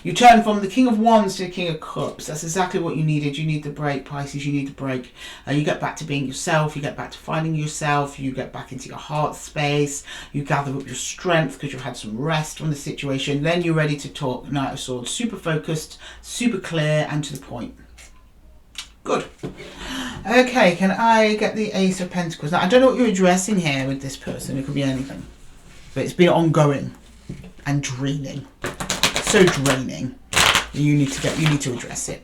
You turn from the King of Wands to the King of Cups. That's exactly what you needed. You need the break, Pisces. You need the break. You get back to being yourself. You get back to finding yourself. You get back into your heart space. You gather up your strength because you've had some rest from the situation. Then you're ready to talk. Knight of Swords. Super focused, super clear, and to the point. Good. Okay, can I get the Ace of Pentacles? Now, I don't know what you're addressing here with this person. It could be anything. But it's been ongoing and draining. So draining. You need to address it.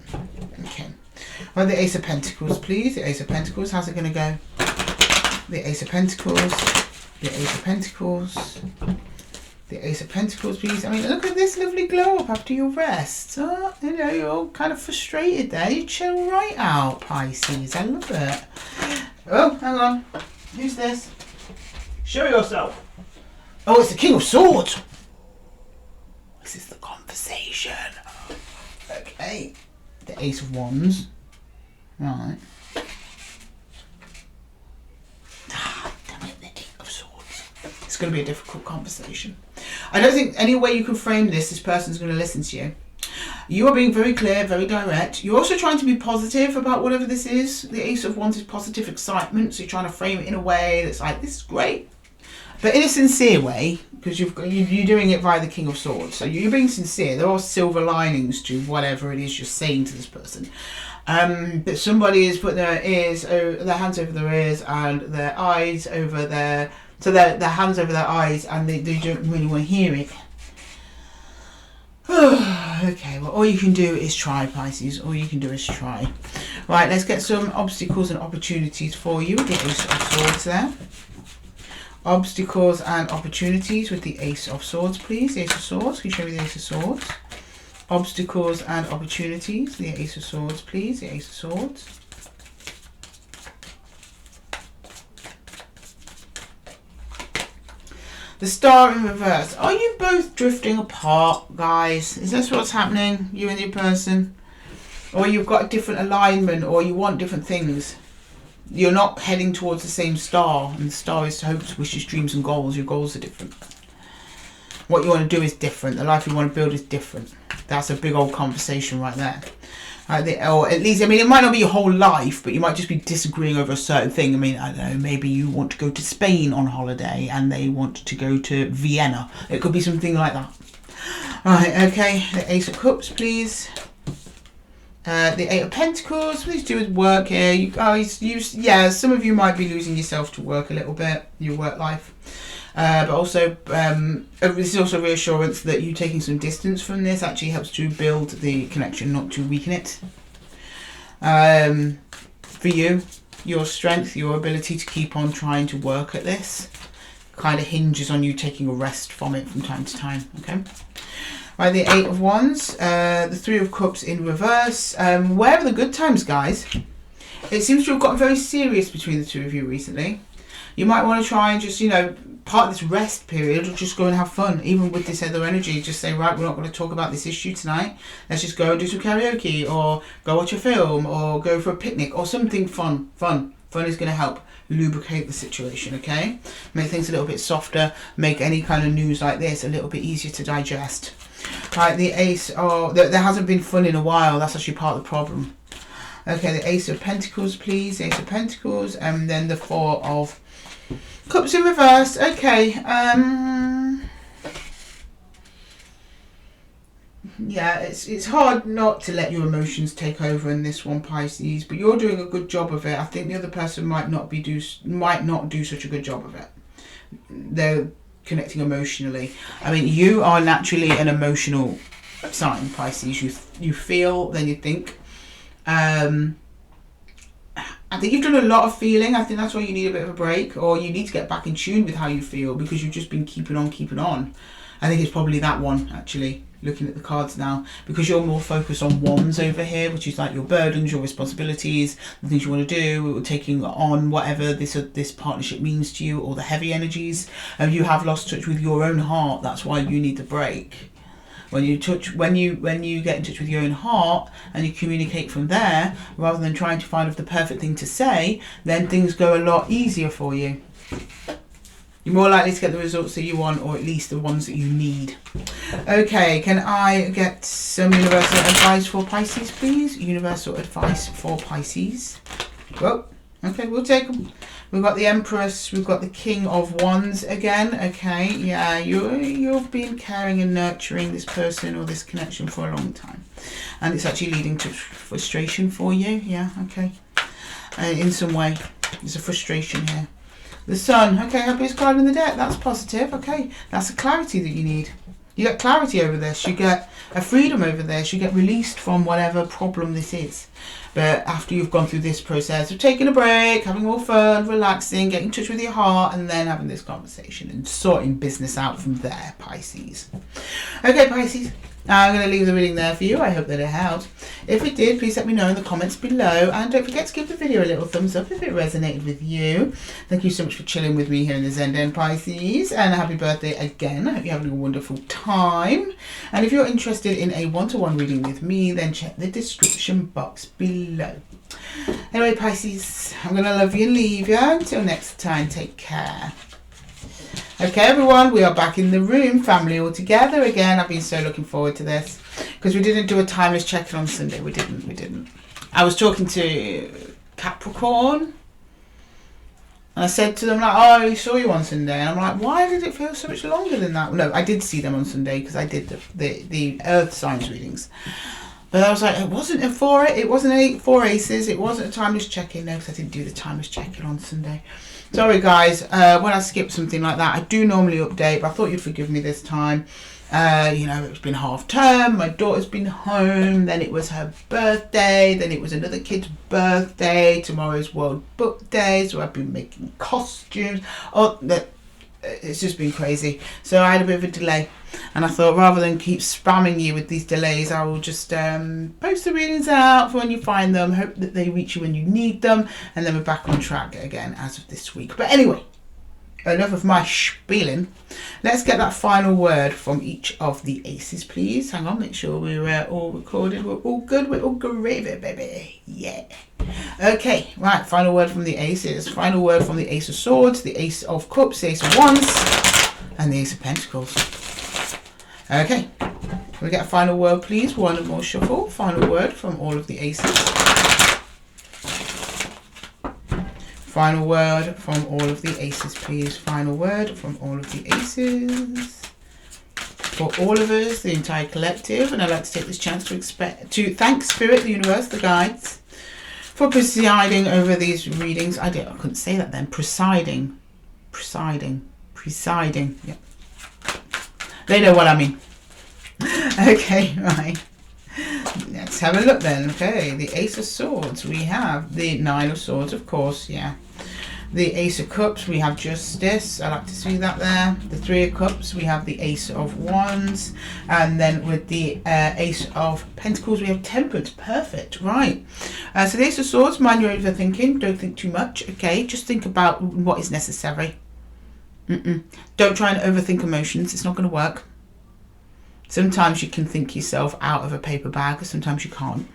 Okay. Well, the Ace of Pentacles, please. The Ace of Pentacles. How's it going to go? The Ace of Pentacles. The Ace of Pentacles. The Ace of Pentacles, please. I mean, look at this lovely glow up after your rest. Oh, you know, you're all kind of frustrated there. You chill right out, Pisces. I love it. Oh, hang on. Who's this? Show yourself. Oh, it's the King of Swords. This is the conversation. Okay. The Ace of Wands. Right. Damn it, the Eight of Swords. It's going to be a difficult conversation. I don't think any way you can frame this person's going to listen to you. You are being very clear, very direct. You're also trying to be positive about whatever this is. The Ace of Wands is positive excitement, so you're trying to frame it in a way that's like, this is great. But in a sincere way, because you're doing it via the King of Swords. So you're being sincere. There are silver linings to whatever it is you're saying to this person. But somebody has put their hands over their ears and their eyes over their... So their hands over their eyes, and they don't really want to hear it. Okay, well, all you can do is try, Pisces. All you can do is try. Right, let's get some obstacles and opportunities for you with the Ace of Swords there. Obstacles and opportunities with the Ace of Swords, please. The Ace of Swords, can you show me the Ace of Swords? Obstacles and opportunities, the Ace of Swords, please. The Ace of Swords. The Star in reverse. Are you both drifting apart, guys? Is this what's happening, you and your person? Or you've got a different alignment, or you want different things? You're not heading towards the same star, and the star is hopes, wishes, dreams and goals. Your goals are different. What you want to do is different. The life you want to build is different. That's a big old conversation right there. Or at least, I mean, it might not be your whole life, but you might just be disagreeing over a certain thing. I mean, I don't know, maybe you want to go to Spain on holiday and they want to go to Vienna. It could be something like that. Right, okay, the Ace of Cups, please. The Eight of Pentacles, please do with work here. You guys, yeah, some of you might be losing yourself to work a little bit, your work life. But also, this is also reassurance that you taking some distance from this actually helps to build the connection, not to weaken it. For you, your strength, your ability to keep on trying to work at this kind of hinges on you taking a rest from it from time to time, okay? Right, the Eight of Wands, the Three of Cups in reverse. Where are the good times, guys? It seems to have gotten very serious between the two of you recently. You might want to try and just, you know, part of this rest period, or just go and have fun. Even with this other energy, just say, right, we're not going to talk about this issue tonight. Let's just go and do some karaoke, or go watch a film, or go for a picnic, or something fun. Fun is going to help lubricate the situation, okay? Make things a little bit softer, make any kind of news like this a little bit easier to digest. Right, the Ace, there hasn't been fun in a while. That's actually part of the problem. Okay, the Ace of Pentacles, please. The Ace of Pentacles, and then the Four of Cups in reverse. Okay. Yeah, it's hard not to let your emotions take over in this one, Pisces, but you're doing a good job of it. I think the other person might not do such a good job of it. They're connecting emotionally. I mean, you are naturally an emotional sign, Pisces. You feel, then you think. I think you've done a lot of feeling. I think that's why you need a bit of a break, or you need to get back in tune with how you feel, because you've just been keeping on. I think it's probably that one, actually, looking at the cards now, because you're more focused on wands over here, which is like your burdens, your responsibilities, the things you want to do, taking on whatever this partnership means to you, or the heavy energies. And you have lost touch with your own heart. That's why you need the break. When you get in touch with your own heart and you communicate from there, rather than trying to find the perfect thing to say, then things go a lot easier for you. You're more likely to get the results that you want, or at least the ones that you need. Okay, can I get some universal advice for Pisces, please? Universal advice for Pisces. Well, okay, we'll take them. We've got the Empress, we've got the King of Wands again. Okay, yeah, you've been caring and nurturing this person or this connection for a long time, and it's actually leading to frustration for you. Yeah, okay. In some way, there's a frustration here. The Sun, okay, happiest card in the deck. That's positive. Okay, that's the clarity that you need. You get clarity over this. You get a freedom over this. You get released from whatever problem this is. But after you've gone through this process of taking a break, having more fun, relaxing, getting in touch with your heart, and then having this conversation and sorting business out from there, Pisces. Okay, Pisces, I'm going to leave the reading there for you. I hope that it helped. If it did, please let me know in the comments below. And don't forget to give the video a little thumbs up if it resonated with you. Thank you so much for chilling with me here in the Zen Den, Pisces. And happy birthday again. I hope you're having a wonderful time. And if you're interested in a one-to-one reading with me, then check the description box below. Anyway, Pisces, I'm going to love you and leave you. Until next time, take care. Okay, everyone, we are back in the room, family all together again. I've been so looking forward to this. Because we didn't do a timeless check-in on Sunday. We didn't. I was talking to Capricorn. And I said to them, like, oh, I saw you on Sunday. And I'm like, why did it feel so much longer than that? No, I did see them on Sunday because I did the Earth signs readings. But I was like, it wasn't four ACES. It wasn't a timeless check-in. No, because I didn't do the timeless check-in on Sunday. Sorry, guys. When I skip something like that, I do normally update. But I thought you'd forgive me this time. You know, it's been half term, my daughter's been home, then it was her birthday, then it was another kid's birthday, tomorrow's World Book Day, so I've been making costumes. It's just been crazy. So I had a bit of a delay, and I thought rather than keep spamming you with these delays, I will just post the readings out for when you find them, hope that they reach you when you need them, and then we're back on track again as of this week. But anyway, enough of my spieling. Let's get that final word from each of the ACES, please. Hang on, make sure we're all recorded. We're all good. We're all gravy, baby. Yeah. Okay, right. Final word from the ACES. Final word from the Ace of Swords, the Ace of Cups, the Ace of Wands, and the Ace of Pentacles. Okay. Can we get a final word, please? One more shuffle. Final word from all of the ACES. Final word from all of the ACES, please. Final word from all of the ACES. For all of us, the entire collective. And I'd like to take this chance to thank Spirit, the universe, the guides, for presiding over these readings. I couldn't say that then. Presiding. Yeah. They know what I mean. Okay, right. Let's have a look then. Okay, the Ace of Swords. We have the Nine of Swords, of course, yeah. The Ace of Cups, we have Justice. I like to see that there. The Three of Cups, we have the Ace of Wands. And then with the Ace of Pentacles, we have Temperance. Perfect, right. So the Ace of Swords, mind your overthinking. Don't think too much, okay? Just think about what is necessary. Don't try and overthink emotions. It's not going to work. Sometimes you can think yourself out of a paper bag, sometimes you can't.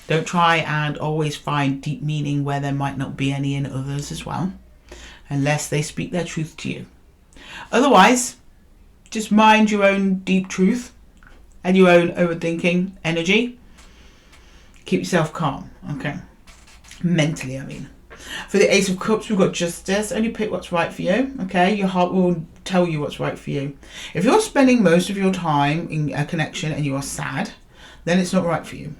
Don't try and always find deep meaning where there might not be any in others as well, unless they speak their truth to you. Otherwise, just mind your own deep truth and your own overthinking energy. Keep yourself calm, okay? Mentally, I mean. For the Ace of Cups, we've got Justice. Only pick what's right for you, okay? Your heart will tell you what's right for you. If you're spending most of your time in a connection and you are sad, then it's not right for you.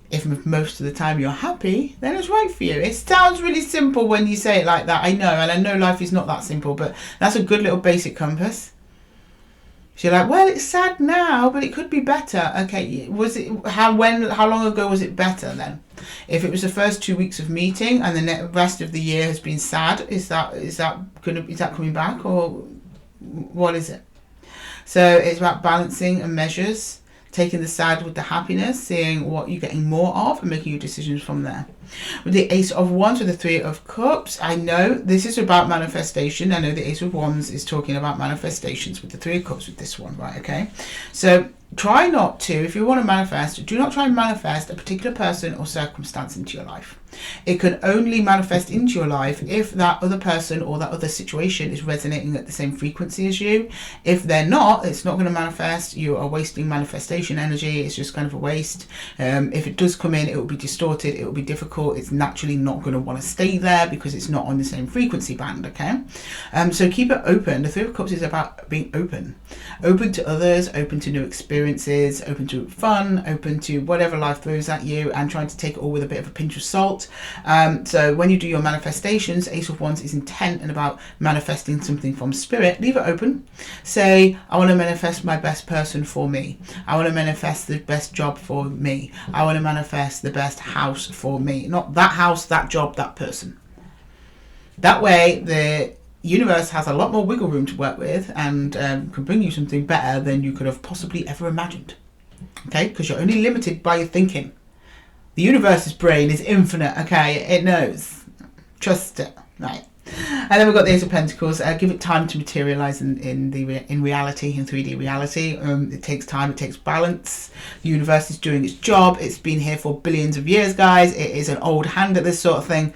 If most of the time you're happy, then it's right for you. It sounds really simple when you say it like that. I know, and I know life is not that simple, but that's a good little basic compass. So you're like, well, it's sad now, but it could be better. Okay, was it how long ago was it better then? If it was the first 2 weeks of meeting and the rest of the year has been sad, is that coming back, or what is it? So it's about balancing and measures, taking the sad with the happiness, seeing what you're getting more of and making your decisions from there. With the Ace of Wands, with the Three of Cups, I know this is about manifestation. I know the Ace of Wands is talking about manifestations with the Three of Cups with this one, right? Okay. So try not to, if you want to manifest, do not try and manifest a particular person or circumstance into your life. It can only manifest into your life if that other person or that other situation is resonating at the same frequency as you. If they're not, it's not going to manifest. You are wasting manifestation energy. It's just kind of a waste. If it does come in, it will be distorted. It will be difficult. It's naturally not going to want to stay there because it's not on the same frequency band, okay? So keep it open. The Three of Cups is about being open. Open to others, open to new experiences, open to fun, open to whatever life throws at you, and trying to take it all with a bit of a pinch of salt. So when you do your manifestations, Ace of Wands is intent and about manifesting something from spirit. Leave it open. Say, I want to manifest my best person for me. I want to manifest the best job for me. I want to manifest the best house for me. Not that house, that job, that person. That way, the universe has a lot more wiggle room to work with and can bring you something better than you could have possibly ever imagined. Okay? Because you're only limited by your thinking. The universe's brain is infinite, okay? It knows. Trust it, right? And then we've got the Ace of Pentacles. Give it time to materialize in reality, in 3D reality. It takes time, it takes balance. The universe is doing its job. It's been here for billions of years, guys. It is an old hand at this sort of thing.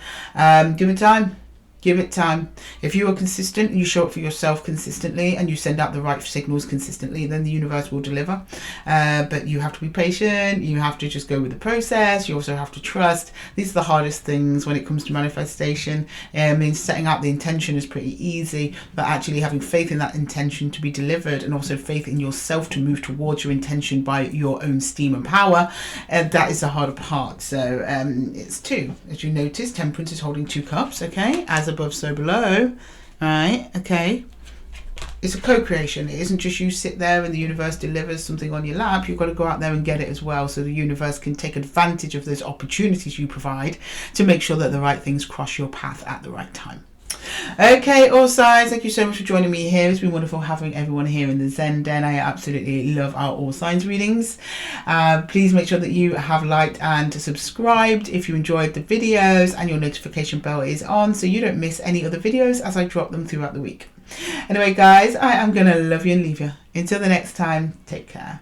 Give it time. Give it time. If you are consistent and you show up for yourself consistently and you send out the right signals consistently, then the universe will deliver. But you have to be patient. You have to just go with the process. You also have to trust. These are the hardest things when it comes to manifestation. I mean, setting out the intention is pretty easy, but actually having faith in that intention to be delivered, and also faith in yourself to move towards your intention by your own steam and power, that is the harder part. So it's two. As you notice, Temperance is holding 2 cups, okay? As above, so below. Right, okay. It's a co-creation. It isn't just you sit there and the universe delivers something on your lap. You've got to go out there and get it as well, so the universe can take advantage of those opportunities you provide to make sure that the right things cross your path at the right time. Okay, all signs, thank you so much for joining me here. It's been wonderful having everyone here in the Zen Den. I absolutely love our all signs readings. Please make sure that you have liked and subscribed if you enjoyed the videos, and your notification bell is on so you don't miss any other videos as I drop them throughout the week. Anyway guys, I am gonna love you and leave you. Until the next time, take care.